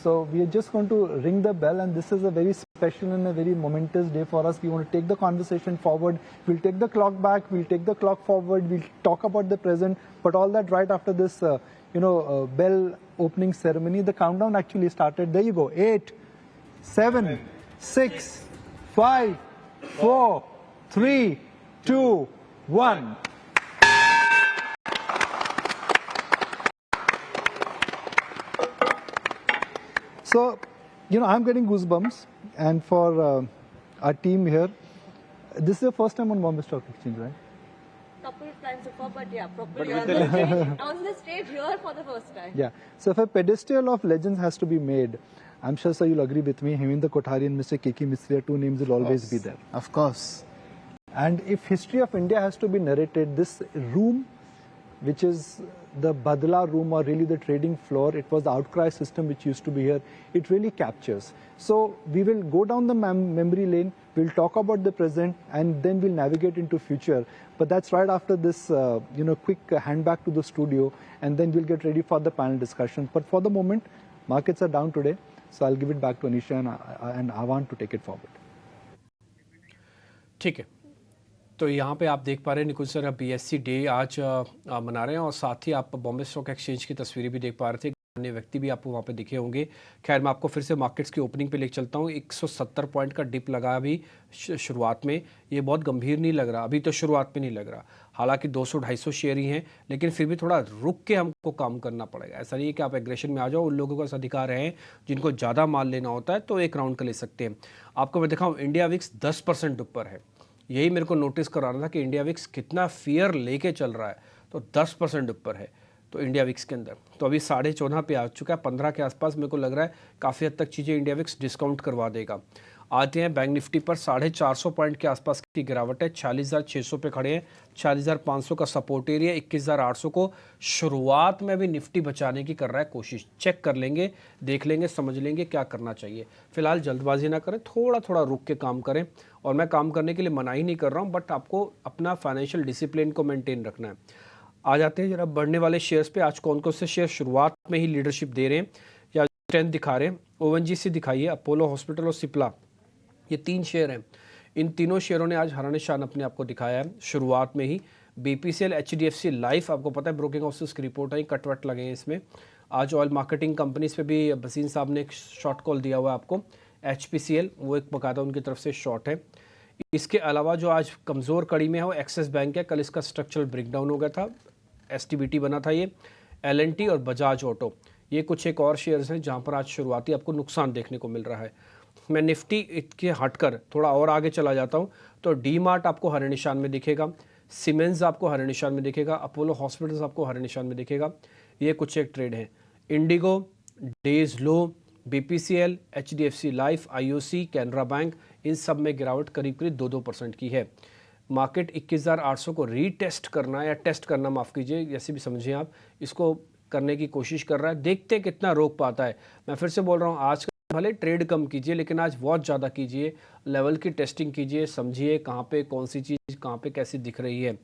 So we are just going to ring the bell, and this is a very special and a very momentous day for us. We want to take the conversation forward. We'll take the clock back. We'll take the clock forward. We'll talk about the present. But all that right after this, bell opening ceremony. The countdown actually started. There you go. 8, 7, 6, 5, 4, 3, 2, 1. So, I'm getting goosebumps, and for our team here, this is the first time on Bombay Stock Exchange, right? Couple of times before, but yeah, properly on the stage here for the first time. Yeah. So if a pedestal of legends has to be made, I'm sure, sir, you'll agree with me, Hemendra Kothari and Mr. K.K. Mistry, 2 names will always be there. Of course. And if history of India has to be narrated, this room, which is the Badla room or really the trading floor, it was the outcry system which used to be here, it really captures. So we will go down the memory lane, we'll talk about the present, and then we'll navigate into future. But that's right after this quick hand back to the studio, and then we'll get ready for the panel discussion. But for the moment, markets are down today, so I'll give it back to Anisha and Avan to take it forward. ठीक है, तो यहाँ पे आप देख पा रहे हैं निकुल सर, BSE डे आज मना रहे हैं और साथ ही आप बॉम्बे स्टॉक एक्सचेंज की तस्वीरें भी देख पा रहे थे, अन्य व्यक्ति भी आपको वहाँ पे दिखे होंगे। खैर मैं आपको फिर से मार्केट्स की ओपनिंग पे लेके चलता हूँ। 170 पॉइंट का डिप लगा अभी शुरुआत में, ये बहुत गंभीर नहीं लग रहा, अभी तो शुरुआत में नहीं लग रहा। हालांकि 200-250 शेयर ही हैं, लेकिन फिर भी थोड़ा रुक के हमको काम करना पड़ेगा। ऐसा नहीं है कि आप एग्रेशन में आ जाओ, उन लोगों का अधिकार है जिनको ज़्यादा माल लेना होता है तो एक राउंड का ले सकते हैं। आपको मैं दिखाऊँ, इंडिया विक्स 10% ऊपर है। यही मेरे को नोटिस कराना था कि इंडिया विक्स कितना फियर लेके चल रहा है, तो 10% ऊपर है तो इंडिया विक्स के अंदर। तो अभी 14.5 पे आ चुका है, 15 के आसपास मेरे को लग रहा है काफ़ी हद तक चीज़ें इंडिया विक्स डिस्काउंट करवा देगा। आते हैं बैंक निफ्टी पर, 450 पॉइंट के आसपास की गिरावट है, 46,600 पे खड़े हैं। 46,500 का सपोर्ट एरिया, 21,800 को शुरुआत में भी निफ्टी बचाने की कर रहा है कोशिश। चेक कर लेंगे, देख लेंगे, समझ लेंगे क्या करना चाहिए। फिलहाल जल्दबाजी ना करें, थोड़ा थोड़ा रुक के काम करें। और मैं काम करने के लिए मना ही नहीं कर रहा हूँ, बट आपको अपना फाइनेंशियल डिसिप्लिन को मेंटेन रखना है। आ जाते हैं जरा बढ़ने वाले शेयर्स पे। आज कौन कौन से शेयर शुरुआत में ही लीडरशिप दे रहे हैं या स्ट्रेंथ दिखा रहे हैं? ONGC दिखाइए, अपोलो हॉस्पिटल और सिप्ला, ये 3 शेयर हैं। इन तीनों शेयरों ने आज हरा निशान अपने आप को दिखाया है शुरुआत में ही। BPCL, HDFC लाइफ, आपको पता है ब्रोकिंग हाउसेस की रिपोर्ट आई, कटवट लगे हैं इसमें। आज ऑयल मार्केटिंग कंपनीज पे भी बसीन साहब ने एक शॉर्ट कॉल दिया हुआ है आपको। HPCL वो एक बकायदा उनकी तरफ से शॉर्ट है। इसके अलावा जो आज कमज़ोर कड़ी में है वो एक्सिस बैंक है, कल इसका स्ट्रक्चरल ब्रेकडाउन हो गया था, STBT बना था ये। L&T और बजाज ऑटो, ये कुछ एक और शेयर्स हैं जहाँ पर आज शुरुआती आपको नुकसान देखने को मिल रहा है। मैं निफ्टी के हटकर थोड़ा और आगे चला जाता हूँ तो D-Mart आपको हरे निशान में दिखेगा, सीमेंस आपको हरे निशान में दिखेगा, अपोलो हॉस्पिटल्स आपको हरे निशान में दिखेगा। ये कुछ एक ट्रेड हैं। इंडिगो डेज लो, BPCL, HDFC life, IOC, Canara bank, इन सब में गिरावट करीब करीब 2-2% की है। मार्केट 21,800 को रीटेस्ट करना या टेस्ट करना, माफ़ कीजिए, जैसे भी समझिए आप, इसको करने की कोशिश कर रहा है। देखते कितना रोक पाता है। मैं फिर से बोल रहा हूँ, आज भले ट्रेड कम कीजिए लेकिन आज बहुत ज़्यादा कीजिए, लेवल की टेस्टिंग कीजिए, समझिए कहाँ पे कौन सी चीज़ कहाँ पे कैसी दिख रही है।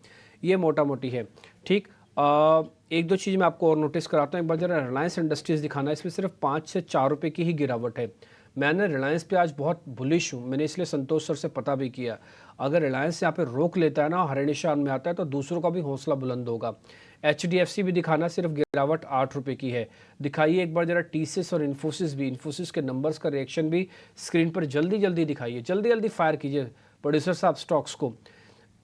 ये मोटा मोटी है, ठीक। 1-2 चीज़ मैं आपको और नोटिस कराता हूँ। एक बार जरा रिलायंस इंडस्ट्रीज़ दिखाना है, इसमें सिर्फ 5 से 4 रुपये की ही गिरावट है। मैंने रिलायंस पे आज बहुत बुलिश हूँ, मैंने इसलिए संतोष सर से पता भी किया। अगर रिलायंस यहाँ पे रोक लेता है ना, हरे निशान में आता है, तो दूसरों का भी हौसला बुलंद होगा। HDFC भी दिखाना, सिर्फ गिरावट 8 रुपये की है। दिखाइए एक बार जरा TCS और इन्फोसिस भी, इन्फोसिस के नंबर्स का रिएक्शन भी स्क्रीन पर जल्दी जल्दी दिखाइए, जल्दी जल्दी फायर कीजिए प्रोड्यूसर साहब स्टॉक्स को।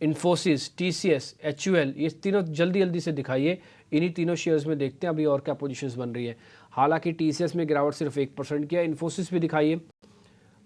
इन्फोसिस, TCS, HUL, ये तीनों जल्दी जल्दी से दिखाइए। इन्हीं तीनों शेयर्स में देखते हैं अभी और क्या पोजीशंस बन रही है। हालांकि TCS में गिरावट सिर्फ 1% की है। इन्फोसिस भी दिखाइए।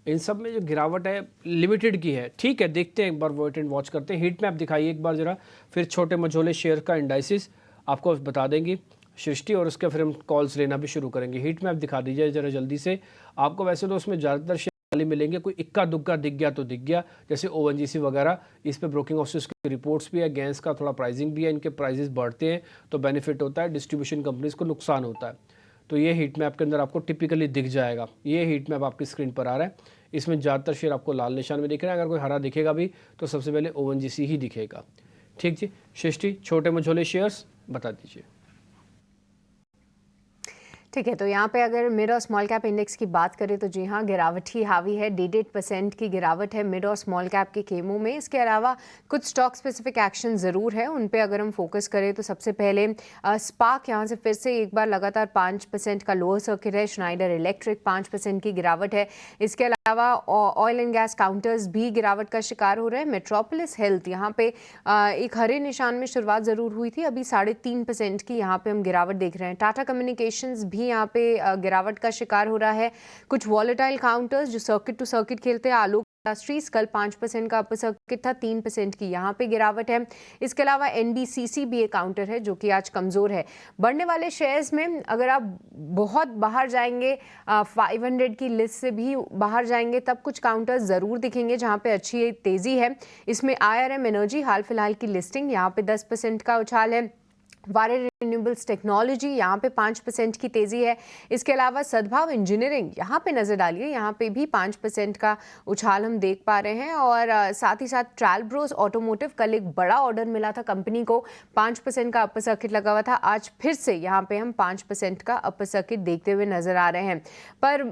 इन सब में जो गिरावट है लिमिटेड की है, ठीक है, देखते हैं एक बार, वेट एंड वॉच करते हैं। हीट मैप दिखाइए एक बार जरा, फिर छोटे मझोले शेयर का इंडाइसिस आपको बता देंगी सृष्टि, और उसके फिर हम कॉल्स लेना भी शुरू करेंगे। हीट मैप दिखा दीजिए ज़रा जल्दी से। आपको वैसे तो उसमें ज़्यादातर शेयर खाली मिलेंगे, कोई इक्का दुक्का दिख गया तो दिख गया, जैसे ONGC वगैरह। इस पे ब्रोकिंग हाउसेस की रिपोर्ट्स भी है, गैस का थोड़ा प्राइसिंग भी है, इनके प्राइजेस बढ़ते हैं तो बेनिफिट होता है, डिस्ट्रीब्यूशन कंपनीज को नुकसान होता है। तो ये हीट मैप के अंदर आपको टिपिकली दिख जाएगा। ये हीट मैप आपकी स्क्रीन पर आ रहा है, इसमें ज़्यादातर शेयर आपको लाल निशान में दिख रहा है। अगर कोई हरा दिखेगा भी तो सबसे पहले ONGC ही दिखेगा, ठीक जी। सृष्टि, छोटे मझोले शेयर्स बता दीजिए। ठीक है, तो यहाँ पे अगर मिड और स्मॉल कैप इंडेक्स की बात करें तो जी हाँ, गिरावट ही हावी है। 1.5% की गिरावट है मिड और स्मॉल कैप के केमों में। इसके अलावा कुछ स्टॉक स्पेसिफिक एक्शन ज़रूर है, उन पे अगर हम फोकस करें तो सबसे पहले स्पार्क यहाँ से फिर से एक बार लगातार 5% का लोअर सर्किट है। श्नाइडर इलेक्ट्रिक 5% की गिरावट है। इसके अलावा ऑयल एंड गैस काउंटर्स भी गिरावट का शिकार हो रहे हैं। मेट्रोपोलिस हेल्थ यहाँ पे एक हरे निशान में शुरुआत ज़रूर हुई थी, अभी 3.5% की यहाँ पे हम गिरावट देख रहे हैं। टाटा कम्युनिकेशंस भी यहाँ पे गिरावट का शिकार हो रहा है। कुछ वॉलेटाइल काउंटर्स जो सर्किट टू सर्किट खेलते हैं, आलोक इंडस्ट्रीज कल 5% का अपर सर्किट था, 3% की यहाँ पे गिरावट है। इसके अलावा NBCC भी एक काउंटर है जो कि आज कमज़ोर है। बढ़ने वाले शेयर्स में अगर आप बहुत बाहर जाएंगे, 500 की लिस्ट से भी बाहर जाएंगे, तब कुछ काउंटर्स ज़रूर दिखेंगे जहाँ पे अच्छी तेज़ी है। इसमें IRM एनर्जी हाल फिलहाल की लिस्टिंग, यहाँ पे 10% का उछाल है। वारे रिन्यूएबल्स टेक्नोलॉजी यहाँ पे 5% की तेज़ी है। इसके अलावा सद्भाव इंजीनियरिंग यहाँ पे नज़र डालिए, यहाँ पे भी 5% का उछाल हम देख पा रहे हैं। और साथ ही साथ ट्रालब्रोस ऑटोमोटिव, कल एक बड़ा ऑर्डर मिला था कंपनी को, 5% का अपर सर्किट लगा हुआ था। आज फिर से यहाँ पे हम 5% का अपर सर्किट देखते हुए नज़र आ रहे हैं। पर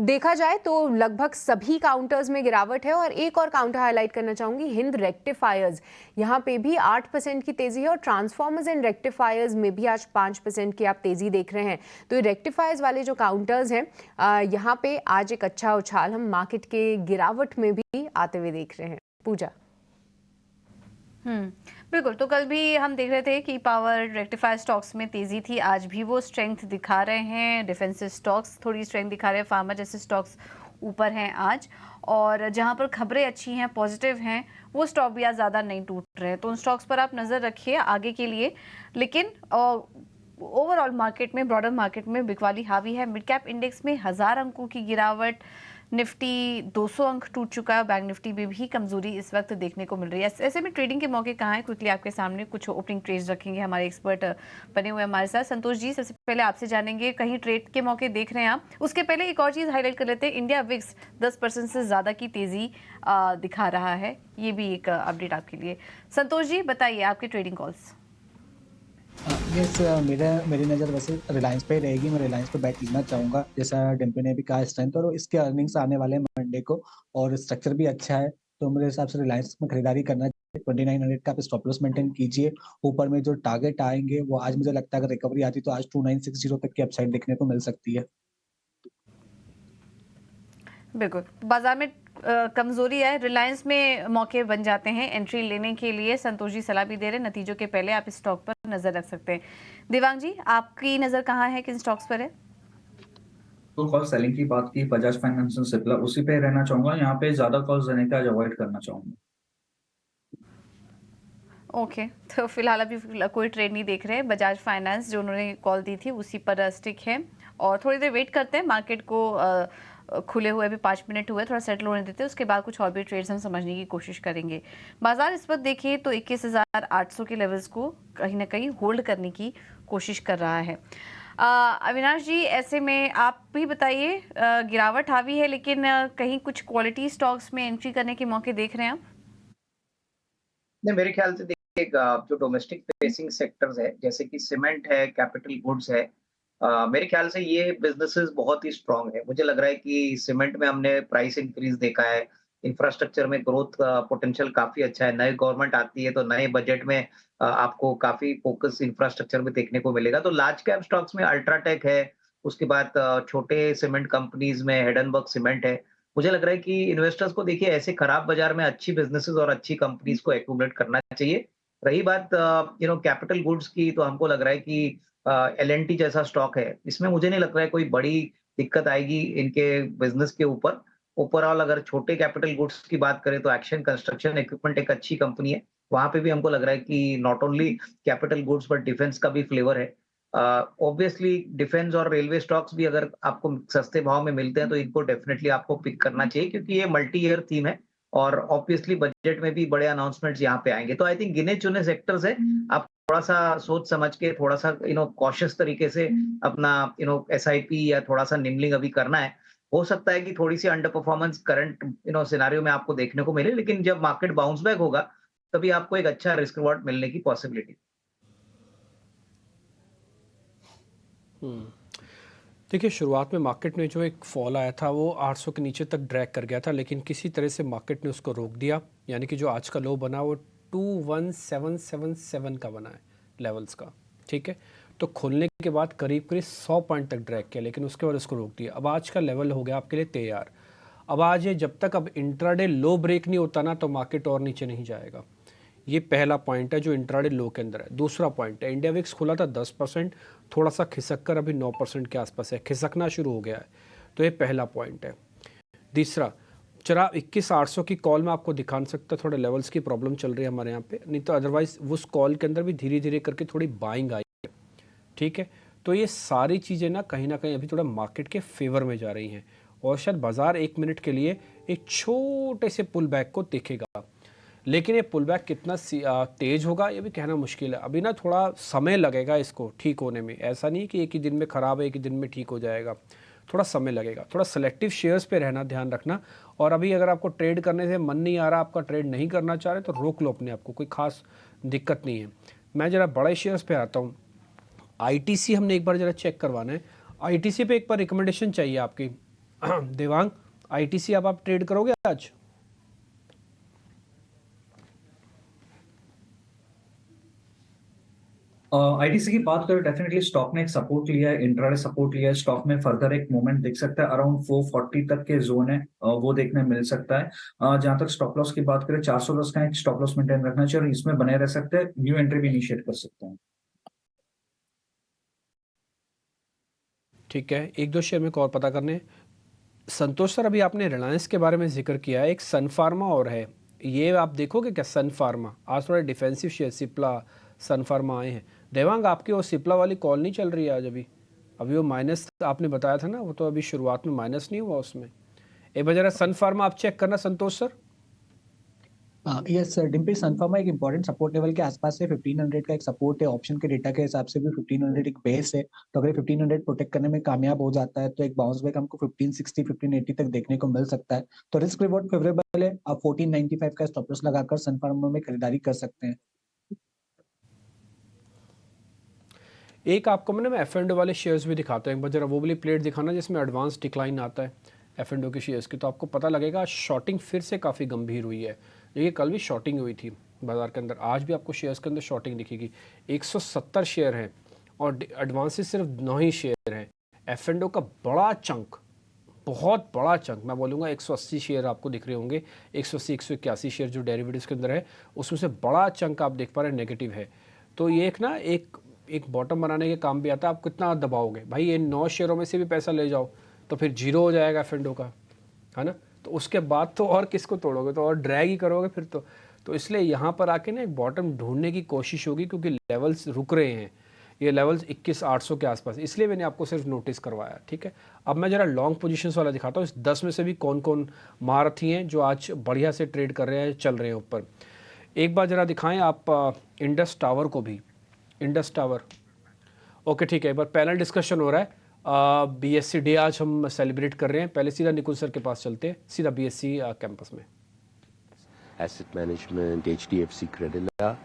देखा जाए तो लगभग सभी काउंटर्स में गिरावट है। और एक और काउंटर हाईलाइट करना चाहूँगी, हिंद रेक्टिफायर्स, यहाँ पे भी 8% की तेज़ी है। और ट्रांसफॉर्मर्स एंड रेक्टिफायर्स में भी आज 5% की आप तेज़ी देख रहे हैं। तो ये रेक्टिफायर्स वाले जो काउंटर्स हैं, यहाँ पे आज एक अच्छा उछाल हम मार्केट के गिरावट में भी आते हुए देख रहे हैं। पूजा। बिल्कुल, तो कल भी हम देख रहे थे कि पावर रेक्टिफायर स्टॉक्स में तेज़ी थी, आज भी वो स्ट्रेंथ दिखा रहे हैं। डिफेंसिव स्टॉक्स थोड़ी स्ट्रेंथ दिखा रहे हैं, फार्मा जैसे स्टॉक्स ऊपर हैं आज। और जहां पर खबरें अच्छी हैं, पॉजिटिव हैं, वो स्टॉक भी आज ज़्यादा नहीं टूट रहे हैं। तो उन स्टॉक्स पर आप नज़र रखिए आगे के लिए। लेकिन ओवरऑल मार्केट में, ब्रॉडर मार्केट में बिकवाली हावी है। मिड कैप इंडेक्स में 1000 अंकों की गिरावट, निफ्टी 200 अंक टूट चुका है। बैंक निफ्टी में भी कमजोरी इस वक्त देखने को मिल रही है। ऐसे में ट्रेडिंग के मौके कहाँ हैं, क्विकली आपके सामने कुछ ओपनिंग ट्रेड्स रखेंगे हमारे एक्सपर्ट बने हुए हमारे साथ। संतोष जी, सबसे पहले आपसे जानेंगे, कहीं ट्रेड के मौके देख रहे हैं आप? उसके पहले एक और चीज़ हाईलाइट कर लेते हैं, इंडिया विक्स 10% से ज़्यादा की तेज़ी दिखा रहा है। ये भी एक अपडेट आपके लिए। संतोष जी बताइए आपके ट्रेडिंग कॉल्स। यस, मेरी नज़र वैसे रिलायंस पे ही रहेगी। मैं रिलायंस पे बैट लेना चाहूँगा, जैसा डिम्पी ने भी कहा, स्ट्रेंथ और इसके अर्निंग्स आने वाले मंडे को, और स्ट्रक्चर भी अच्छा है। तो मेरे हिसाब से रिलायंस में खरीदारी करना चाहिए। 2900 का आप स्टॉप लॉस मेंटेन कीजिए। ऊपर में जो टारगेट आएंगे वो आज मुझे लगता है अगर रिकवरी आती तो आज 2960 तक की अपसाइड देखने को मिल सकती है। बिल्कुल, बाजार में कमजोरी है, रिलायंस में मौके बन जाते हैं एंट्री लेने के लिए। संतोष जी सलाह भी दे रहे हैं, नतीजों के पहले आप इस स्टॉक पर नजर रख सकते हैं। देवांग जी, आपकी नजर कहाँ है, किन स्टॉक्स पर है? तो कॉल सेलिंग की बात की, बजाज फाइनेंस और सिप्ला, उसी पे रहना चाहूंगा। यहाँ पे ज्यादा कॉल्स देने का आज अवॉइड करना चाहूंगा। ओके, तो फिलहाल अभी कोई ट्रेड नहीं देख रहे हैं। बजाज फाइनेंस जो उन्होंने कॉल दी थी उसी पर स्टिक है, और थोड़ी देर वेट करते हैं। मार्केट को खुले हुए अभी 5 मिनट हुए, थोड़ा सेटल होने देते हैं, उसके बाद कुछ और भी ट्रेड्स हम समझने की कोशिश करेंगे। बाजार इस वक्त देखिए तो 21,800 के लेवल्स को कहीं ना कहीं होल्ड करने की कोशिश कर रहा है। अविनाश जी, ऐसे में आप भी बताइए, गिरावट हावी है, लेकिन कहीं कुछ क्वालिटी स्टॉक्स में एंट्री करने के मौके देख रहे हैं आप? नहीं, मेरे ख्याल से देखिए, जो डोमेस्टिक फेसिंग सेक्टर्स है, जैसे कि सीमेंट है, कैपिटल गुड्स है, मेरे ख्याल से ये बिजनेसेस बहुत ही स्ट्रांग है। मुझे लग रहा है कि सीमेंट में हमने प्राइस इंक्रीज देखा है, इंफ्रास्ट्रक्चर में ग्रोथ का पोटेंशियल काफी अच्छा है। नई गवर्नमेंट आती है तो नए बजट में आपको काफी फोकस इंफ्रास्ट्रक्चर में देखने को मिलेगा। तो लार्ज कैप स्टॉक्स में अल्ट्राटेक है, उसके बाद छोटे सीमेंट कंपनीज में हेडनबर्ग सीमेंट है। मुझे लग रहा है कि इन्वेस्टर्स को देखिए ऐसे खराब बाजार में अच्छी बिजनेसेस और अच्छी कंपनीज को एक्यूमुलेट करना चाहिए। रही बात कैपिटल गुड्स की, तो हमको लग रहा है कि L&T जैसा स्टॉक है, इसमें मुझे नहीं लग रहा है कोई बड़ी दिक्कत आएगी इनके बिजनेस के ऊपर। ओवरऑल अगर छोटे कैपिटल गुड्स की बात करें तो एक्शन कंस्ट्रक्शन इक्विपमेंट एक अच्छी कंपनी है। वहां पे भी हमको लग रहा है कि not only capital goods but defence का भी फ्लेवर है। ऑब्वियसली डिफेंस और रेलवे स्टॉक्स भी अगर आपको सस्ते भाव में मिलते हैं तो इनको डेफिनेटली आपको पिक करना चाहिए, क्योंकि ये मल्टी ईयर थीम है और ऑब्वियसली बजट में भी बड़े अनाउंसमेंट्स यहाँ पे आएंगे। तो आई थिंक गिने चुने सेक्टर्स है, आप थोड़ा सा सोच समझ के, थोड़ा सा कॉशियस तरीके से अपना SIP या थोड़ा सा निमलिंग अभी करना है। हो सकता है कि थोड़ी सी अंडर परफॉर्मेंस करंट सिनेरियो में आपको देखने को मिले, लेकिन जब मार्केट बाउंस बैक होगा तभी आपको एक अच्छा रिस्क रिवॉर्ड मिलने की पॉसिबिलिटी। देखिए, शुरुआत में मार्केट में जो एक फॉल आया था वो 800 के नीचे तक ड्रैग कर गया था, लेकिन किसी तरह से मार्केट ने उसको रोक दिया। यानी कि जो आज का लो बना वो 21777 का बना है लेवल्स का, ठीक है। तो खुलने के बाद करीब करीब 100 पॉइंट तक ड्रैग किया, लेकिन उसके बाद उसको रोक दिया। अब आज का लेवल हो गया आपके लिए तैयार। अब आज ये जब तक अब इंट्राडे लो ब्रेक नहीं होता ना, तो मार्केट और नीचे नहीं जाएगा। ये पहला पॉइंट है जो इंट्राडे लो के अंदर है। दूसरा पॉइंट है, इंडिया विक्स खुला था 10%, थोड़ा सा खिसक कर अभी 9% के आसपास है, खिसकना शुरू हो गया है। तो ये पहला पॉइंट है। तीसरा, चला 21,800 की कॉल में आपको दिखा सकता, थोड़े लेवल्स की प्रॉब्लम चल रही है हमारे यहाँ पे, नहीं तो अदरवाइज उस कॉल के अंदर भी धीरे धीरे करके थोड़ी बाइंग आई है, ठीक है। तो ये सारी चीज़ें ना कहीं अभी थोड़ा मार्केट के फेवर में जा रही हैं और शायद बाजार 1 मिनट के लिए एक छोटे से पुल बैक को देखेगा, लेकिन ये पुल बैक कितना तेज होगा ये भी कहना मुश्किल है। अभी ना थोड़ा समय लगेगा इसको ठीक होने में, ऐसा नहीं कि एक ही दिन में ख़राब है एक ही दिन में ठीक हो जाएगा, थोड़ा समय लगेगा। थोड़ा सेलेक्टिव शेयर्स पे रहना, ध्यान रखना। और अभी अगर आपको ट्रेड करने से मन नहीं आ रहा, आपका ट्रेड नहीं करना चाह रहे तो रोक लो अपने आपको, कोई खास दिक्कत नहीं है। मैं ज़रा बड़े शेयर्स पे आता हूँ। ITC हमने एक बार ज़रा चेक करवाना है, ITC पे एक बार रिकमेंडेशन चाहिए आपकी। देवांग, ITC अब आप ट्रेड करोगे आज? आईटीसी की बात करें, डेफिनेटली स्टॉक ने एक सपोर्ट लिया है, इंट्राडे सपोर्ट लिया है, स्टॉक में फर्दर एक मूवमेंट दिख सकता है, अराउंड 440 तक के जोन है वो देखने मिल सकता है। जहां तक स्टॉप लॉस की बात करें, 410 का एक स्टॉप लॉस मेंटेन रखना चाहिए और इसमें बने रह सकते हैं, न्यू एंट्री भी इनिशिएट कर सकते हैं। ठीक है, एक दो शेयर में और पता करने। संतोष सर, अभी आपने रिलायंस के बारे में जिक्र किया है, एक सन फार्मा और है, ये आप देखोगे क्या? सन फार्मा आज थोड़ा डिफेंसिव शेयर, सिप्ला सन फार्मा आए हैं। देवांग, आपकी वो सिप्ला वाली कॉल नहीं चल रही है आज? अभी वो माइनस आपने बताया था ना, वो तो अभी शुरुआत में माइनस नहीं हुआ उसमें। एक बार जरा सन फार्मा आप चेक करना संतोष सर। यस सर, डिम्पी, सन फार्मा एक इंपॉर्टेंट सपोर्ट लेवल के आसपास है, 1500 का एक सपोर्ट है, ऑप्शन के डेटा के हिसाब से भी 1500 एक बेस है। तो अगर 1500 प्रोटेक्ट करने में कामयाब हो जाता है तो एक बाउंस बैक हमको 1560 1580 तक देखने को मिल सकता है। तो रिस्क रिवॉर्ड फेवरेबल है, आप 1495 का स्टॉप लॉस लगाकर सन फार्मा में खरीदारी कर सकते हैं। एक आपको मैं F&O वाले शेयर्स भी दिखाता हूँ, एक बार जरा वो वाली प्लेट दिखाना जिसमें एडवांस डिक्लाइन आता है F&O के शेयर्स की, तो आपको पता लगेगा शॉर्टिंग फिर से काफ़ी गंभीर हुई है। ये कल भी शॉर्टिंग हुई थी बाजार के अंदर, आज भी आपको शेयर्स के अंदर शॉर्टिंग दिखेगी। 170 शेयर हैं और एडवांसेस सिर्फ 9 ही शेयर हैं। F&O का बड़ा चंक, बहुत बड़ा चंक, मैं बोलूँगा 180 शेयर आपको दिख रहे होंगे, 180 181 शेयर जो डेरिवेटिव्स के अंदर है, उसमें से बड़ा चंक आप देख पा रहे हैं नेगेटिव है। तो ये एक बॉटम बनाने के काम भी आता है। आप कितना दबाओगे भाई, ये 9 शेयरों में से भी पैसा ले जाओ तो फिर जीरो हो जाएगा F&O का, है ना। तो उसके बाद तो और किसको तोड़ोगे, तो और ड्रैग ही करोगे फिर तो इसलिए यहाँ पर आके ना एक बॉटम ढूंढने की कोशिश होगी, क्योंकि लेवल्स रुक रहे हैं, ये लेवल्स 21,800 के आसपास, इसलिए मैंने आपको सिर्फ नोटिस करवाया। ठीक है, अब मैं ज़रा लॉन्ग पोजीशंस वाला दिखाता हूँ। इस 10 में से भी कौन कौन महारथी हैं जो आज बढ़िया से ट्रेड कर रहे हैं, चल रहे हैं ऊपर। एक बार ज़रा दिखाएं आप इंडस टावर को भी, इंडस टावर। ओके ठीक है, एक बार पैनल डिस्कशन हो रहा है। BSc डे आज हम सेलिब्रेट कर रहे हैं। पहले सीधा निकुल सर के पास चलते हैं, सीधा BSc कैंपस में। Asset management, HDFC Credila,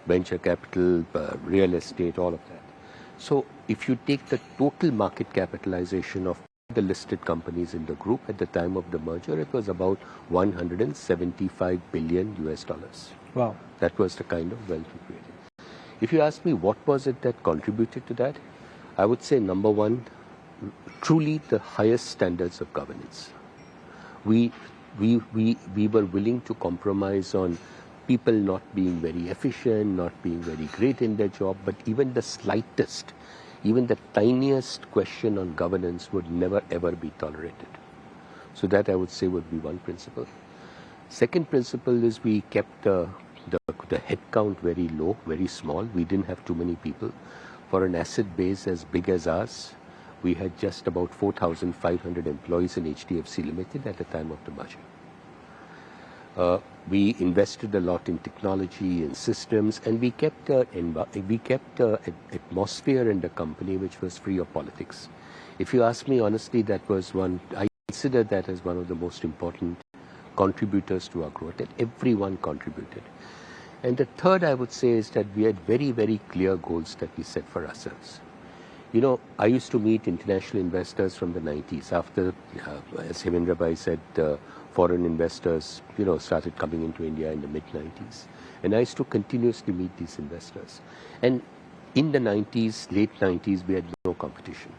venture capital, real estate, all of that. So if you take the total market capitalization of the listed companies in the group at the time of the merger, it was about $175 billion. Wow. That was the kind of wealth we created. If you ask me what was it that contributed to that, I would say number one, truly the highest standards of governance. We were willing to compromise on people not being very efficient, not being very great in their job, but even the slightest, even the tiniest question on governance would never ever be tolerated. So that I would say would be one principle. Second principle is we kept the head count very low, very small. We didn't have too many people. For an asset base as big as ours, we had just about 4,500 employees in HDFC Limited at the time of the merger. We invested a lot in technology and systems, and we kept an atmosphere in the company which was free of politics. If you ask me honestly, that was one, I consider that as one of the most important contributors to our growth, and everyone contributed. And the third I would say is that we had very, very clear goals that we set for ourselves. You know, I used to meet international investors from the 90s after, as Hemendra Bhai said, foreign investors, started coming into India in the mid-90s. And I used to continuously meet these investors. And in the 90s, late 90s, we had no competition.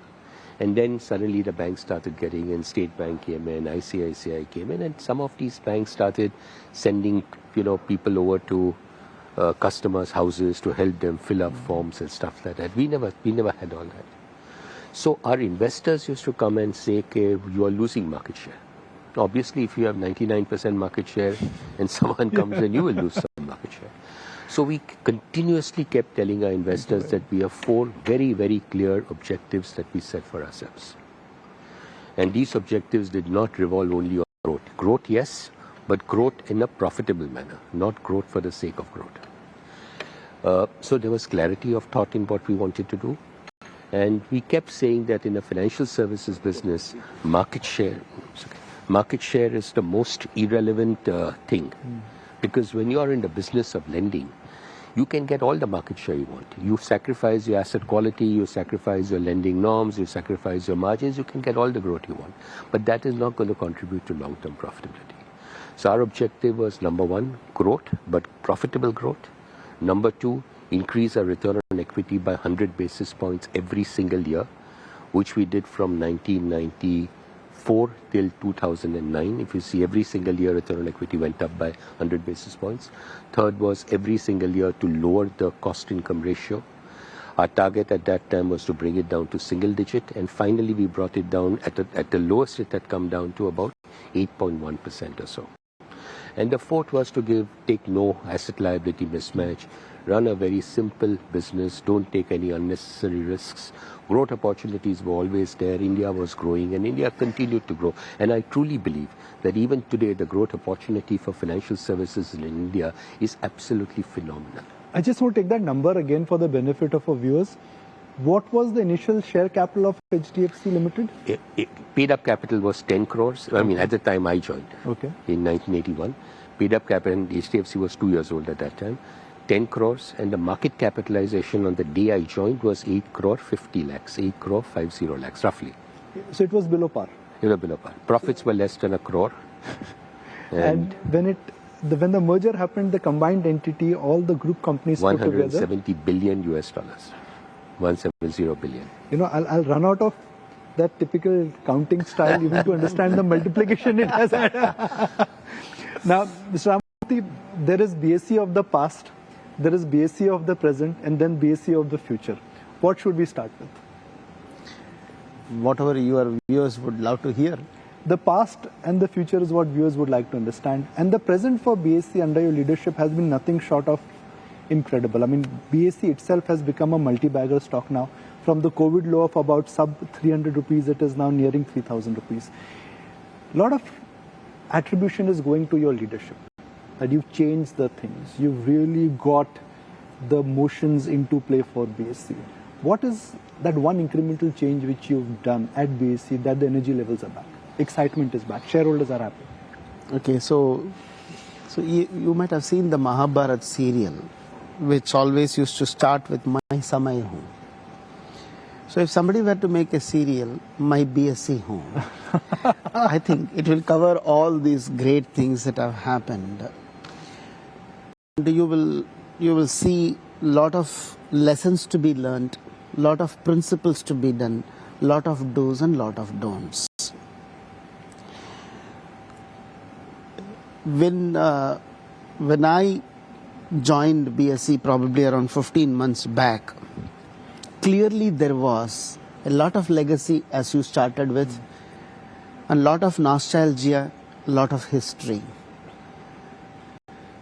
And then suddenly the banks started getting in, State Bank came in, ICICI came in, and some of these banks started sending, people over to customers' houses to help them fill up forms and stuff like that. We never had all that. So our investors used to come and say, okay, you are losing market share. Obviously, if you have 99% market share and someone comes in, you will lose some market share. So we continuously kept telling our investors that we have 4 very, very clear objectives that we set for ourselves. And these objectives did not revolve only on growth. Growth, yes, but growth in a profitable manner, not growth for the sake of growth. So there was clarity of thought in what we wanted to do. And we kept saying that in a financial services business, market share is the most irrelevant thing. Because when you are in the business of lending, you can get all the market share you want. You sacrifice your asset quality, you sacrifice your lending norms, you sacrifice your margins, you can get all the growth you want. But that is not going to contribute to long-term profitability. So our objective was, number 1, growth, but profitable growth. Number 2, increase our return on equity by 100 basis points every single year, which we did from 1994 till 2009. If you see, every single year return on equity went up by 100 basis points. Third was every single year to lower the cost-income ratio. Our target at that time was to bring it down to single digit, and finally we brought it down at the lowest it had come down to about 8.1% or so. And the fourth was to take no asset liability mismatch, run a very simple business, don't take any unnecessary risks. Growth opportunities were always there. India was growing and India continued to grow. And I truly believe that even today the growth opportunity for financial services in India is absolutely phenomenal. I just want to take that number again for the benefit of our viewers. What was the initial share capital of HDFC Limited? Paid up capital was 10 crores. I mean, at the time I joined in 1981. Paid up capital, and HDFC was 2 years old at that time. 10 crores, and the market capitalization on the day I joined was 8 crore 50 lakhs, 8 crore 50 lakhs, roughly. So it was below par? It was below par. Profits were less than a crore. And when the merger happened, the combined entity, all the group companies put together? 170 billion US dollars. 170 billion. You know, I'll run out of that typical counting style even to understand the multiplication it has had. Now, Mr. Ramaswamy, there is BSE of the past, there is BSE of the present, and then BSE of the future. What should we start with? Whatever your viewers would love to hear. The past and the future is what viewers would like to understand. And the present for BSE under your leadership has been nothing short of incredible. I mean, BSE itself has become a multi-bagger stock now. From the COVID low of about sub 300 rupees, it is now nearing 3,000 rupees. A lot of attribution is going to your leadership, that you've changed the things. You've really got the motions into play for BSE. What is that one incremental change which you've done at BSE that the energy levels are back? Excitement is back. Shareholders are happy. Okay, so you might have seen the Mahabharat serial, which always used to start with My Samay Ho. So if somebody were to make a serial, My BSE Ho, I think it will cover all these great things that have happened. And you will see lot of lessons to be learned, lot of principles to be done, lot of do's and lot of don'ts. When I joined BSE probably around 15 months back, clearly there was a lot of legacy as you started with, a lot of nostalgia, a lot of history.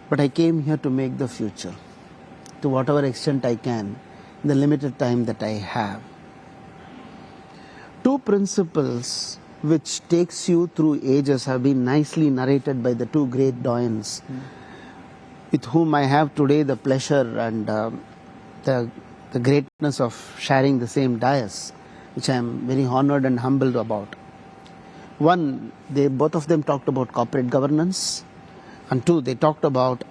But I came here to make the future, to whatever extent I can, in the limited time that I have. Two principles which takes you through ages have been nicely narrated by the two great doyens with whom I have today the pleasure and the greatness of sharing the same dais, which I am very honored and humbled about. One, both of them talked about corporate governance, and two, they talked about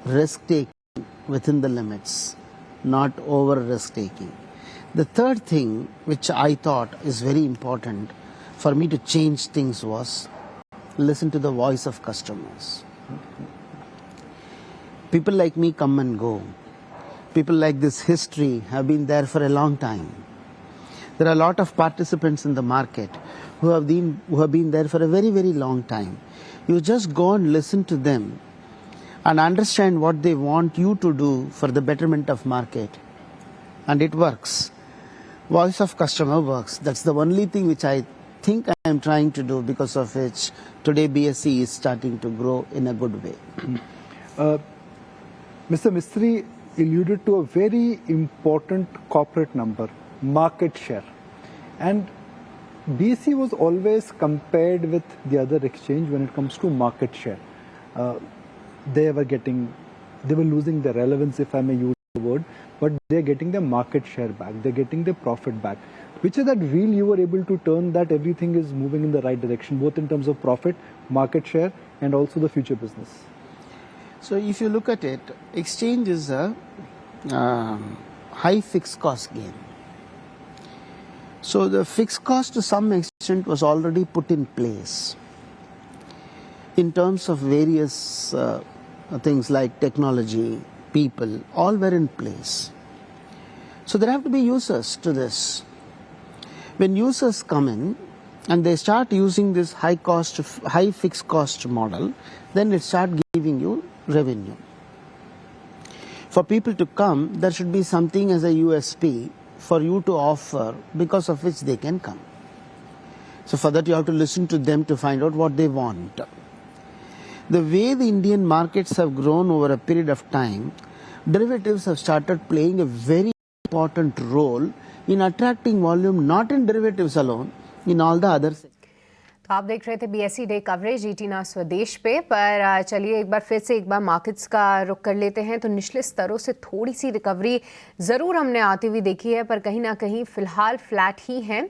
risk-taking within the limits, not over-risk-taking. The third thing which I thought is very important for me to change things was listen to the voice of customers. People like me come and go. People like this history have been there for a long time. There are a lot of participants in the market who have been there for a very, very long time. You just go and listen to them and understand what they want you to do for the betterment of market. And it works. Voice of customer works. That's the only thing which I think I I'm trying to do, because of which today BSE is starting to grow in a good way. Mr. Mistry alluded to a very important corporate number, market share. And BSE was always compared with the other exchange when it comes to market share. They were losing their relevance, if I may use the word, but they're getting their market share back, they're getting their profit back. Which is that wheel you were able to turn that everything is moving in the right direction, both in terms of profit, market share, and also the future business? So if you look at it, exchange is a high fixed cost game. So the fixed cost to some extent was already put in place in terms of various things like technology, people, all were in place. So there have to be users to this. When users come in and they start using this high fixed cost model, then it starts giving you revenue. For people to come, there should be something as a USP for you to offer, because of which they can come. So for that you have to listen to them to find out what they want. The way the Indian markets have grown over a period of time, derivatives have started playing a very important role in attracting volume, not in derivatives alone, in all the other sectors. तो आप देख रहे थे BSE day coverage ईटीना स्वदेश पे। पर चलिए एक बार मार्केट्स का रुख कर लेते हैं। तो निचले स्तरों से थोड़ी सी रिकवरी ज़रूर हमने आती हुई देखी है, पर कहीं ना कहीं फ़िलहाल फ्लैट ही हैं।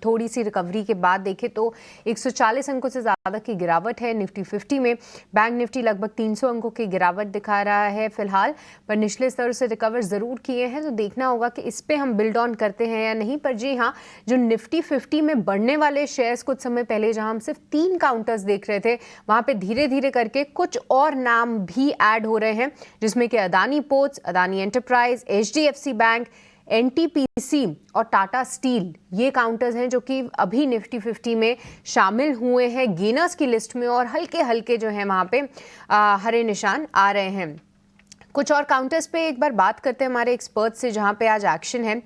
थोड़ी सी रिकवरी के बाद देखें तो 140 अंकों से ज़्यादा की गिरावट है निफ्टी 50 में। बैंक निफ्टी लगभग 300 अंकों की गिरावट दिखा रहा है फ़िलहाल, पर निचले स्तरों से रिकवर ज़रूर किए हैं। तो देखना होगा कि इस पर हम बिल्ड ऑन करते हैं या नहीं। पर जी हाँ, जो निफ्टी 50 में बढ़ने वाले शेयर्स कुछ समय पहले जहां हम सिर्फ 3 काउंटर्स देख रहे थे, वहां पे धीरे धीरे करके कुछ और नाम भी ऐड हो रहे हैं, जिसमें कि Adani ports, Adani enterprise, HDFC bank, NTPC और टाटा स्टील, ये काउंटर्स हैं जो कि अभी निफ्टी 50 में शामिल हुए हैं गेनर्स की लिस्ट में, और हल्के हल्के जो है वहां पे हरे निशान आ रहे हैं। कुछ और काउंटर्स पे एक बार बात करते हैं हमारे एक्सपर्ट से, जहां पे आज एक्शन है।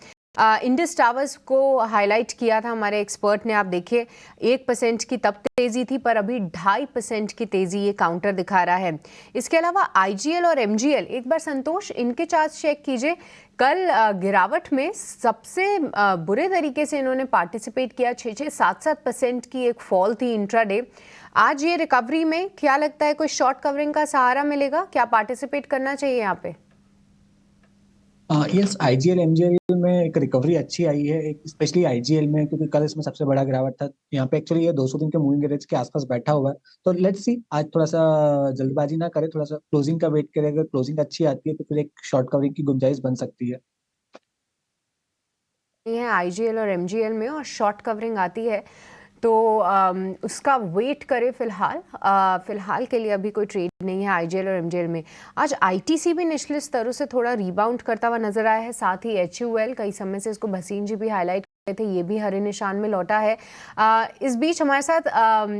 इंडस टावर्स को हाईलाइट किया था हमारे एक्सपर्ट ने। आप देखिए 1% की तब तेज़ी थी, पर अभी 2.5% की तेज़ी ये काउंटर दिखा रहा है। इसके अलावा IGL और MGL, एक बार संतोष इनके चार्ट चेक कीजिए। कल गिरावट में सबसे बुरे तरीके से इन्होंने पार्टिसिपेट किया, 6-7% की एक फॉल थी इंट्राडे। आज ये रिकवरी में क्या लगता है, कोई शॉर्ट कवरिंग का सहारा मिलेगा? क्या पार्टिसिपेट करना चाहिए यहाँ पे? यस, IGL MGL में एक रिकवरी अच्छी आई है, स्पेशली IGL में, क्योंकि कल इसमें सबसे बड़ा गिरावट था। यहाँ पे एक्चुअली ये 200 दिन के मूविंग एवरेज के आसपास बैठा हुआ है। तो लेट्स सी, आज थोड़ा सा जल्दबाजी ना करे, थोड़ा सा क्लोजिंग का वेट करे। अगर क्लोजिंग अच्छी आती है तो फिर एक शॉर्ट कवरिंग की गुंजाइश बन सकती है। IGL और MGL में और शॉर्ट कवरिंग आती है तो उसका वेट करें। फिलहाल के लिए अभी कोई ट्रेड नहीं है IGL और MGL में। आज ITC भी निचले स्तरों से थोड़ा रिबाउंड करता हुआ नजर आया है। साथ ही HUL, कई समय से इसको भसीन जी भी हाईलाइट थे, ये भी हरे निशान में लौटा है। इस बीच हमारे साथ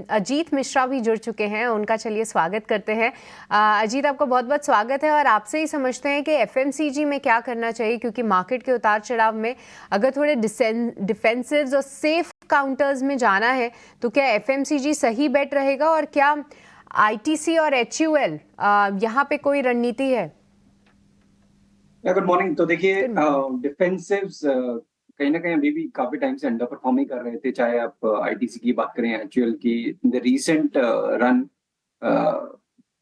अजीत मिश्रा भी जुड़ चुके हैं, उनका चलिए स्वागत करते हैं। अजीत, आपका बहुत बहुत स्वागत है, और आपसे ही समझते हैं कि FMCG में क्या करना चाहिए, क्योंकि मार्केट के उतार चढ़ाव में अगर थोड़े डिफेंसिव और सेफ काउंटर्स में जाना है तो क्या FMCG सही बेट रहेगा, और क्या ITC और HUL यहाँ पे कोई रणनीति है? Good morning. तो देखिए, डिफेंसिव्स कहीं ना कहीं अभी भी काफी टाइम से अंडर परफॉर्म ही कर रहे थे, चाहे आप ITC की बात करें, HUL की। In the recent run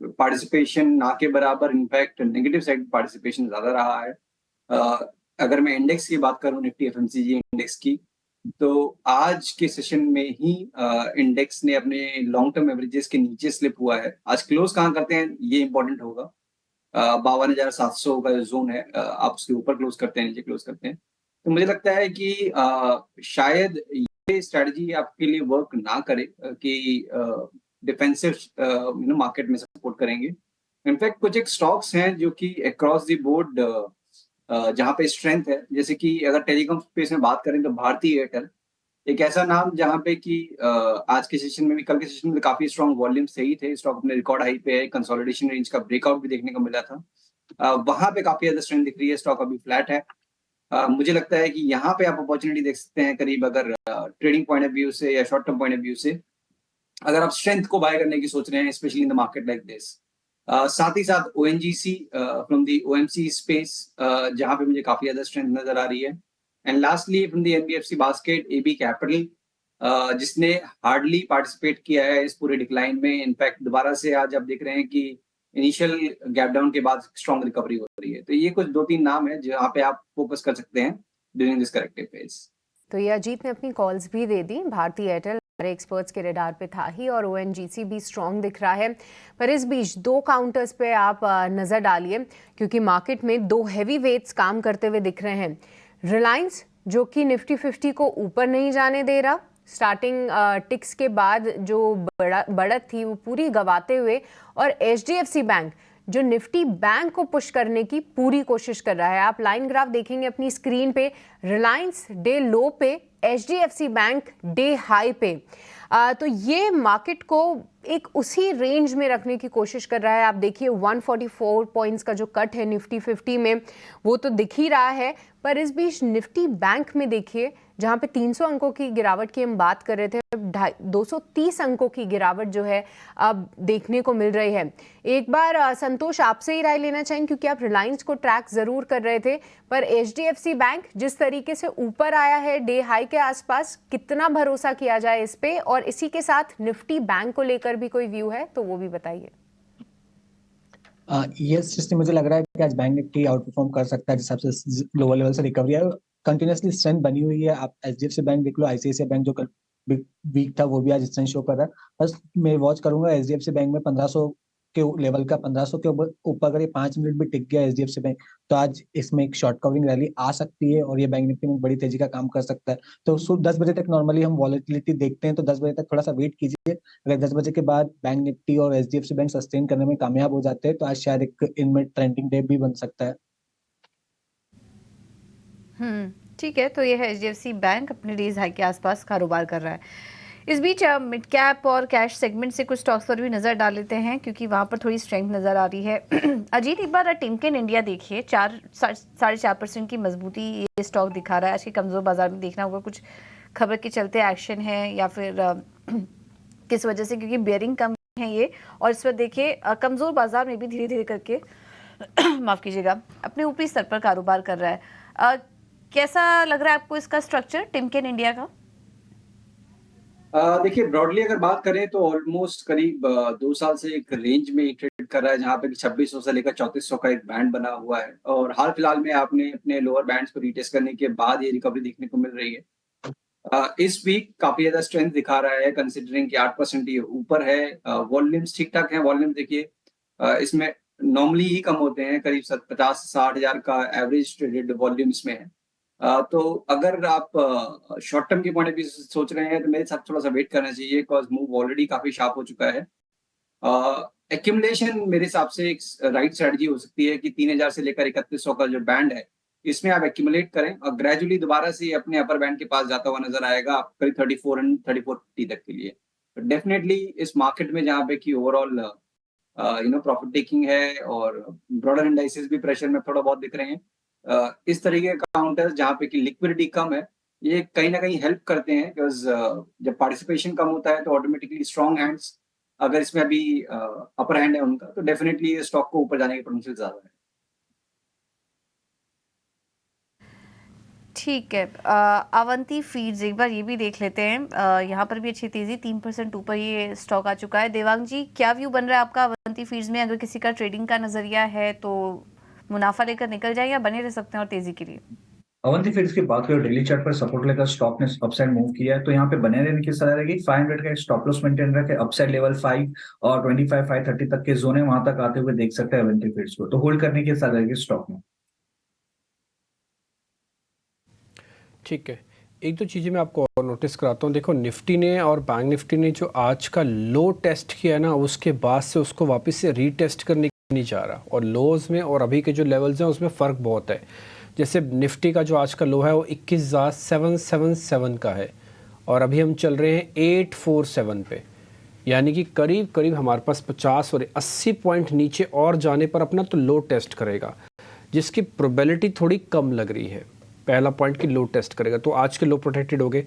participation ना के बराबर, इनफैक्ट नेगेटिव साइड पार्टिसिपेशन ज्यादा रहा है। अगर मैं इंडेक्स की बात करूं, निफ्टी FMCG इंडेक्स की, तो आज के सेशन में ही इंडेक्स ने अपने लॉन्ग टर्म एवरेजेस के नीचे स्लिप हुआ है। आज क्लोज कहाँ करते हैं ये इंपॉर्टेंट होगा। 52,700 का जोन है, आप उसके ऊपर क्लोज करते हैं, नीचे क्लोज करते हैं। तो मुझे लगता है कि शायद ये स्ट्रेटजी आपके लिए वर्क ना करे कि डिफेंसिव मार्केट में सपोर्ट करेंगे। इनफैक्ट कुछ एक स्टॉक्स हैं जो कि अक्रॉस द बोर्ड जहाँ पे स्ट्रेंथ है, जैसे कि अगर टेलीकॉम स्पेस में बात करें तो भारती एयरटेल एक ऐसा नाम जहाँ पे कि आज के सेशन में भी, कल के सेशन में काफी स्ट्रॉन्ग वॉल्यूम सही थे। स्टॉक अपने रिकॉर्ड हाई पे है, कंसोलिडेशन रेंज का ब्रेकआउट भी देखने को मिला था। वहां पे काफी ज्यादा स्ट्रेंथ दिख रही है, स्टॉक अभी फ्लैट है। मुझे लगता है कि यहाँ पे आप अपॉर्चुनिटी देख सकते हैं करीब, अगर ट्रेडिंग पॉइंट ऑफ व्यू से या short term point of view से, अगर आप स्ट्रेंथ को बाय करने की सोच रहे हैं, specially in the market like this. साथ ही साथ ONGC from the OMC space, जहां पे मुझे काफी ज्यादा स्ट्रेंथ नजर आ रही है। And lastly from the NBFC basket, AB capital, जिसने हार्डली पार्टिसिपेट किया है इस पूरे डिक्लाइन में। इनफैक्ट दोबारा से आज आप देख रहे हैं कि इनिशियल गैप डाउन के बाद स्ट्रॉन्ग रिकवरी हो रही है। तो ये कुछ 2-3 नाम है जहाँ पे आप फोकस कर सकते हैं ड्यूरिंग दिस करेक्टिव फेज। तो ये अजीत ने अपनी कॉल्स भी दे दी। भारतीय एयरटेल हमारे एक्सपर्ट्स के रडार पे था ही, और ONGC भी स्ट्रॉन्ग दिख रहा है। पर इस बीच 2 काउंटर्स पे आप नज़र डालिए, क्योंकि मार्केट में 2 हैवी वेट्स काम करते हुए दिख रहे हैं। रिलायंस जो कि निफ्टी 50 को ऊपर नहीं जाने दे रहा, स्टार्टिंग टिक्स के बाद जो बढ़त थी वो पूरी गंवाते हुए, और HDFC बैंक जो निफ्टी बैंक को पुश करने की पूरी कोशिश कर रहा है। आप लाइन ग्राफ देखेंगे अपनी स्क्रीन पे, रिलायंस डे लो पे, HDFC बैंक डे हाई पे। तो ये मार्केट को एक उसी रेंज में रखने की कोशिश कर रहा है। आप देखिए 144 पॉइंट्स का जो कट है निफ्टी 50 में, वो तो दिख ही रहा है। पर इस बीच निफ्टी बैंक में देखिए, जहां पे 300 अंकों की गिरावट की हम बात कर रहे थे, 230 अंकों की गिरावट जो है अब देखने को मिल रही है। एक बार संतोष आपसे ही राय लेना चाहेंगे, क्योंकि आप रिलायंस को ट्रैक जरूर कर रहे थे, पर HDFC बैंक जिस तरीके से ऊपर आया है डे हाई के आसपास, कितना भरोसा किया जाए इस पे, और इसी के साथ निफ्टी बैंक को लेकर भी कोई व्यू है तो वो भी बताइए। यस, मुझे लग रहा है कि आज बैंक निफ्टी आउट परफॉर्म कर सकता है, जिस हिसाब से लोअर लेवल से रिकवरी है, कंटिन्यूसली स्ट्रेंथ बनी हुई है। आप HDFC बैंक देख लो, ICICI बैंक जो कल वीक था वो भी आज स्ट्रेंथ शो कर रहा है। बस मैं वॉच करूंगा HDFC बैंक में 1500 के लेवल का, 1500 के ऊपर अगर ये 5 मिनट भी टिक गया HDFC बैंक, तो आज इसमें एक शॉर्ट कवरिंग रैली आ सकती है, और ये बैंक निफ्टी में बड़ी तेजी का काम कर सकता है। तो 10 बजे तक नॉर्मली हम वॉलेटिलिटी देखते हैं, तो 10 बजे तक थोड़ा सा वेट कीजिए। अगर 10 बजे के बाद बैंक निफ्टी और HDFC बैंक सस्टेन करने में कामयाब हो जाते हैं, तो आज शायद एक इनमें ट्रेंडिंग डे भी बन सकता है। ठीक है, तो ये है HDFC बैंक अपने डेज हाई के आसपास कारोबार कर रहा है। इस बीच मिड कैप और कैश सेगमेंट से कुछ स्टॉक्स पर भी नज़र डाल लेते हैं, क्योंकि वहाँ पर थोड़ी स्ट्रेंथ नज़र आ रही है। अजीत, एक बार टिमकेन इंडिया देखिए, 4.5% की मजबूती ये स्टॉक दिखा रहा है। आज के कमज़ोर बाजार में देखना होगा कुछ खबर के चलते एक्शन है, या फिर किस वजह से, क्योंकि बेयरिंग कम है ये, और इस पर देखिए कमज़ोर बाजार में भी धीरे धीरे करके माफ़ कीजिएगा, अपने ऊपरी स्तर पर कारोबार कर रहा है। कैसा लग रहा है आपको इसका स्ट्रक्चर टिमकेन इंडिया का? देखिए, ब्रॉडली अगर बात करें तो ऑलमोस्ट करीब 2 साल से एक रेंज में ट्रेड कर रहा है, जहां पे 2600 से लेकर 3400 का एक बैंड बना हुआ है, और हाल फिलहाल में आपने अपने लोअर बैंड्स को रीटेस्ट करने के बाद ये रिकवरी देखने को मिल रही है। इस वीक काफी ज्यादा स्ट्रेंथ दिखा रहा है, कंसिडरिंग कि 8% ये ऊपर है। वॉल्यूम्स ठीक ठाक है। वॉल्यूम देखिए, इसमें नॉर्मली ही कम होते हैं, करीब 50 से 60 हजार का एवरेज ट्रेडेड वॉल्यूम इसमें है। तो अगर आप शॉर्ट टर्म के पॉइंट ऑफ व्यू से सोच रहे हैं, तो मेरे साथ थोड़ा सा वेट करना चाहिए, बिकॉज मूव ऑलरेडी काफी शार्प हो चुका है। एक्यूमुलेशन मेरे हिसाब से एक राइट स्ट्रेटजी हो सकती है कि 3000 से लेकर 3100 का जो बैंड है, इसमें आप एक्यूमुलेट करें, और ग्रेजुअली दोबारा से अपने अपर बैंड के पास जाता हुआ नजर आएगा आप करीब 34 एंड 3450 तक के लिए। डेफिनेटली इस मार्केट में जहाँ पे कि ओवरऑल प्रॉफिट टेकिंग है, और ब्रॉडर इंडाइसेस भी प्रेशर में थोड़ा बहुत दिख रहे हैं, इस तरीके के काउंटर्स जहाँ पे कि लिक्विडिटी कम है, ये कहीं ना कहीं हेल्प करते हैं, बिकॉज जब पार्टिसिपेशन कम होता है तो ऑटोमेटिकली स्ट्रॉन्ग हैंड्स, अगर इसमें अभी अपर हैंड है उनका, तो डेफिनेटली स्टॉक को ऊपर जाने की पोटेंशियल ज्यादा है। ठीक है, अवंती फीड्स एक बार ये भी देख लेते हैं। यहाँ पर भी अच्छी तेजी, 3% ऊपर ये स्टॉक आ चुका है। देवांग जी, क्या व्यू बन रहा है आपका अवंती फीड्स में? अगर किसी का ट्रेडिंग का नजरिया है तो मुनाफा लेकर निकल जाए, या बने रह सकते हैं और तेजी के लिए? अवंती फीड्स की बात करें, डेली चार्ट पर सपोर्ट लेकर स्टॉक ने अपसाइड मूव किया है, तो यहाँ पे बने रहने की सलाह रहेगी। 500 का स्टॉप लॉस मेंटेन रखे, अपसाइड लेवल 5 और 25,530 तक के जोन है, वहां तक आते हुए देख सकते हैं अवंती फीड्स को, तो होल्ड करने की सलाह रहेगी स्टॉक में। ठीक है, एक दो चीज़ें मैं आपको और नोटिस कराता हूँ। देखो, निफ्टी ने और बैंक निफ्टी ने जो आज का लो टेस्ट किया ना, उसके बाद से उसको वापस से रीटेस्ट करने नहीं जा रहा, और लोज में और अभी के जो लेवल्स हैं उसमें फ़र्क बहुत है। जैसे निफ्टी का जो आज का लो है वो 21,777 का है, और अभी हम चल रहे हैं 847 पे, यानी कि करीब करीब हमारे पास 50 और 80 पॉइंट नीचे और जाने पर अपना तो लो टेस्ट करेगा, जिसकी प्रोबेबिलिटी थोड़ी कम लग रही है। पहला पॉइंट की लो टेस्ट करेगा, तो आज के लो प्रोटेक्टेड हो गए।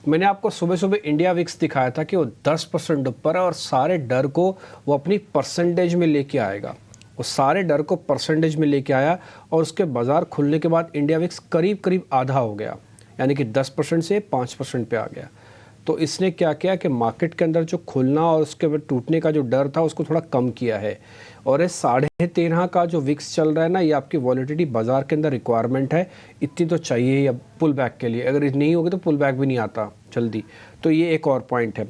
मैंने आपको सुबह सुबह इंडिया विक्स दिखाया था कि वो 10% ऊपर है और सारे डर को वो अपनी परसेंटेज में लेके आएगा। वो सारे डर को परसेंटेज में लेके आया और उसके बाजार खुलने के बाद इंडिया विक्स करीब करीब आधा हो गया, यानी कि 10% से 5% पे आ गया। तो इसने क्या किया कि मार्केट के अंदर जो खुलना और उसके बाद टूटने का जो डर था उसको थोड़ा कम किया है। और ये 13.5 का जो विक्स चल रहा है ना, ये आपकी वॉलिटिलिटी बाजार के अंदर रिक्वायरमेंट है, इतनी तो चाहिए ही अब पुल बैक के लिए। अगर नहीं होगी तो पुल बैक भी नहीं आता जल्दी। तो ये एक और पॉइंट है।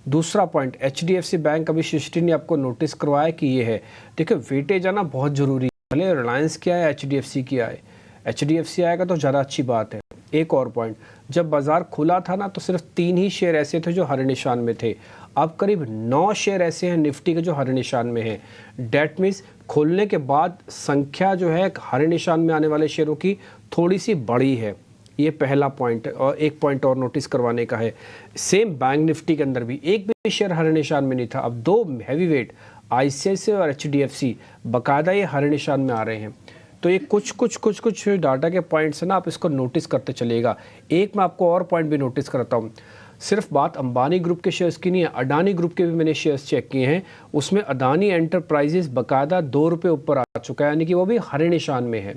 दूसरा पॉइंट, HDFC बैंक, अभी सृष्टि ने आपको नोटिस करवाया कि ये है। देखिए वेटेज आना बहुत ज़रूरी है, भले रिलायंस क्या है HDFC क्या है, HDFC आएगा तो ज़्यादा अच्छी बात है। एक और पॉइंट, जब बाजार खुला था ना तो सिर्फ 3 ही शेयर ऐसे थे जो हरे निशान में थे, अब करीब 9 शेयर ऐसे हैं निफ्टी के जो हरे निशान में हैं। डेट मीन्स खोलने के बाद संख्या जो है हरे निशान में आने वाले शेयरों की थोड़ी सी बड़ी है। ये पहला पॉइंट है। और एक पॉइंट और नोटिस करवाने का है, सेम बैंक निफ्टी के अंदर भी एक भी शेयर हरे निशान में नहीं था, अब 2 हैवी वेट ICICI और HDFC बाकायदा ये हरे निशान में आ रहे हैं। तो ये कुछ डाटा के पॉइंट्स है ना, आप इसको नोटिस करते चलिएगा। एक मैं आपको और पॉइंट भी नोटिस करता हूँ, सिर्फ बात अंबानी ग्रुप के शेयर्स की नहीं है, अडानी ग्रुप के भी मैंने शेयर्स चेक किए हैं, उसमें अडानी एंटरप्राइजेस बाकायदा 2 रुपये ऊपर आ चुका है, यानी कि वो भी हरे निशान में है।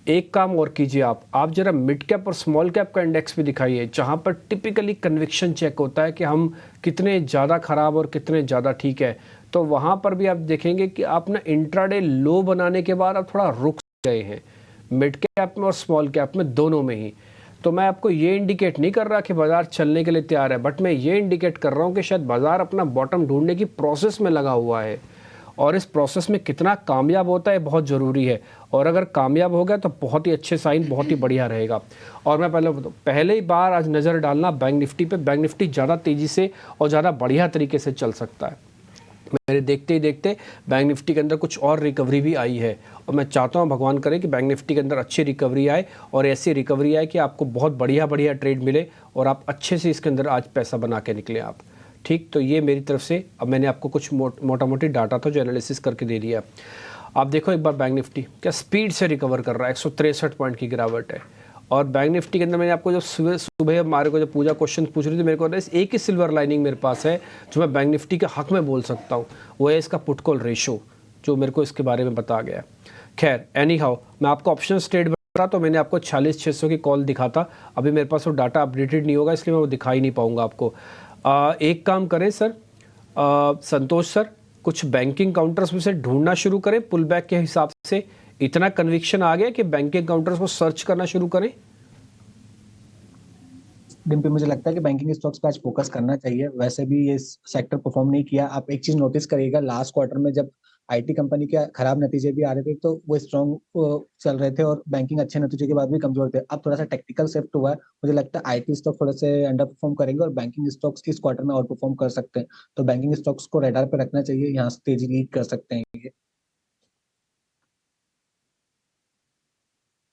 एक काम और कीजिए आप जरा मिड कैप और स्मॉल कैप का इंडेक्स भी दिखाइए, जहाँ पर टिपिकली कन्विक्शन चेक होता है कि हम कितने ज़्यादा ख़राब और कितने ज़्यादा ठीक है। तो वहाँ पर भी आप देखेंगे कि आप ना इंट्राडे लो बनाने के बाद आप थोड़ा रुक गए हैं, मिड कैप में और स्मॉल कैप में, दोनों में ही। तो मैं आपको ये इंडिकेट नहीं कर रहा कि बाज़ार चलने के लिए तैयार है, बट मैं ये इंडिकेट कर रहा हूँ कि शायद बाज़ार अपना बॉटम ढूंढने की प्रोसेस में लगा हुआ है, और इस प्रोसेस में कितना कामयाब होता है बहुत ज़रूरी है। और अगर कामयाब हो गया तो बहुत ही अच्छे साइन, बहुत ही बढ़िया रहेगा। और मैं पहले ही बार आज नज़र डालना बैंक निफ्टी पे, बैंक निफ्टी ज़्यादा तेज़ी से और ज़्यादा बढ़िया तरीके से चल सकता है। मेरे देखते ही देखते बैंक निफ्टी के अंदर कुछ और रिकवरी भी आई है, और मैं चाहता हूँ भगवान करे कि बैंक निफ्टी के अंदर अच्छी रिकवरी आए, और ऐसी रिकवरी आए कि आपको बहुत बढ़िया ट्रेड मिले और आप अच्छे से इसके अंदर आज पैसा बना के निकले आप। ठीक, तो ये मेरी तरफ से अब मैंने आपको कुछ मोटा मोटी डाटा था जो एनालिसिस करके दे दिया। आप देखो एक बार बैंक निफ्टी क्या स्पीड से रिकवर कर रहा है, 163 पॉइंट की गिरावट है। और बैंक निफ्टी के अंदर मैंने आपको जो सुबह हमारे को जो पूजा क्वेश्चन पूछ रही थी, मेरे को एक ही सिल्वर लाइनिंग मेरे पास है जो मैं बैंक निफ्टी के हक में बोल सकता हूँ, वो है इसका पुट कॉल रेशो, जो मेरे को इसके बारे में बता गया। खैर एनी हाउ, मैं आपको ऑप्शन ट्रेड रहा तो मैंने आपको 46,600 की कॉल दिखा था, अभी मेरे पास वो डाटा अपडेटेड नहीं होगा इसलिए मैं वो दिखा ही नहीं पाऊँगा आपको। एक काम करें सर, संतोष सर, कुछ बैंकिंग काउंटर्स में से ढूंढना शुरू करें पुल बैक के हिसाब से। इतना कन्विक्शन आ गया कि बैंकिंग काउंटर्स को सर्च करना शुरू करें। डिम्पी, मुझे लगता है कि बैंकिंग स्टॉक्स पे आज फोकस करना चाहिए। वैसे भी ये सेक्टर परफॉर्म नहीं किया। आप एक चीज नोटिस करिएगा, लास्ट क्वार्टर में जब IT कंपनी के खराब नतीजे भी आ रहे थे तो वो स्ट्रॉन्ग चल रहे थे और बैंकिंग अच्छे नतीजे के बाद भी कमजोर थे। अब थोड़ा सा टेक्निकल शिफ्ट हुआ है, मुझे लगता है IT स्टॉक थोड़े से अंडर परफॉर्म करेंगे और बैंकिंग स्टॉक्स इस क्वार्टर में आउट परफॉर्म कर सकते हैं। तो बैंकिंग स्टॉक्स को रडार पे रखना चाहिए, यहाँ से तेजी लीड कर सकते हैं ये।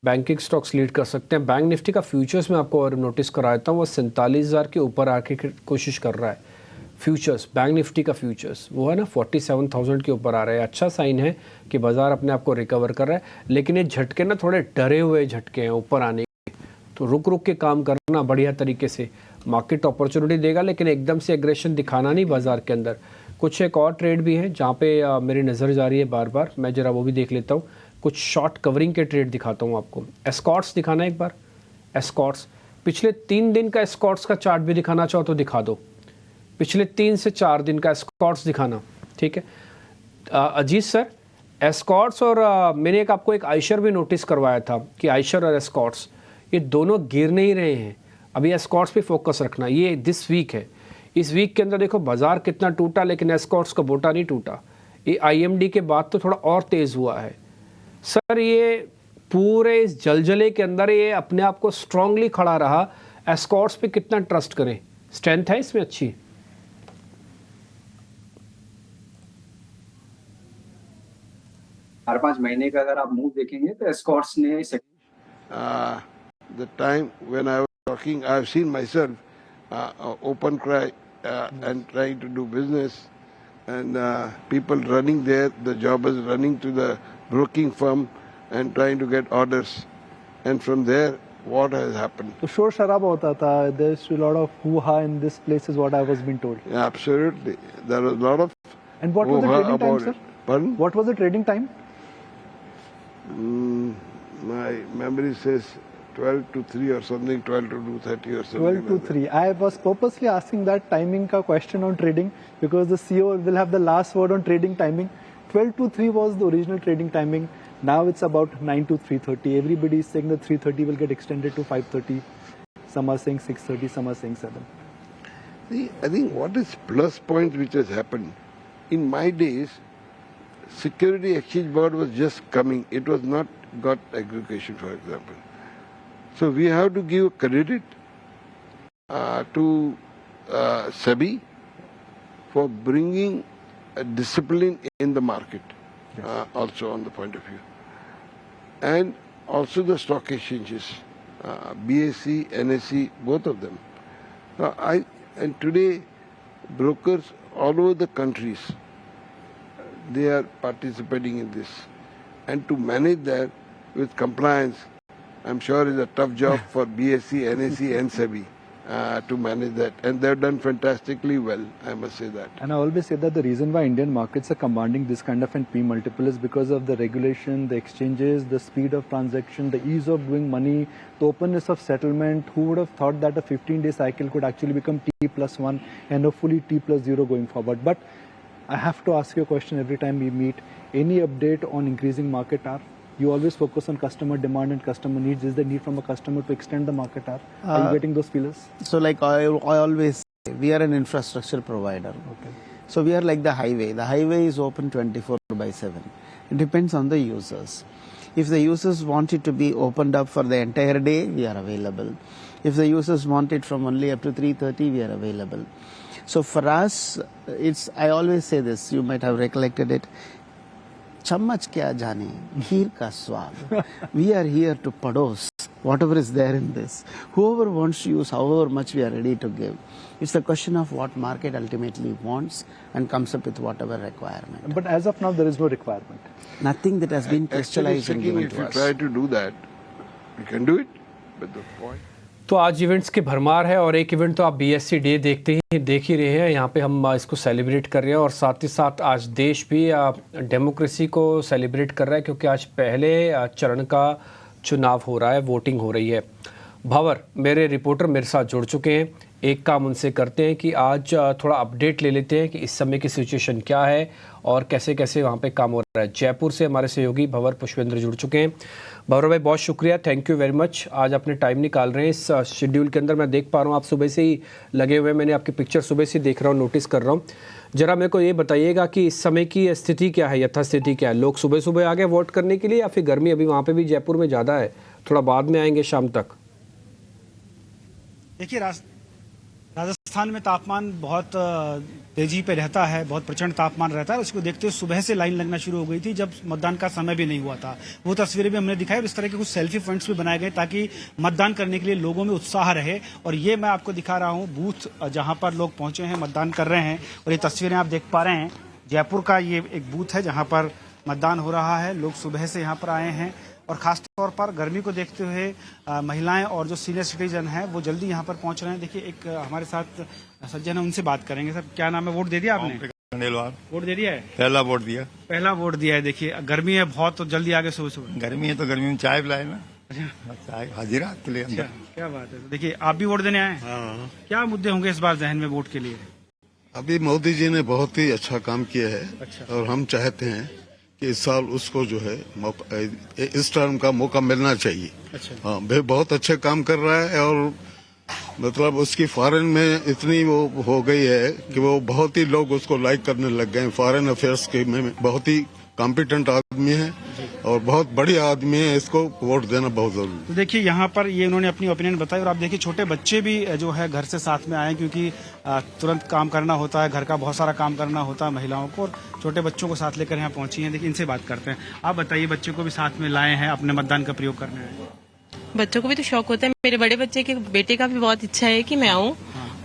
बैंकिंग स्टॉक्स लीड कर सकते हैं। बैंक निफ्टी का फ्यूचर्स में आपको और नोटिस करा देता हूँ, वो 47,000 के ऊपर आके कोशिश कर रहा है। फ्यूचर्स, बैंक निफ्टी का फ्यूचर्स वो है ना 47,000 के ऊपर आ रहा है। अच्छा साइन है कि बाज़ार अपने आप को रिकवर कर रहा है, लेकिन ये झटके ना थोड़े डरे हुए झटके हैं ऊपर आने के, तो रुक रुक के काम करना बढ़िया तरीके से। मार्केट अपॉर्चुनिटी देगा लेकिन एकदम से एग्रेशन दिखाना नहीं बाज़ार के अंदर। कुछ एक और ट्रेड भी है जहाँ पे मेरी नज़र जा रही है बार बार, मैं ज़रा वो भी देख लेता हूँ। कुछ शॉर्ट कवरिंग के ट्रेड दिखाता हूँ आपको। एस्कॉर्ट्स दिखाना एक बार, एस्कॉर्ट्स पिछले 3 दिन का एस्कॉर्ट्स का चार्ट भी दिखाना चाहो तो दिखा दो, पिछले 3 से 4 दिन का एस्कॉर्ट्स दिखाना, ठीक है। अजीत सर, एस्कॉर्ट्स और मैंने एक आपको एक आइशर भी नोटिस करवाया था कि आइशर और एस्कॉर्ट्स ये दोनों गिर नहीं रहे हैं। अभी एस्कॉर्ट्स पे फोकस रखना, ये दिस वीक है। इस वीक के अंदर देखो बाजार कितना टूटा लेकिन एस्कॉर्ट्स का बोटा नहीं टूटा। ये IMD के बाद तो थोड़ा और तेज़ हुआ है सर। ये पूरे इस जलजले के अंदर ये अपने आप को स्ट्रांगली खड़ा रहा। एस्कॉर्ट्स पे कितना ट्रस्ट करें, स्ट्रेंथ है इसमें अच्छी। 4-5 महीने का अगर आप मूव देखेंगे तो एस्कॉर्ट्स ने the time when I was talking, I have seen myself open cry and trying to do business, and people running there, the jobbers running to the broking firm and trying to get orders. and from there, what has happened? तो शोर शराबा होता था. There's a lot of hoo-ha in this place, is what I was being told. Yeah, absolutely, there was a lot of. And what was the trading time, sir? Pardon? What was the trading time? My memory says 12 to 3 or something, 12 to 2:30 or something. 12 to 3. I was purposely asking that timing ka question on trading because the CEO will have the last word on trading timing. 12 to 3 was the original trading timing. Now it's about 9 to 3:30. Everybody is saying that 3:30 will get extended to 5:30. Some are saying 6:30, some are saying 7. See, I think what is plus point which has happened, in my days, Security Exchange Board was just coming. It was not got aggregation, for example. So we have to give credit to SEBI for bringing a discipline in the market, also on the point of view. And also the stock exchanges, BSE, NSE, both of them. And today, brokers all over the countries, they are participating in this. And to manage that with compliance, I'm sure is a tough job for BSE, NSE and SEBI to manage that. And they've done fantastically well, I must say that. And I always say that the reason why Indian markets are commanding this kind of an P multiple is because of the regulation, the exchanges, the speed of transaction, the ease of doing money, the openness of settlement. Who would have thought that a 15-day cycle could actually become T+1 and hopefully T+0 going forward? But I have to ask you a question every time we meet. Any update on increasing market hour? You always focus on customer demand and customer needs. Is there need from a customer to extend the market hour? Are you getting those feelers? So like I always say, we are an infrastructure provider. Okay. So we are like the highway. The highway is open 24/7. It depends on the users. If the users want it to be opened up for the entire day, we are available. If the users want it from only up to 3:30, we are available. So for us, I always say this, you might have recollected it, chammach kya jane, kheer ka swad. We are here to pados whatever is there in this. Whoever wants to use, however much we are ready to give. It's a question of what market ultimately wants and comes up with whatever requirement. But as of now, there is no requirement. Nothing that has been crystallized and given to us. If you try to do that, you can do it. But the point. तो आज events की भरमार है और एक event तो आप BSE day देख ही रहे हैं. यहाँ पे हम इसको सेलिब्रेट कर रहे हैं और साथ ही साथ आज देश भी डेमोक्रेसी को सेलिब्रेट कर रहा है क्योंकि आज पहले चरण का चुनाव हो रहा है, वोटिंग हो रही है. भंवर मेरे रिपोर्टर मेरे साथ जुड़ चुके हैं. एक काम उनसे करते हैं कि आज थोड़ा अपडेट ले लेते हैं कि इस समय की सिचुएशन क्या है और कैसे कैसे वहाँ पे काम हो रहा है. जयपुर से हमारे सहयोगी भंवर पुष्पेंद्र जुड़ चुके हैं. भंवर भाई बहुत शुक्रिया, थैंक यू वेरी मच. आज अपने टाइम निकाल रहे हैं इस शेड्यूल के अंदर. मैं देख पा रहा हूँ आप सुबह से ही लगे हुए हैं. मैंने आपकी पिक्चर सुबह से देख रहा हूँ, नोटिस कर रहा हूँ. जरा मेरे को ये बताइएगा कि इस समय की स्थिति क्या है, यथास्थिति क्या है. लोग सुबह सुबह आ गए वोट करने के लिए या फिर गर्मी अभी वहाँ पे भी जयपुर में ज़्यादा है, थोड़ा बाद में आएंगे शाम तक? देखिए राजस्थान में तापमान बहुत तेजी पे रहता है, बहुत प्रचंड तापमान रहता है. उसको देखते हुए सुबह से लाइन लगना शुरू हो गई थी जब मतदान का समय भी नहीं हुआ था. वो तस्वीरें भी हमने दिखाई और इस तरह के कुछ सेल्फी पॉइंट्स भी बनाए गए ताकि मतदान करने के लिए लोगों में उत्साह रहे. और ये मैं आपको दिखा रहा हूँ बूथ जहाँ पर लोग पहुंचे हैं, मतदान कर रहे हैं. और ये तस्वीरें आप देख पा रहे हैं, जयपुर का ये एक बूथ है जहाँ पर मतदान हो रहा है. लोग सुबह से यहाँ पर आए हैं और खासतौर पर गर्मी को देखते हुए महिलाएं और जो सीनियर सिटीजन हैं वो जल्दी यहाँ पर पहुँच रहे हैं. देखिए एक हमारे साथ सज्जन है, उनसे बात करेंगे. सर क्या नाम है? वोट दे दिया आपने? वोट दे दिया है? पहला वोट दिया. पहला वोट दिया है. देखिए गर्मी है बहुत, तो जल्दी आगे सुबह सुबह. गर्मी है तो गर्मी में चाय पिलाए ना. चाय हाजिरा के लिए अंदर. क्या बात है. तो देखिए आप भी वोट देने आए हैं. क्या मुद्दे होंगे इस बार जहन में वोट के लिए? अभी मोदी जी ने बहुत ही अच्छा काम किया है और हम चाहते हैं कि इस साल उसको जो है इस टर्म का मौका मिलना चाहिए. हाँ, वे बहुत अच्छे काम कर रहा है और मतलब उसकी फॉरेन में इतनी वो हो गई है कि वो बहुत ही लोग उसको लाइक करने लग गए. फॉरेन अफेयर्स के में बहुत ही कॉम्पिटेंट आदमी है और बहुत बढ़िया आदमी है. इसको वोट देना बहुत जरूरी है. तो देखिए यहाँ पर ये उन्होंने अपनी ओपिनियन बताई और आप देखिए छोटे बच्चे भी जो है घर से साथ में आए क्योंकि तुरंत काम करना होता है, घर का बहुत सारा काम करना होता है महिलाओं को, और छोटे बच्चों को साथ लेकर यहाँ पहुंची हैं. देखिए इनसे बात करते हैं. आप बताइए, बच्चे को भी साथ में लाए हैं, अपने मतदान का प्रयोग करने हैं. बच्चों को भी तो शौक होता है. मेरे बड़े बच्चे के बेटे का भी बहुत इच्छा है कि मैं आऊँ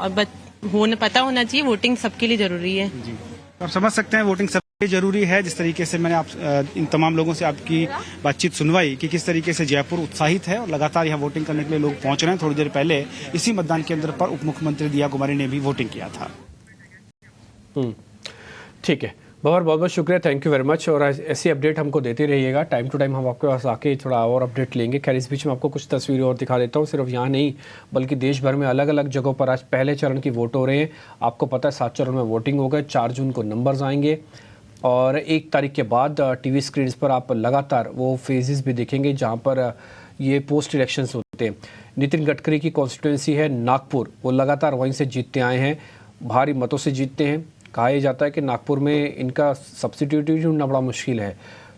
और पता होना चाहिए वोटिंग सबके लिए जरूरी है. जी, आप समझ सकते हैं वोटिंग ये जरूरी है, जिस तरीके से मैंने इन तमाम लोगों से आपकी बातचीत सुनवाई कि किस तरीके से जयपुर उत्साहित है और लगातार यहाँ वोटिंग करने के लिए लोग पहुंच रहे हैं। थोड़ी देर पहले इसी मतदान केंद्र पर उप मुख्यमंत्री दिया कुमारी ने भी वोटिंग किया था। ठीक है, बहुत बहुत शुक्रिया, थैंक यू वेरी मच। और ऐसी अपडेट हमको देते रहिएगा, टाइम टू टाइम हम आपके पास आके थोड़ा और अपडेट लेंगे। खैर, इस बीच में आपको कुछ तस्वीरें और दिखा देता हूँ, सिर्फ यहाँ नहीं बल्कि देश भर में अलग अलग जगहों पर आज पहले चरण की वोट हो रहे हैं। आपको पता है 7 चरण में वोटिंग हो गए, 4 जून को नंबर्स आएंगे और 1 तारीख के बाद टीवी स्क्रीन्स पर आप लगातार वो फेजेस भी देखेंगे जहाँ पर ये पोस्ट इलेक्शंस होते हैं। नितिन गडकरी की कॉन्स्टिट्यूंसी है नागपुर, वो लगातार वहीं से जीतते आए हैं, भारी मतों से जीतते हैं। कहा यह जाता है कि नागपुर में इनका सब्स्टिट्यूट ढूंढना बड़ा मुश्किल है,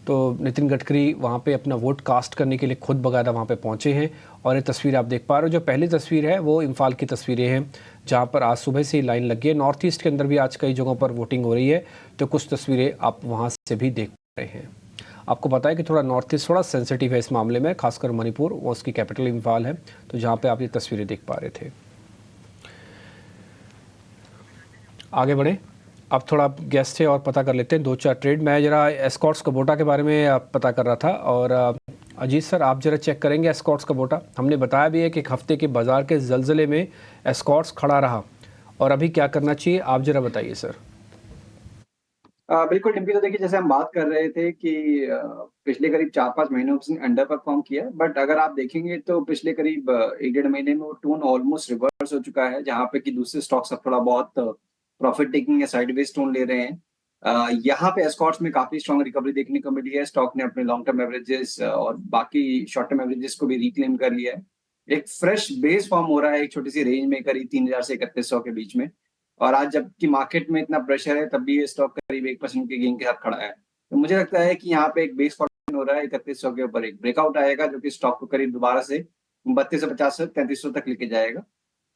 तो नितिन गडकरी वहाँ पे अपना वोट कास्ट करने के लिए खुद बकायदा वहाँ पे पहुँचे हैं। और ये तस्वीर आप देख पा रहे हो, जो पहली तस्वीर है वो इम्फाल की तस्वीरें हैं जहाँ पर आज सुबह से ही लाइन लगी है। नॉर्थ ईस्ट के अंदर भी आज कई जगहों पर वोटिंग हो रही है, तो कुछ तस्वीरें आप वहाँ से भी देख पा रहे हैं। आपको पता है कि थोड़ा नॉर्थ ईस्ट थोड़ा सेंसिटिव है इस मामले में, खासकर मणिपुर, वो उसकी कैपिटल इम्फाल है, तो जहाँ पर आप ये तस्वीरें देख पा रहे थे। आगे बढ़े, अब थोड़ा गेस्ट है और पता कर लेते हैं 2-4 ट्रेड। मैं जरा एस्कॉर्ट्स कबोटा के बारे में पता कर रहा था और अजीत सर आप जरा चेक करेंगे एस्कॉर्ट्स कबोटा। हमने बताया भी है कि एक हफ्ते के बाजार के जलजले में एस्कॉर्ट्स खड़ा रहा और अभी क्या करना चाहिए, आप जरा बताइए सर। बिल्कुल डिम्पी, तो देखिए जैसे हम बात कर रहे थे कि पिछले करीब 4-5 महीनों से अंडर परफॉर्म किया, बट अगर आप देखेंगे तो पिछले करीब 1-1.5 महीने में वो टोन ऑलमोस्ट रिवर्स हो चुका है, जहाँ पे कि दूसरे स्टॉक्स अब थोड़ा बहुत प्रॉफिट टेकिंग या साइडवेज टोन ले रहे हैं। यहाँ पे एस्कॉर्ट्स में काफी स्ट्रॉन्ग रिकवरी देखने को मिली है। स्टॉक ने अपने लॉन्ग टर्म एवरेजेस और बाकी शॉर्ट टर्म एवरेजेस को भी रिक्लेम कर लिया है। एक फ्रेश बेस फॉर्म हो रहा है एक छोटी सी रेंज में करीब 3000 से 3100 के बीच में, और आज जबकि मार्केट में इतना प्रेशर है तब भी ये स्टॉक करीब 1% के गेन के साथ खड़ा है। तो मुझे लगता है कि यहाँ पे एक बेस फॉर्मेशन हो रहा है, 3100 के ऊपर एक ब्रेकआउट आएगा जो कि स्टॉक को करीब दोबारा से 3250 से 3300 तक लेके जाएगा।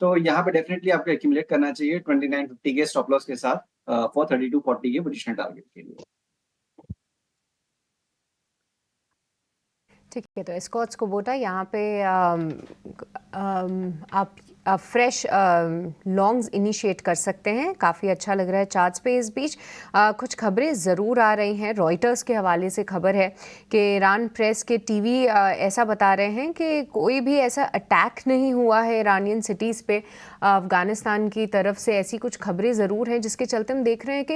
तो यहाँ पे डेफिनेटली आपको एक्यूमुलेट करना चाहिए 2950 के स्टॉप लॉस के साथ फॉर 3240 के पोजीशनल टारगेट के लिए। ठीक है, तो एस्कॉर्ट्स कबोटा यहाँ पे आप फ्रेश लॉन्ग्स इनिशिएट कर सकते हैं। काफ़ी अच्छा लग रहा है चार्ट्स पे इस बीच। कुछ खबरें ज़रूर आ रही हैं। रॉयटर्स के हवाले से खबर है कि ईरान प्रेस के टीवी ऐसा बता रहे हैं कि कोई भी ऐसा अटैक नहीं हुआ है ईरानियन सिटीज़ पे अफ़गानिस्तान की तरफ से। ऐसी कुछ खबरें ज़रूर हैं जिसके चलते हम देख रहे हैं कि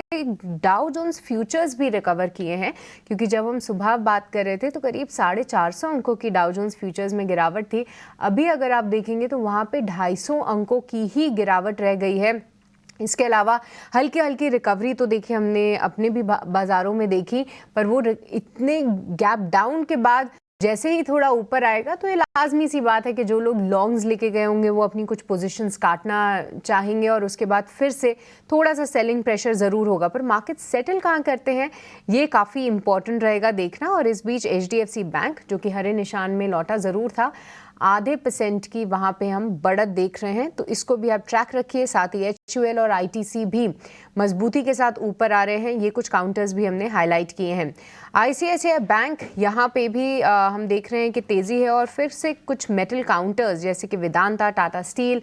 डाउ जोन्स फ्यूचर्स भी रिकवर किए हैं, क्योंकि जब हम सुबह बात कर रहे थे तो करीब 450 अंकों की डाउ जोन्स फ्यूचर्स में गिरावट थी। अभी अगर आप देखेंगे तो वहाँ पे 250 अंकों की ही गिरावट रह गई है। इसके अलावा हल्की हल्की रिकवरी तो देखिए हमने अपने भी बाज़ारों में देखी, पर वो इतने गैप डाउन के बाद जैसे ही थोड़ा ऊपर आएगा तो ये लाजमी सी बात है कि जो लोग लॉन्ग्स लेके गए होंगे वो अपनी कुछ पोजीशंस काटना चाहेंगे और उसके बाद फिर से थोड़ा सा सेलिंग प्रेशर ज़रूर होगा। पर मार्केट सेटल कहाँ करते हैं ये काफ़ी इंपॉर्टेंट रहेगा देखना। और इस बीच HDFC बैंक जो कि हरे निशान में लौटा ज़रूर था, 0.5% की वहाँ पे हम बढ़त देख रहे हैं, तो इसको भी आप ट्रैक रखिए। साथ ही HUL और ITC भी मजबूती के साथ ऊपर आ रहे हैं, ये कुछ काउंटर्स भी हमने हाईलाइट किए हैं। ICICI बैंक यहाँ पे भी हम देख रहे हैं कि तेज़ी है और फिर से कुछ मेटल काउंटर्स जैसे कि वेदांता, टाटा स्टील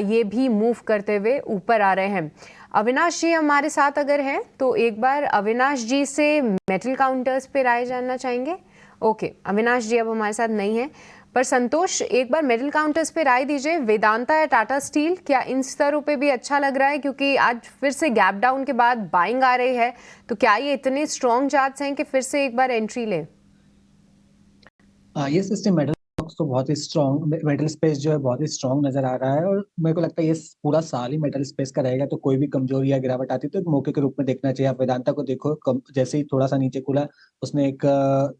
ये भी मूव करते हुए ऊपर आ रहे हैं। अविनाश जी हमारे साथ अगर हैं तो एक बार अविनाश जी से मेटल काउंटर्स पे राय जानना चाहेंगे। ओके, अविनाश जी अब हमारे साथ नहीं है, पर संतोष एक बार मेटल काउंटर्स पे राय दीजिए। वेदांता या टाटा स्टील क्या इन स्तरों पे भी अच्छा लग रहा है, क्योंकि आज फिर से गैप डाउन के बाद बाइंग आ रही है, तो क्या ये इतने स्ट्रॉन्ग चार्ट्स हैं कि फिर से एक बार एंट्री लें? ये सिस्टम मेटल तो बहुत ही स्ट्रॉन्ग, मेटल स्पेस जो है बहुत ही स्ट्रॉन्ग नजर आ रहा है और मेरे को लगता है ये पूरा साल ही मेटल स्पेस का रहेगा। तो कोई भी कमजोरी या गिरावट आती है तो एक मौके के रूप में देखना चाहिए। आप वेदांता को देखो, जैसे ही थोड़ा सा नीचे खुला उसने एक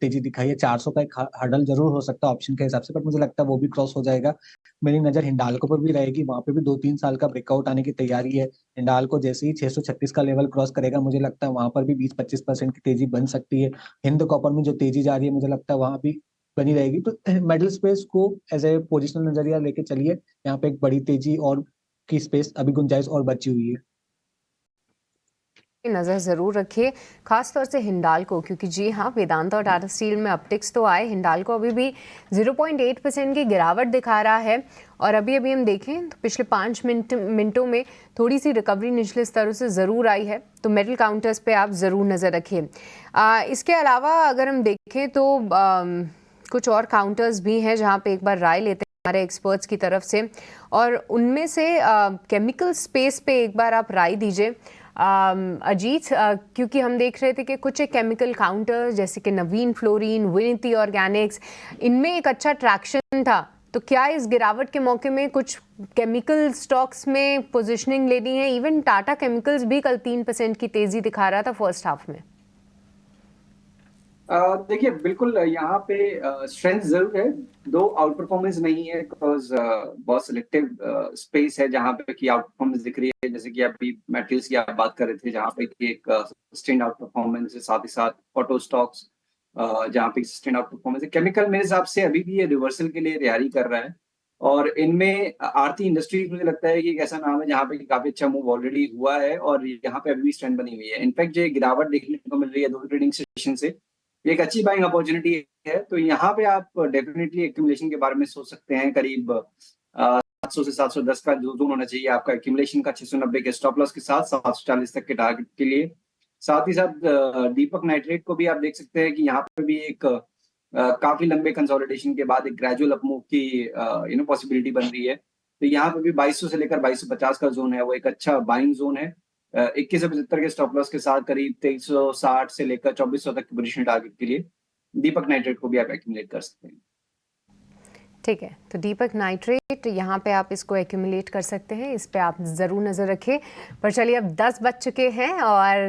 तेजी दिखाई है। 400 का एक हर्डल जरूर हो सकता है ऑप्शन के हिसाब से, पर मुझे लगता है वो भी क्रॉस हो जाएगा। मेरी नजर हिंडाल्को पर भी रहेगी, वहां पे भी 2-3 साल का ब्रेकआउट आने की तैयारी है। हिंडाल्को जैसे ही 636 का लेवल क्रॉस करेगा मुझे लगता है वहां पर भी 20-25% की तेजी बन सकती है। हिंद कॉपर में जो तेजी जा रही है मुझे लगता है वहां भी बनी रहेगी। तो मेटल स्पेस को एज ए पोजिशनल नजरिया लेके चलिए, यहाँ पे एक बड़ी तेजी और की स्पेस अभी गुंजाइश और बची हुई है। नज़र ज़रूर रखिए, खास तौर से हिंडाल्को, क्योंकि जी हाँ, वेदांता और टाटा स्टील में अपटिक्स तो आए। हिंडाल्को अभी भी 0.8% की गिरावट दिखा रहा है और अभी हम देखें तो पिछले 5 मिनटों में थोड़ी सी रिकवरी निचले स्तरों से ज़रूर आई है, तो मेटल काउंटर्स पे आप ज़रूर नज़र रखिए। इसके अलावा अगर हम देखें तो कुछ और काउंटर्स भी हैं जहाँ पे एक बार राय लेते हैं हमारे एक्सपर्ट्स की तरफ से, और उनमें से केमिकल स्पेस पे एक बार आप राय दीजिए अजीत, क्योंकि हम देख रहे थे कि कुछ एक केमिकल काउंटर जैसे कि नवीन फ्लोरीन, विनिती ऑर्गेनिक्स, इनमें एक अच्छा ट्रैक्शन था, तो क्या इस गिरावट के मौके में कुछ केमिकल स्टॉक्स में पोजीशनिंग लेनी है? इवन टाटा केमिकल्स भी कल 3% की तेजी दिखा रहा था फर्स्ट हाफ में। देखिए, बिल्कुल यहाँ पे स्ट्रेंथ जरूर है, दो आउट परफॉर्मेंस नहीं है, बिकॉज बहुत सिलेक्टिव स्पेस है जहाँ पे की आउट परफॉर्मेंस दिख रही है। जैसे कि अभी मेटल्स की आप बात कर रहे थे, जहाँ पे की एक सस्टेन्ड आउट परफॉर्मेंस है, साथ ही साथ ऑटो स्टॉक्स जहाँ पे सस्टेन्ड आउट परफॉर्मेंस है। केमिकल मेरे हिसाब से अभी भी ये रिवर्सल के लिए तैयारी कर रहा है, और इनमें आरती इंडस्ट्रीज मुझे लगता है कि एक ऐसा नाम है जहाँ पे काफी अच्छा मूव ऑलरेडी हुआ है और यहाँ पे अभी भी स्ट्रेंथ बनी हुई है। इनफैक्ट जो गिरावट देखने को मिल रही है 2 ट्रेडिंग सेशन से, एक अच्छी बाइंग अपॉर्चुनिटी है, तो यहाँ पे आप डेफिनेटली एक्यूमुलेशन के बारे में सोच सकते हैं। करीब 700 से 710 का जो जोन होना चाहिए आपका एक्यूमुलेशन का, 690 के स्टॉप लॉस के साथ 740 तक के टारगेट के लिए। साथ ही साथ दीपक नाइट्रेट को भी आप देख सकते हैं कि यहाँ पे भी एक काफी लंबे कंसोलिडेशन के बाद एक ग्रेजुअल अपमूव की पॉसिबिलिटी बन रही है, तो यहाँ पे भी 2200 से लेकर 2250 का जोन है, वो एक अच्छा बाइंग जोन है। 2175 के स्टॉप लॉस के साथ करीब 2360 से लेकर 2400 तक की पोजीशन टारगेट के लिए दीपक नाइट्रेट को भी आप एक्यूमुलेट कर सकते हैं। ठीक है, तो दीपक नाइट्रेट यहाँ पे आप इसको एक्यूमुलेट कर सकते हैं, इस पे आप ज़रूर नज़र रखें। पर चलिए अब 10 बज चुके हैं और